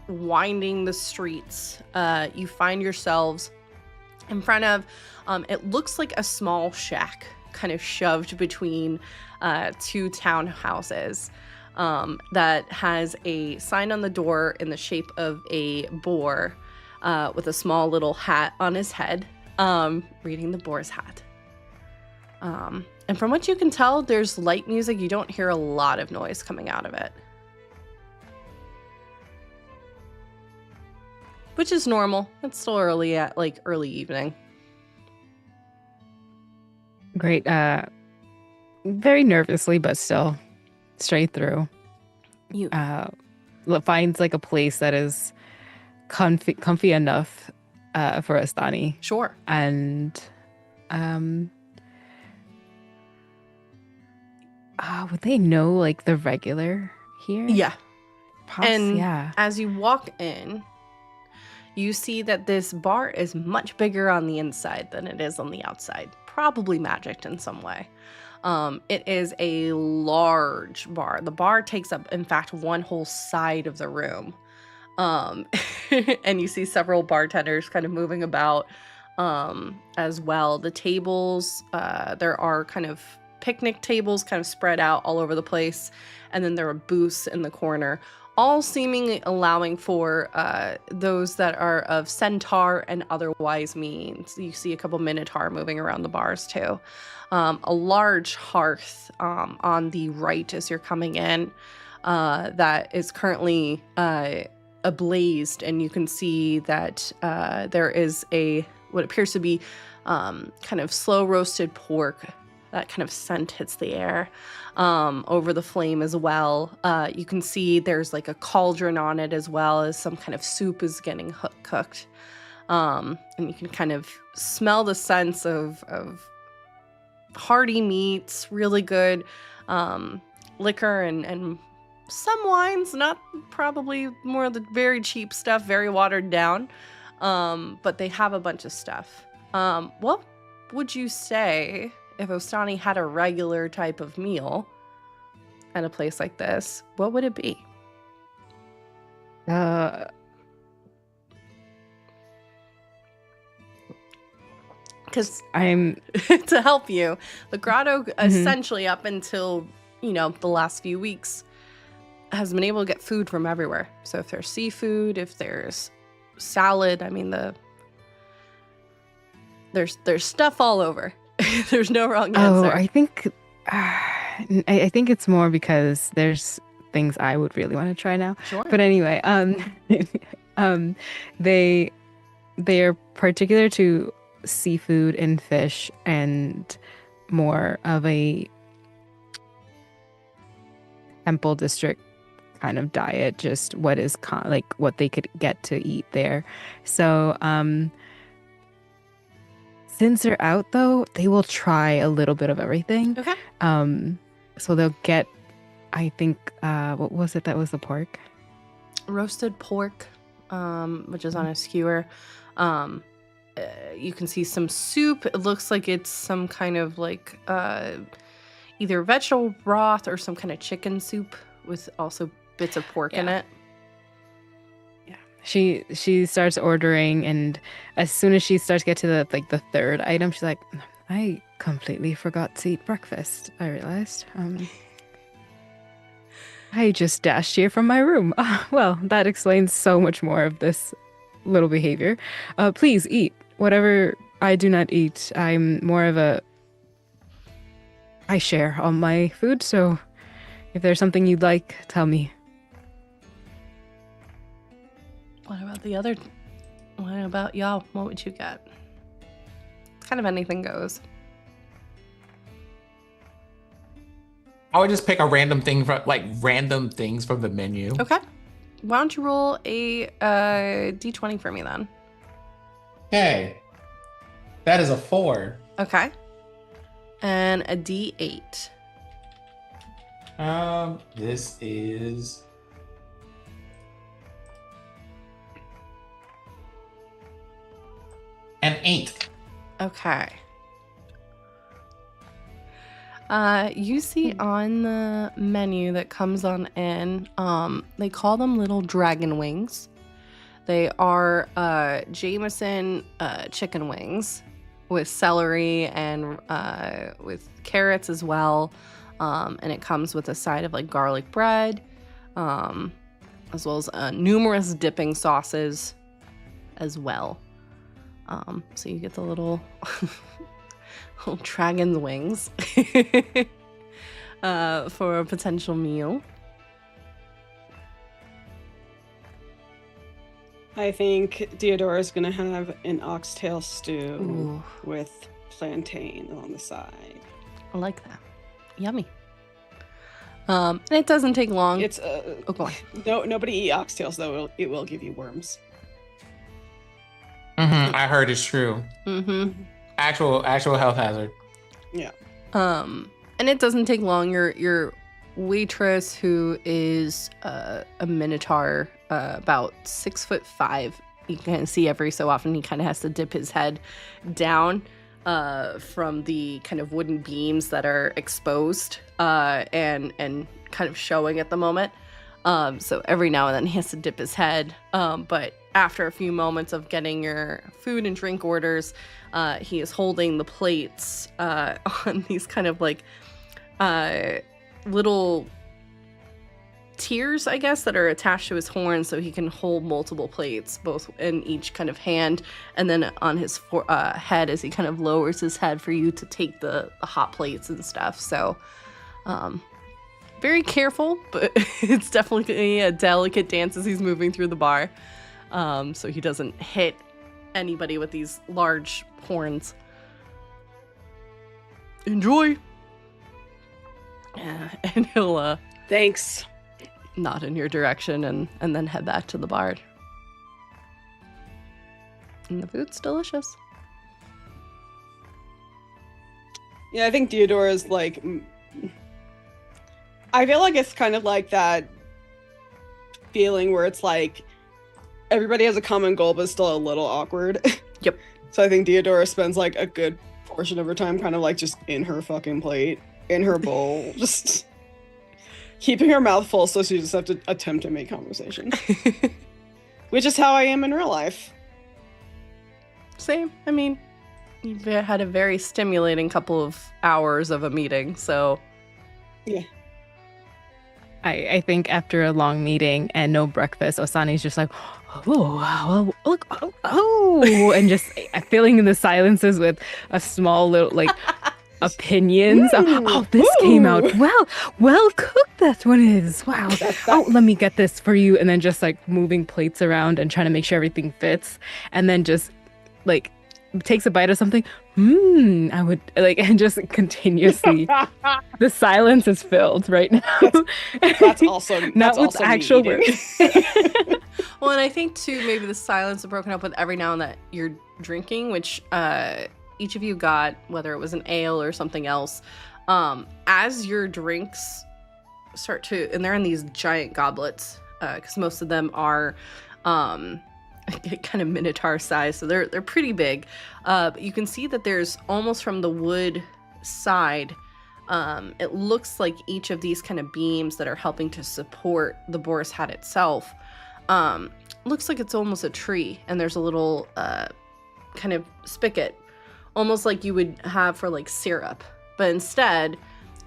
winding the streets, you find yourselves in front of, it looks like a small shack kind of shoved between two townhouses that has a sign on the door in the shape of a boar with a small little hat on his head, reading the boar's hat. And from what you can tell, there's light music. You don't hear a lot of noise coming out of it. Which is normal. It's still early evening. Great. Very nervously, but still straight through. You Finds like a place that is comfy enough for Ostani. sure. And would they know like the regular here? Yeah. And yeah. as you walk in, you see that this bar is much bigger on the inside than it is on the outside. Probably magicked in some way. It is a large bar. The bar takes up, in fact, one whole side of the room. And you see several bartenders kind of moving about as well. The tables, there are kind of picnic tables kind of spread out all over the place. And then there are booths in the corner, all seemingly allowing for those that are of centaur and otherwise means. You see a couple minotaur moving around the bars too. A large hearth on the right as you're coming in that is currently ablazed, and you can see that there is what appears to be kind of slow roasted pork. That kind of scent hits the air over the flame as well. You can see there's like a cauldron on it as well as some kind of soup is getting cooked. And you can kind of smell the sense of hearty meats, really good liquor and some wines, not probably more of the very cheap stuff, very watered down. But they have a bunch of stuff. What would you say if Ostani had a regular type of meal at a place like this? What would it be? Because I'm to help you, the grotto essentially up until, the last few weeks has been able to get food from everywhere. So if there's seafood, if there's salad, I mean there's stuff all over. There's no wrong answer. Oh, I think it's more because there's things I would really want to try now. Sure. But anyway, they are particular to seafood and fish and more of a temple district kind of diet, just what is like what they could get to eat there. So since they're out though, they will try a little bit of everything. Okay. So they'll get, I think, what was it that was the pork? Roasted pork, which is on a skewer. You can see some soup. It looks like it's some kind of like either vegetable broth or some kind of chicken soup with also bits of pork in it. Yeah. She starts ordering, and as soon as she starts to get to the third item, she's like, I completely forgot to eat breakfast, I realized. I just dashed here from my room. Well, that explains so much more of this little behavior. Please eat whatever I do not eat. I'm more of I share all my food, so if there's something you'd like, tell me. What about y'all? What would you get? Kind of anything goes. I would just pick a random thing from random things from the menu. Okay. Why don't you roll a d20 for me then? Okay. That is a 4. Okay. And a d8. This is an 8. Okay. You see on the menu that comes on in, they call them little dragon wings. They are Jameson chicken wings with celery and with carrots as well. And it comes with a side of like garlic bread, as well as numerous dipping sauces as well. So you get the little dragon's wings for a potential meal. I think Deodora's gonna have an oxtail stew Ooh. with plantain on the side. I like that. Yummy. And it doesn't take long. It's go on. Nobody eat oxtails though. It will give you worms. I heard it's true. Actual health hazard. Yeah. And it doesn't take long. Your waitress, who is a minotaur, about 6'5", you can see every so often he kind of has to dip his head down from the kind of wooden beams that are exposed and kind of showing at the moment. So every now and then he has to dip his head. But after a few moments of getting your food and drink orders, he is holding the plates on these kind of like little tiers, I guess, that are attached to his horn, so he can hold multiple plates, both in each kind of hand, and then on his head as he kind of lowers his head for you to take the hot plates and stuff. So very careful, but it's definitely a delicate dance as he's moving through the bar, so he doesn't hit anybody with these large horns. Enjoy. And he'll Thanks. nod in your direction and then head back to the bar. And the food's delicious. Yeah, I think Deodora's like, I feel like it's kind of like that feeling where it's like everybody has a common goal but still a little awkward. Yep. So I think Deodora spends like a good portion of her time kind of like just in her fucking plate, in her bowl, just keeping her mouth full so she just have to attempt to make conversation. Which is how I am in real life. Same. I mean, you've had a very stimulating couple of hours of a meeting, so... Yeah. I think after a long meeting and no breakfast, Osani's just like, oh, look, and just filling in the silences with a small little, like, opinions. Oh, this came out well cooked. That one is. Wow. Oh, let me get this for you. And then just like moving plates around and trying to make sure everything fits. And then just like takes a bite of something. I would like, and just continuously. The silence is filled right now. That's also not with also actual me words. Well, and I think too, maybe the silence is broken up with every now and then you're drinking, which each of you got, whether it was an ale or something else. As your drinks start to, and they're in these giant goblets, because most of them are kind of minotaur size, so they're pretty big. But you can see that there's almost from the wood side, it looks like each of these kind of beams that are helping to support the boar's hat itself looks like it's almost a tree, and there's a little kind of spigot, almost like you would have for like syrup, but instead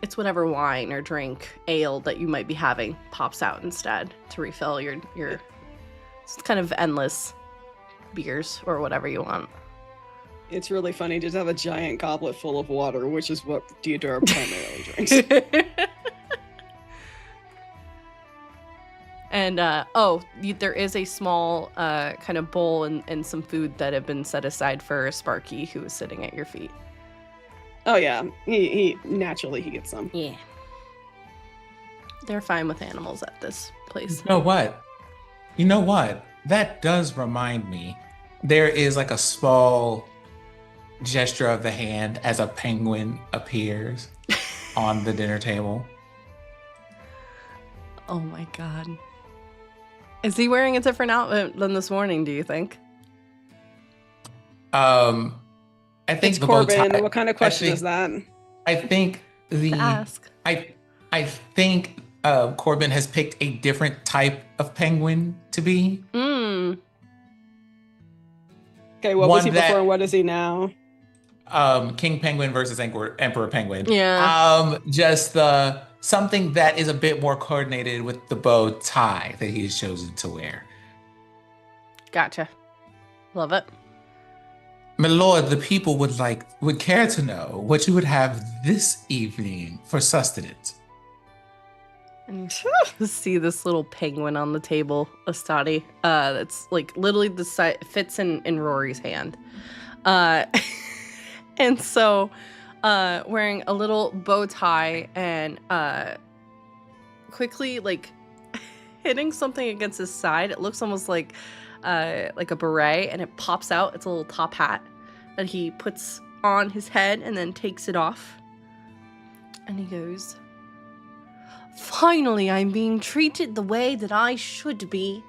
it's whatever wine or drink, ale that you might be having pops out instead to refill your it's kind of endless beers or whatever you want. It's really funny to have a giant goblet full of water, which is what Theodora primarily drinks. And there is a small kind of bowl and some food that have been set aside for Sparky, who is sitting at your feet. Oh yeah, he naturally he gets some. Yeah, they're fine with animals at this place. You know what? That does remind me. There is like a small gesture of the hand as a penguin appears on the dinner table. Oh my god. Is he wearing a different outfit than this morning, do you think? I think It's the bow Corbin. tie. What kind of question is that? I think Ask. I think Corbin has picked a different type of penguin to be. Okay, what was he before and what is he now? King Penguin versus Emperor Penguin. Yeah. Just something that is a bit more coordinated with the bow tie that he has chosen to wear. Gotcha. Love it. My lord, the people would care to know what you would have this evening for sustenance. And you see this little penguin on the table, Astadi. That's like literally the size fits in Rory's hand. And so wearing a little bow tie and quickly like hitting something against his side. It looks almost like a beret, and it pops out. It's a little top hat that he puts on his head and then takes it off. And he goes, "Finally, I'm being treated the way that I should be.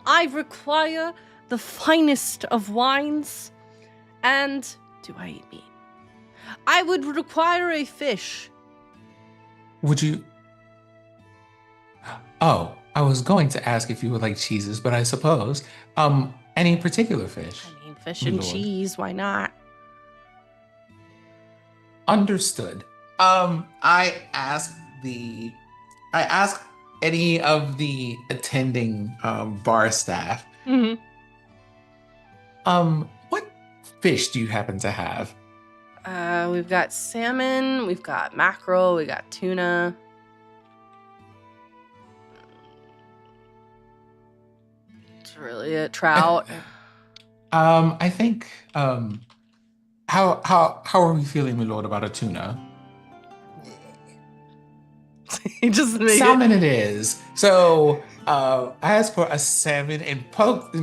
I require the finest of wines. And do I eat meat? I would require a fish." Would you? Oh, I was going to ask if you would like cheeses, but I suppose any particular fish. I mean, fish and cheese, why not? Understood. I asked any of the attending bar staff. Mm-hmm. What fish do you happen to have? We've got salmon, we've got mackerel, we got tuna. It's really it. Trout. I think. How are we feeling, my lord, about a tuna? He just made Salmon it is. So I asked for a salmon and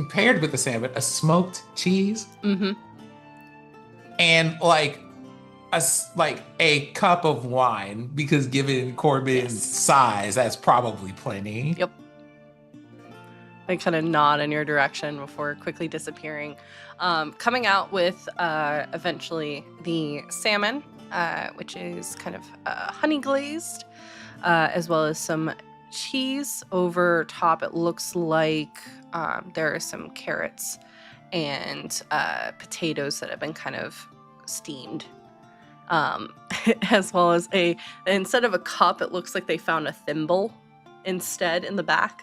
paired with the salmon, a smoked cheese. Mm-hmm. And like a cup of wine, because given Corbin's size, that's probably plenty. Yep. They kind of nod in your direction before quickly disappearing. Coming out with eventually the salmon, which is kind of honey glazed, as well as some cheese over top. It looks like there are some carrots and potatoes that have been kind of steamed, as well as instead of a cup, it looks like they found a thimble instead in the back,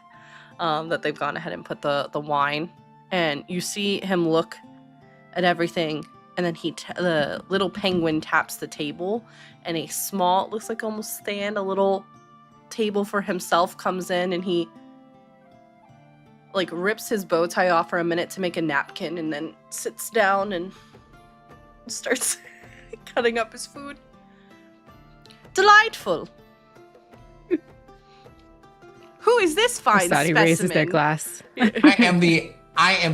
that they've gone ahead and put the wine. And you see him look at everything, and then the little penguin taps the table, and a small, looks like almost stand, a little table for himself comes in, and he like rips his bow tie off for a minute to make a napkin, and then sits down and starts cutting up his food. Delightful. Who is this fine Sadi specimen? raises their glass. I am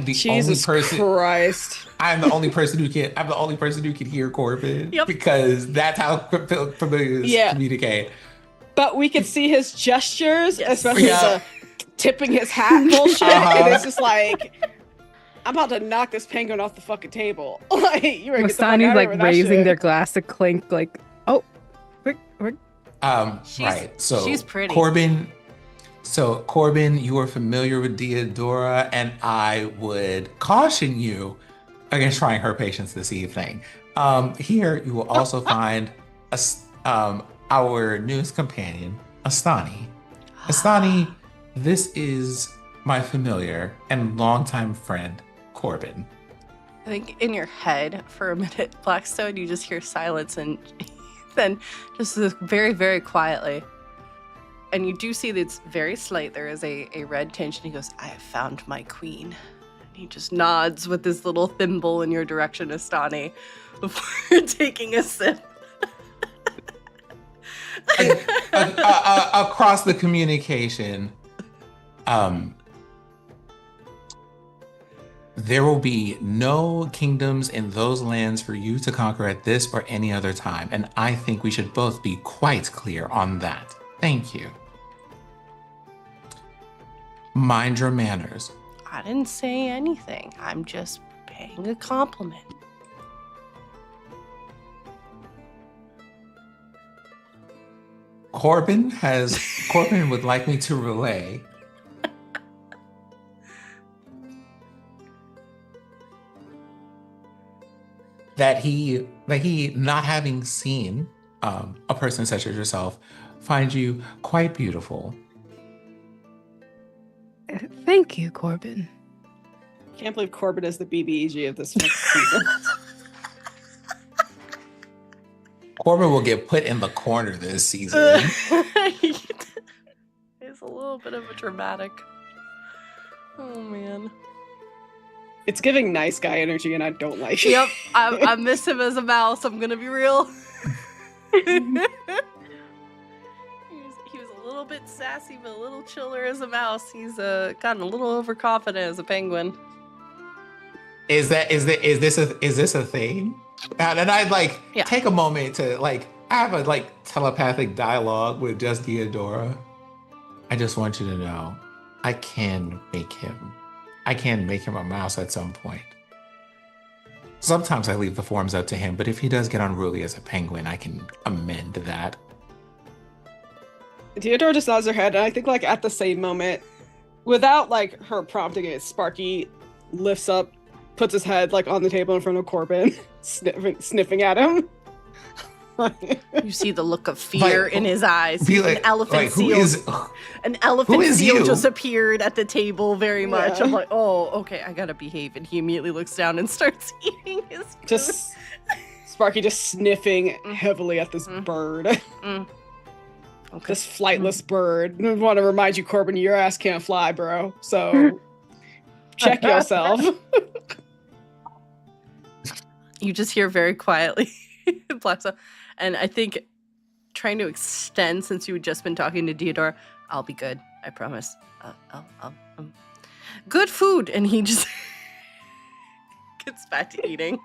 the Jesus only person. Christ. I'm the only person who can hear Corbin. Yep. Because that's how familiars communicate. But we could see his gestures, Yes. especially the tipping his hat bullshit. And it's just like, I'm about to knock this penguin off the fucking table. Like, you ready to get the fuck Masani's out like of here with that raising shit. their glass to clink, like, oh, we're Right. So she's pretty. Corbin, you are familiar with Diodora, and I would caution you against trying her patience this evening. Here you will also find our newest companion, Astani. Astani, this is my familiar and longtime friend, Corbin. I think in your head for a minute, Blackstone, you just hear silence, and then just very, very quietly. And you do see that it's very slight. There is a red tinge, and he goes, I have found my queen. And he just nods with his little thimble in your direction, Astani, before taking a sip. Across the communication, there will be no kingdoms in those lands for you to conquer at this or any other time, and I think we should both be quite clear on that. Thank you. Mind your manners. I didn't say anything. I'm just paying a compliment. Corbin would like me to relay that he not having seen a person such as yourself finds you quite beautiful. Thank you, Corbin. Can't believe Corbin is the BBEG of this fucking season. Corbin will get put in the corner this season. It's a little bit of a dramatic. Oh man. It's giving nice guy energy, and I don't like it. Yep, I miss him as a mouse. I'm gonna be real. He was a little bit sassy, but a little chiller as a mouse. He's gotten a little overconfident as a penguin. Is this a thing? And I'd take a moment to have a telepathic dialogue with just Diodora. I just want you to know, I can make him a mouse at some point. Sometimes I leave the forms up to him, but if he does get unruly as a penguin, I can amend that. Theodora just nods her head, and I think at the same moment, without her prompting it, Sparky lifts up, puts his head on the table in front of Corbin, sniffing at him. You see the look of fear in his eyes. An elephant seal. Just appeared at the table very much. I'm like, oh, okay, I gotta behave. And he immediately looks down and starts eating his food. Sparky just sniffing heavily at this bird. Okay. This flightless bird. I want to remind you, Corbin, your ass can't fly, bro. So check yourself. You just hear very quietly, Blackstone. And I think trying to extend, since you had just been talking to Diodora, I'll be good. I promise. Good food. And he just gets back to eating.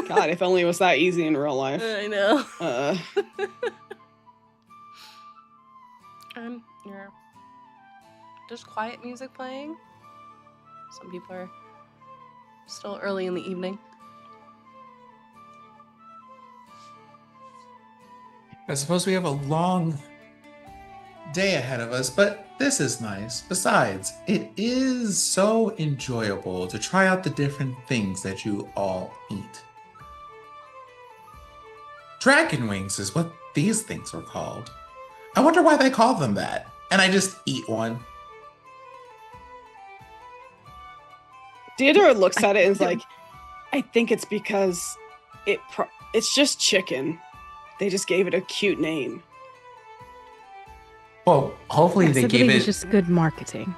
God, if only it was that easy in real life. I know. Just quiet music playing. Some people are still early in the evening. I suppose we have a long day ahead of us, but this is nice. Besides, it is so enjoyable to try out the different things that you all eat. Dragon wings is what these things are called. I wonder why they call them that. And I just eat one. Theodore looks at it and is like, I think it's because it's just chicken. They just gave it a cute name. Well, hopefully Yes, they I gave believe it. it's just good marketing.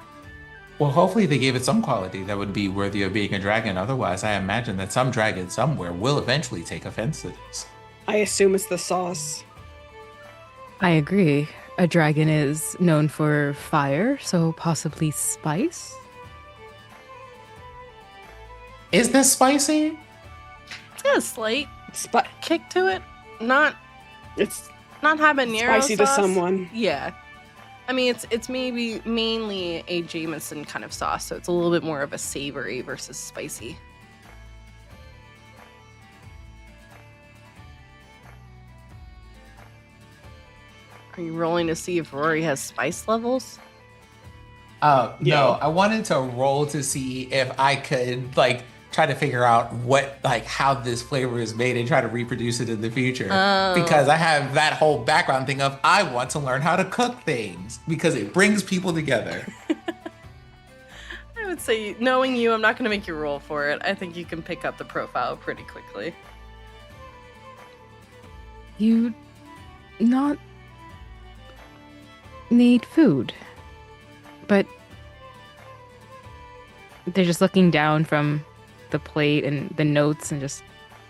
Well, hopefully they gave it some quality that would be worthy of being a dragon. Otherwise, I imagine that some dragon somewhere will eventually take offense to this. I assume it's the sauce. I agree. A dragon is known for fire, so possibly spice. Is this spicy? It's got a slight Spi- kick to it. Not it's habanero spicy to sauce. someone. Yeah. I mean, it's maybe mainly a Jameson kind of sauce, so it's a little bit more of a savory versus spicy. Are you rolling to see if Rory has spice levels? No, Yeah. I wanted to roll to see if I could try to figure out how this flavor is made and try to reproduce it in the future. Oh. Because I have that whole background thing of I want to learn how to cook things because it brings people together. I would say, knowing you, I'm not going to make you roll for it. I think you can pick up the profile pretty quickly. You not need food. But they're just looking down from the plate and the notes and just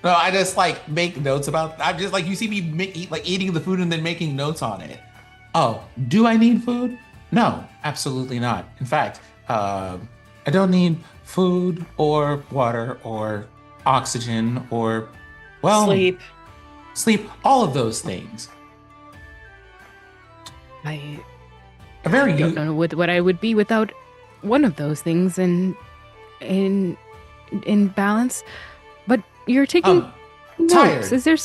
No, I just make notes about. I'm just you see me eating the food and then making notes on it. Oh, do I need food? No, absolutely not. In fact, I don't need food or water or oxygen or sleep. All of those things. I A very don't know what I would be without one of those things in balance. But you're taking notes. tired. Is there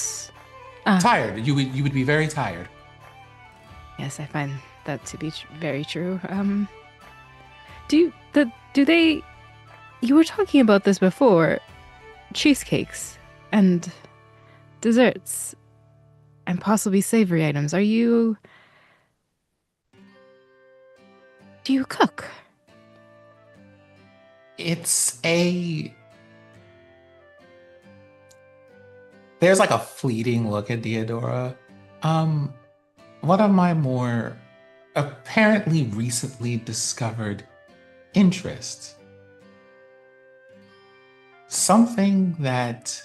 Tired. You would be very tired. Yes, I find that to be very true. Do they? You were talking about this before. Cheesecakes and desserts and possibly savory items. Do you cook? There's a fleeting look at Deodora. One of my more apparently recently discovered interests. Something that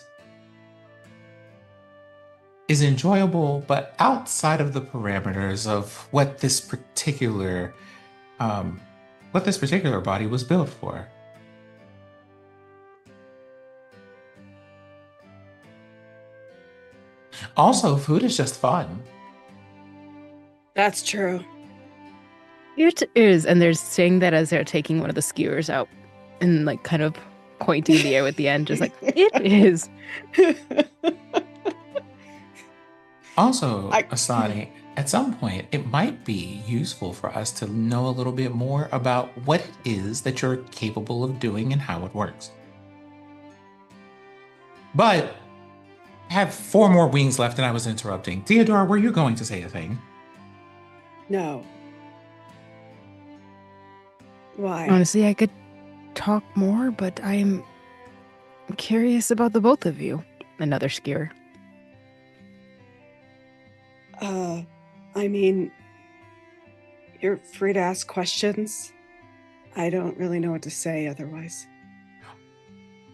is enjoyable, but outside of the parameters of what this particular body was built for. Also, food is just fun. That's true. It is, and they're saying that as they're taking one of the skewers out and kind of pointing in the air with the end, just it is. Also, Asani, at some point, it might be useful for us to know a little bit more about what it is that you're capable of doing and how it works. But I have 4 more wings left and I was interrupting. Theodora, were you going to say a thing? No. Why? Honestly, I could talk more, but I'm curious about the both of you. Another skewer. I mean, you're free to ask questions. I don't really know what to say otherwise.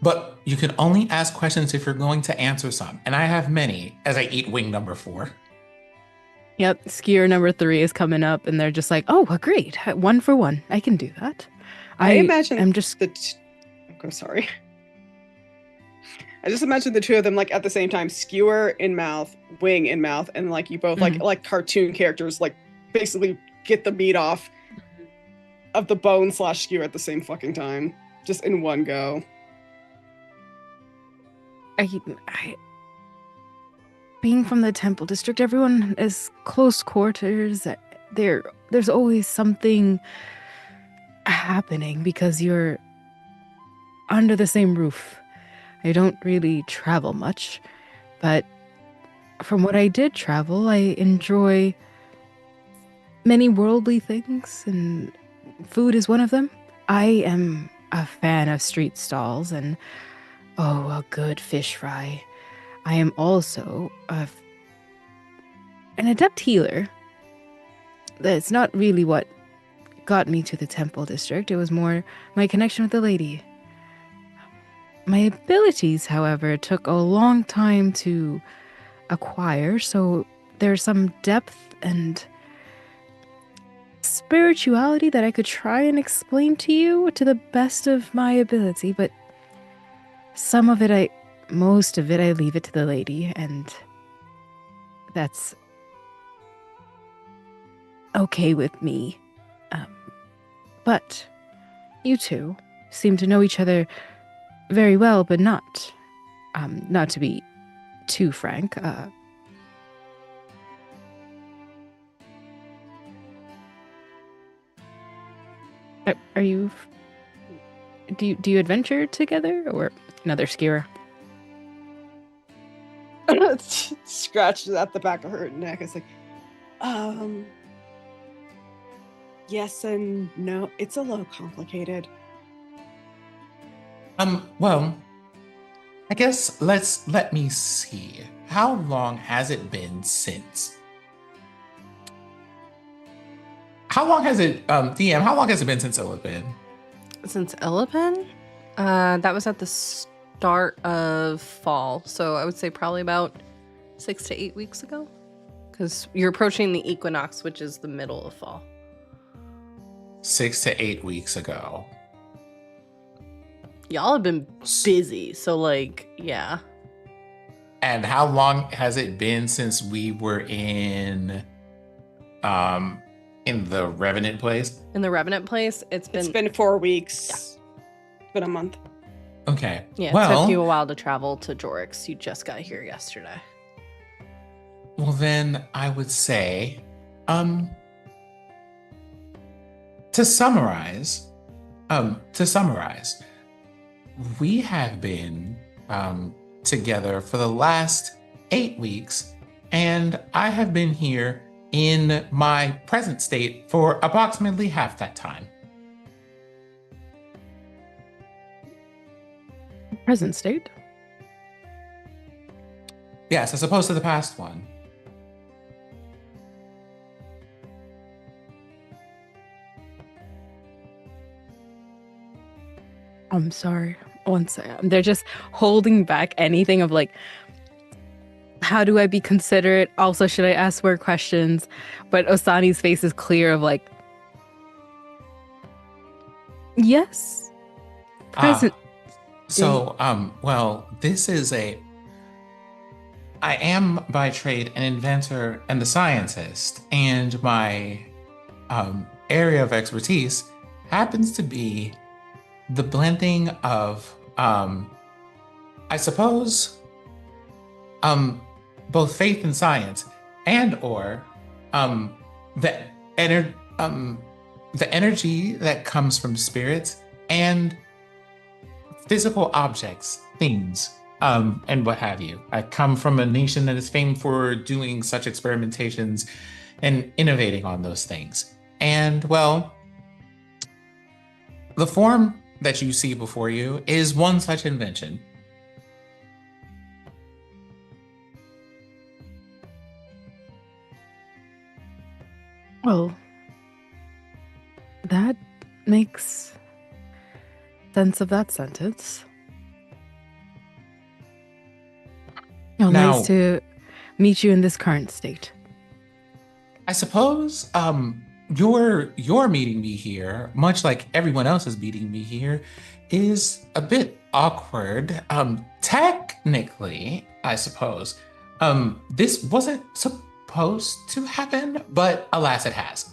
But you can only ask questions if you're going to answer some. And I have many as I eat wing number 4. Yep, skewer number 3 is coming up, and they're just oh, agreed. 1 for 1. I can do that. I imagine I'm just sorry. I just imagine the two of them at the same time, skewer in mouth, wing in mouth, and you both like cartoon characters basically get the meat off of the bone / skewer at the same fucking time, just in one go. I being from the Temple District, everyone is close quarters. There's always something happening because you're under the same roof. I don't really travel much, but from what I did travel, I enjoy many worldly things, and food is one of them. I am a fan of street stalls and, oh, a good fish fry. I am also an adept healer. That's not really what got me to the temple district. It was more my connection with the lady. My abilities, however, took a long time to acquire, so there's some depth and spirituality that I could try and explain to you to the best of my ability, but most of it, I leave it to the lady, and that's okay with me. But you two seem to know each other very well, but not to be too frank. Are you? Do you adventure together, or another skewer? Scratches at the back of her neck. It's like, yes and no. It's a little complicated. Well, I guess let me see. How long has it been since? How long has it, DM, how long has it been since Illipin? Since Illipin? That was at the start of fall. So I would say probably about 6 to 8 weeks ago. Because you're approaching the equinox, which is the middle of fall. 6 to 8 weeks ago. Y'all have been busy, so like, yeah. And how long has it been since we were in the Revenant place? In the Revenant place, it's been 4 weeks. Yeah. It's been a month. Okay. Yeah, it took you a while to travel to Jorix. You just got here yesterday. Well, then I would say, to summarize, we have been together for the last 8 weeks, and I have been here in my present state for approximately half that time. Present state? Yes, as opposed to the past one. I'm sorry. One second. They're just holding back anything of like, how do I be considerate? Also, should I ask more questions? But Osani's face is clear of like, yes. Present. Well, I am by trade an inventor and a scientist, and my area of expertise happens to be the blending of, I suppose, both faith and science, and or the energy that comes from spirits and physical objects, things, and what have you. I come from a nation that is famed for doing such experimentations and innovating on those things. And well, the form that you see before you is one such invention. Well, that makes sense of that sentence. Oh, Now, nice to meet you in this current state. I suppose your meeting me here, much like everyone else is meeting me here, is a bit awkward. Technically, I suppose, this wasn't supposed to happen, but alas, it has.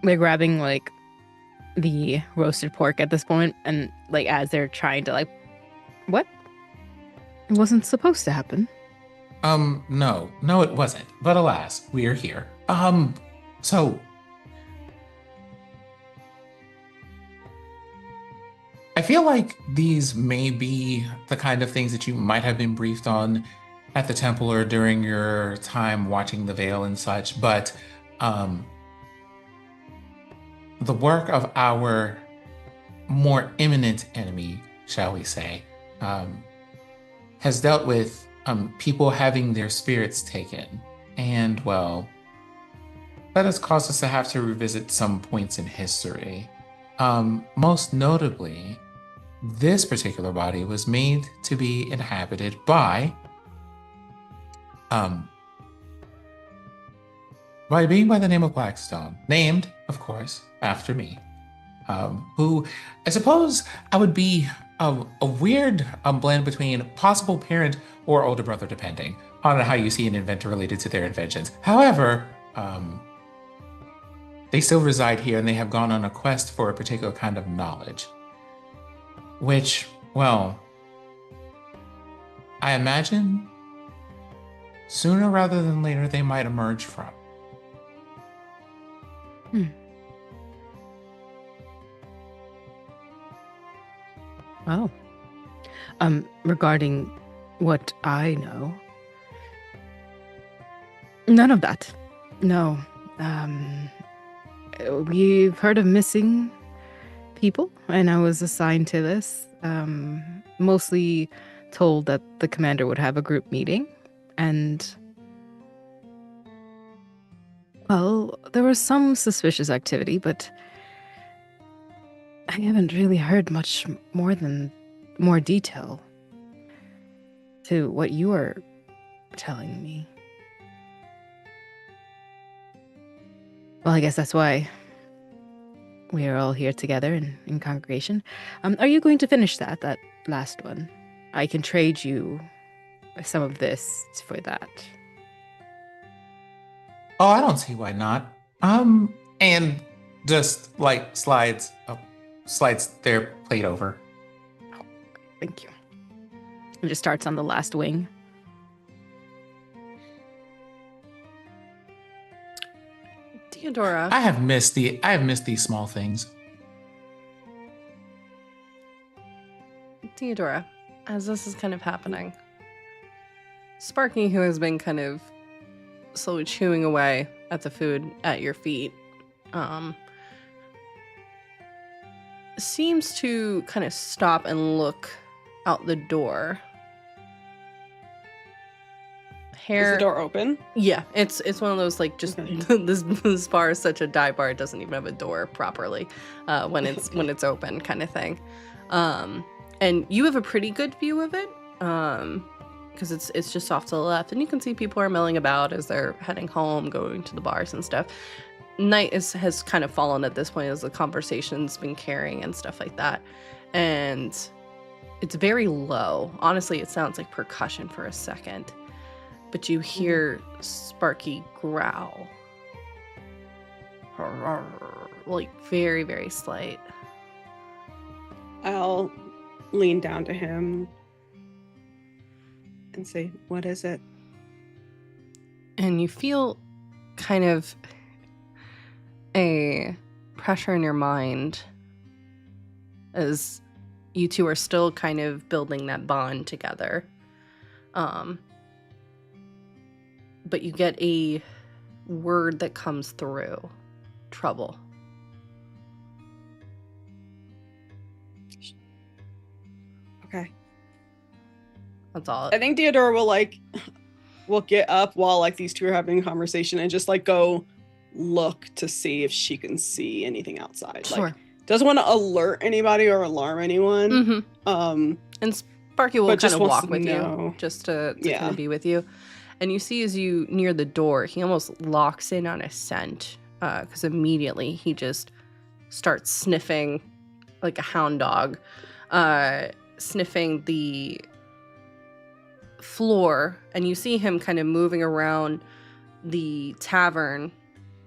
They're grabbing like the roasted pork at this point, and like as they're trying to like, what? It wasn't supposed to happen. No, it wasn't. But alas, we are here. I feel feel like these may be the kind of things that you might have been briefed on at the temple or during your time watching the veil and such, but the work of our more imminent enemy, shall we say, has dealt with people having their spirits taken. And, well, that has caused us to have to revisit some points in history. Most notably, this particular body was made to be inhabited by being by the name of Blackstone, named, of course, after me, who I suppose I would be a weird blend between possible parent or older brother, depending on how you see an inventor related to their inventions. However, they still reside here and they have gone on a quest for a particular kind of knowledge, which, well, I imagine sooner rather than later they might emerge from. Well, regarding what I know, none of that. No. We've heard of missing people, and I was assigned to this. Mostly told that the commander would have a group meeting, and well, there was some suspicious activity, but I haven't really heard much more detail to what you are telling me. Well, I guess that's why we are all here together in congregation. Are you going to finish that last one? I can trade you some of this for that. Oh, I don't see why not. And just like slides their plate over. Thank you. It just starts on the last wing. Theodora. I have missed these small things. Theodora, as this is kind of happening, Sparky, who has been kind of slowly chewing away at the food at your feet, seems to kind of stop and look out the door. Is the door open? Yeah, it's one of those, like, just Okay. this bar is such a dive bar, it doesn't even have a door properly when it's open, kind of thing. And you have a pretty good view of it because it's just off to the left, and you can see people are milling about as they're heading home, going to the bars and stuff. Night has kind of fallen at this point as the conversation's been carrying and stuff like that, and it's very low. Honestly, it sounds like percussion for a second. But you hear Sparky growl. Like, very, very slight. I'll lean down to him and say, "What is it?" And you feel kind of a pressure in your mind as you two are still kind of building that bond together. But you get a word that comes through. Trouble. Okay. That's all. I think Theodora will get up while these two are having a conversation and just go look to see if she can see anything outside. Sure. Doesn't want to alert anybody or alarm anyone. Mm-hmm. And Sparky will but kind just of wants walk to with know. you just to Yeah. kind of be with you. And you see as you near the door, he almost locks in on a scent because immediately he just starts sniffing like a hound dog, sniffing the floor. And you see him kind of moving around the tavern,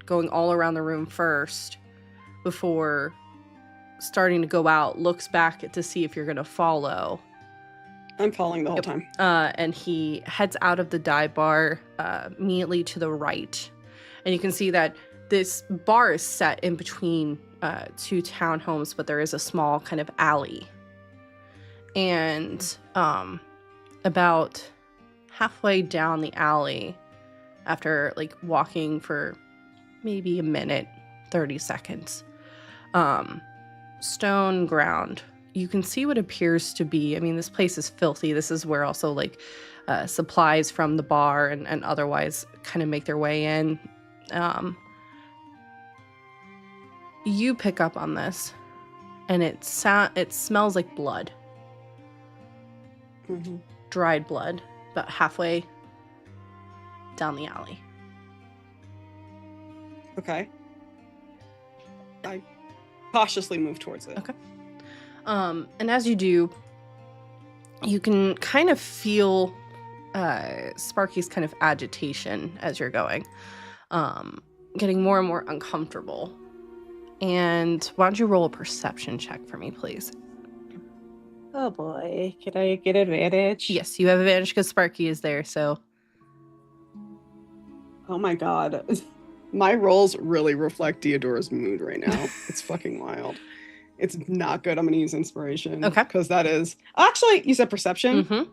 going all around the room first before starting to go out, looks back to see if you're going to follow. I'm following the whole time. And he heads out of the dive bar immediately to the right. And you can see that this bar is set in between two townhomes, but there is a small kind of alley And about halfway down the alley, after like walking for maybe a minute, 30 seconds, stone ground, you can see what appears to be, I mean, this place is filthy. This is where also like supplies from the bar and otherwise kind of make their way in. You pick up on this, and it smells like blood. Mm-hmm. Dried blood, about halfway down the alley. Okay. I cautiously move towards it. Okay. And as you do, you can kind of feel Sparky's kind of agitation as you're going, getting more and more uncomfortable. And why don't you roll a perception check for me, please? Oh boy, can I get advantage? Yes, you have advantage because Sparky is there, so. Oh my god. My rolls really reflect Deodora's mood right now. It's fucking wild. It's not good. I'm going to use inspiration. Okay. Because that is... Actually, you said perception. Mm-hmm.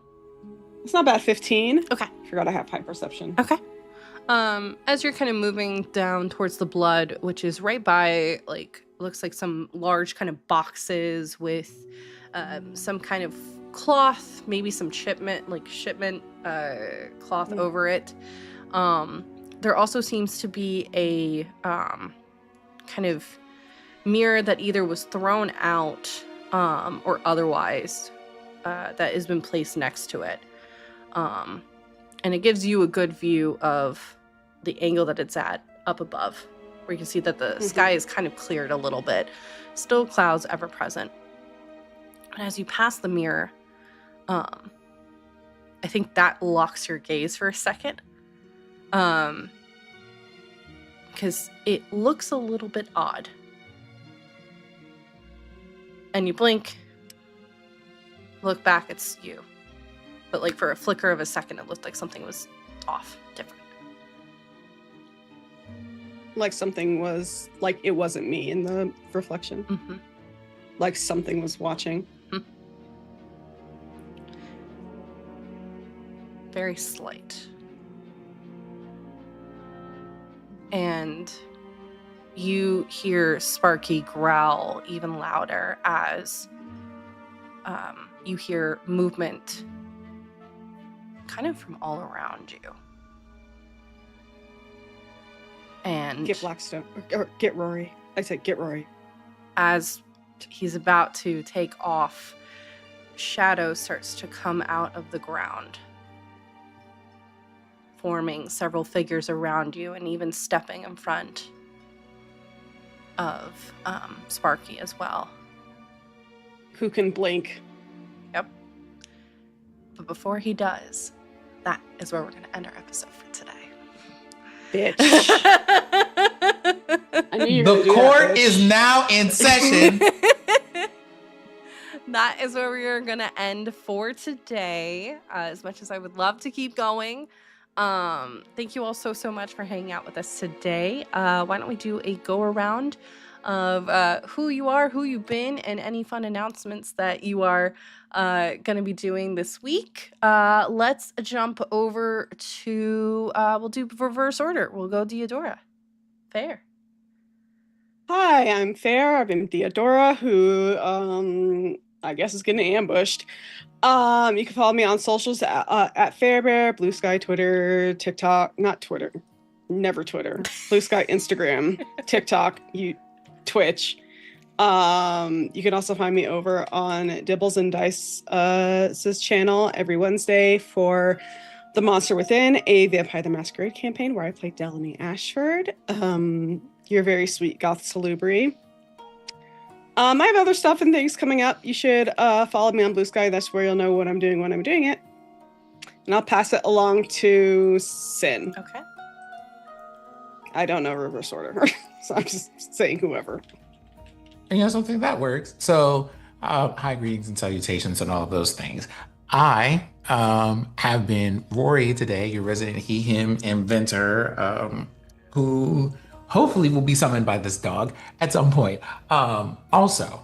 It's not bad. 15. Okay. Forgot I have high perception. Okay. As you're kind of moving down towards the blood, which is right by, like, looks like some large kind of boxes with some kind of cloth, maybe some shipment cloth over it. There also seems to be a kind of mirror that either was thrown out or otherwise that has been placed next to it. And it gives you a good view of the angle that it's at up above, where you can see that the sky is kind of cleared a little bit. Still clouds ever present. And as you pass the mirror, I think that locks your gaze for a second. Because it looks a little bit odd. And you blink, look back, it's you. But like for a flicker of a second, it looked like something was off, different. Like something was, like it wasn't me in the reflection. Mm-hmm. Like something was watching. Mm-hmm. Very slight. And you hear Sparky growl even louder as you hear movement kind of from all around you. And Get Blackstone. Or get Rory. I said get Rory. as he's about to take off, shadow starts to come out of the ground, forming several figures around you and even stepping in front of Sparky as well. Who can blink? Yep. But before he does, that is where we're going to end our episode for today. Bitch. I knew you were The gonna do court that, bitch. is now in session. That is where we are going to end for today. As much as I would love to keep going, thank you all so much for hanging out with us today. Why don't we do a go around of who you are, who you've been, and any fun announcements that you are going to be doing this week. Let's jump over to, we'll do reverse order. We'll go Deodora. Fair. Hi, I'm Fair. I've been Theodora, who I guess is getting ambushed. You can follow me on socials at Fairbear, Blue Sky, Twitter, TikTok, not Twitter, never Twitter, Blue Sky, Instagram, TikTok, Twitch. You can also find me over on Dibbles and Dice's channel every Wednesday for The Monster Within, a Vampire the Masquerade campaign where I play Delaney Ashford. You're very sweet, Goth Salubri. I have other stuff and things coming up. You should follow me on Blue Sky. That's where you'll know what I'm doing when I'm doing it. And I'll pass it along to Sin. Okay. I don't know reverse order, so I'm just saying whoever. And you know something that works. So, hi, greetings and salutations and all of those things. I have been Rory today, your resident he, him inventor, who hopefully will be summoned by this dog at some point. Also,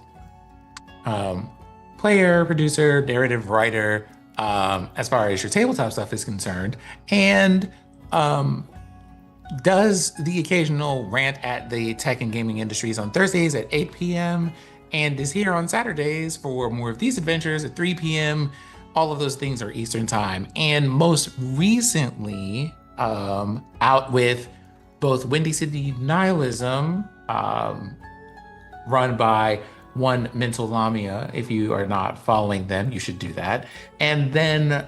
player, producer, narrative writer, as far as your tabletop stuff is concerned, and does the occasional rant at the tech and gaming industries on Thursdays at 8 p.m. and is here on Saturdays for more of these adventures at 3 p.m. All of those things are Eastern time. And most recently, out with both Windy City Nihilism, run by One Mental Lamia. If you are not following them, you should do that. And then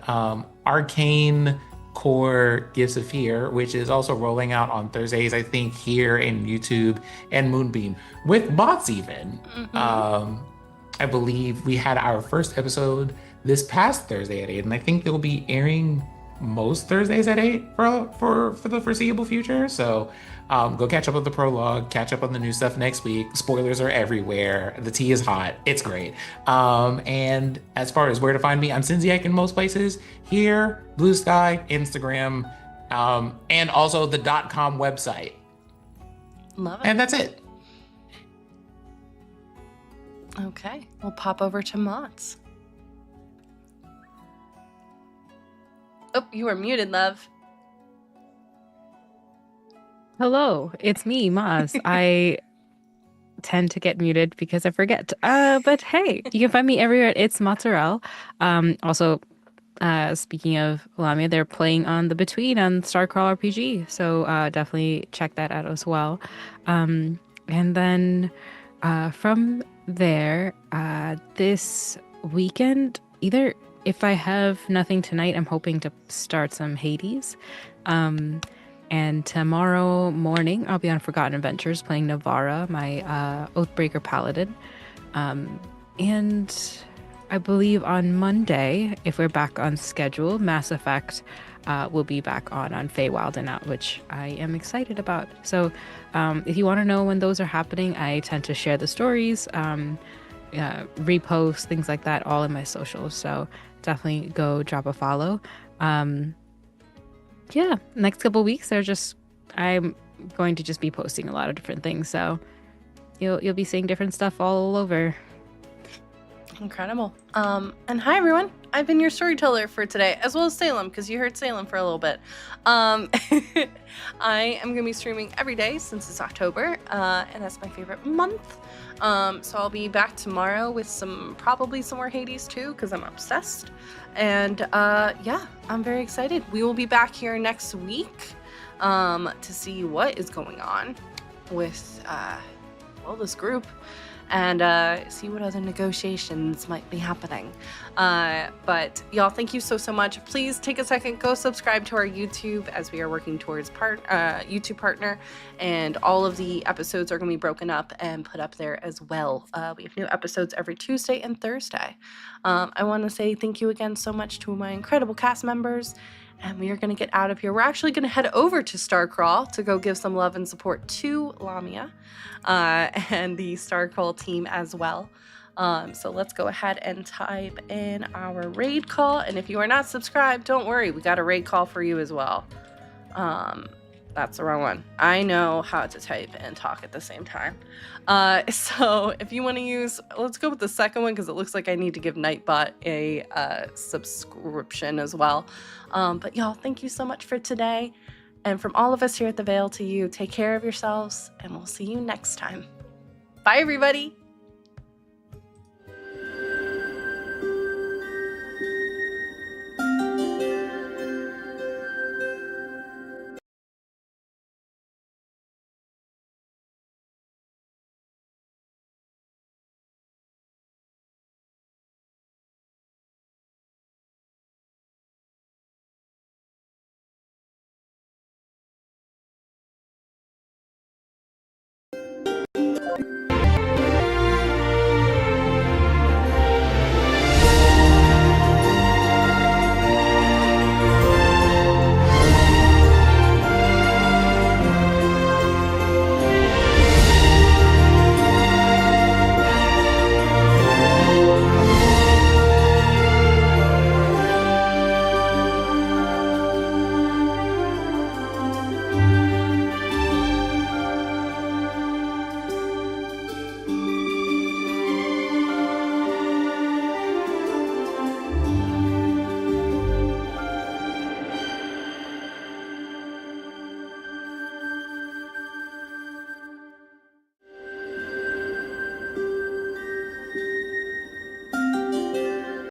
Arcane Core Gifts of Fear, which is also rolling out on Thursdays, I think, here in YouTube and Moonbeam, with bots even. I believe we had our first episode this past Thursday at 8, and I think they'll be airing most Thursdays at 8 for the foreseeable future. So go catch up on the prologue, catch up on the new stuff next week. Spoilers are everywhere. The tea is hot. It's great. And as far as where to find me, I'm Cinziak in most places. Here, Blue Sky, Instagram, and also the .com website. Love it. And that's it. Okay, we'll pop over to Mott's. Oh, you are muted, love. Hello, it's me, Maz. I tend to get muted because I forget. But hey, you can find me everywhere. It's Mozzarella. Also, speaking of Lamia, they're playing on The Between on Starcrawl RPG, so definitely check that out as well. And then from there, this weekend, either if I have nothing tonight, I'm hoping to start some Hades. And tomorrow morning, I'll be on Forgotten Adventures playing Navara, my Oathbreaker Paladin. And I believe on Monday, if we're back on schedule, Mass Effect will be back on Feywild and Out, which I am excited about. So if you want to know when those are happening, I tend to share the stories, repost, things like that, all in my socials. So definitely go drop a follow. Yeah, next couple weeks I'm going to just be posting a lot of different things, so you'll be seeing different stuff all over. Incredible. And hi everyone. I've been your storyteller for today, as well as Salem, because you heard Salem for a little bit. I am gonna be streaming every day since it's October, and that's my favorite month. So I'll be back tomorrow with probably some more Hades too, because I'm obsessed. And yeah, I'm very excited. We will be back here next week to see what is going on with this group, and see what other negotiations might be happening. But y'all, thank you so much. Please take a second, go subscribe to our YouTube, as we are working towards YouTube partner, and all of the episodes are going to be broken up and put up there as well. We have new episodes every Tuesday and Thursday. I want to say thank you again so much to my incredible cast members, and we are going to get out of here. We're actually going to head over to Starcrawl to go give some love and support to Lamia and the Starcrawl team as well. So let's go ahead and type in our raid call. And if you are not subscribed, don't worry, we got a raid call for you as well. That's the wrong one. I know how to type and talk at the same time. So if you want to use, let's go with the second one, because it looks like I need to give Nightbot a subscription as well. But y'all, thank you so much for today. And from all of us here at The Veil to you, take care of yourselves, and we'll see you next time. Bye, everybody.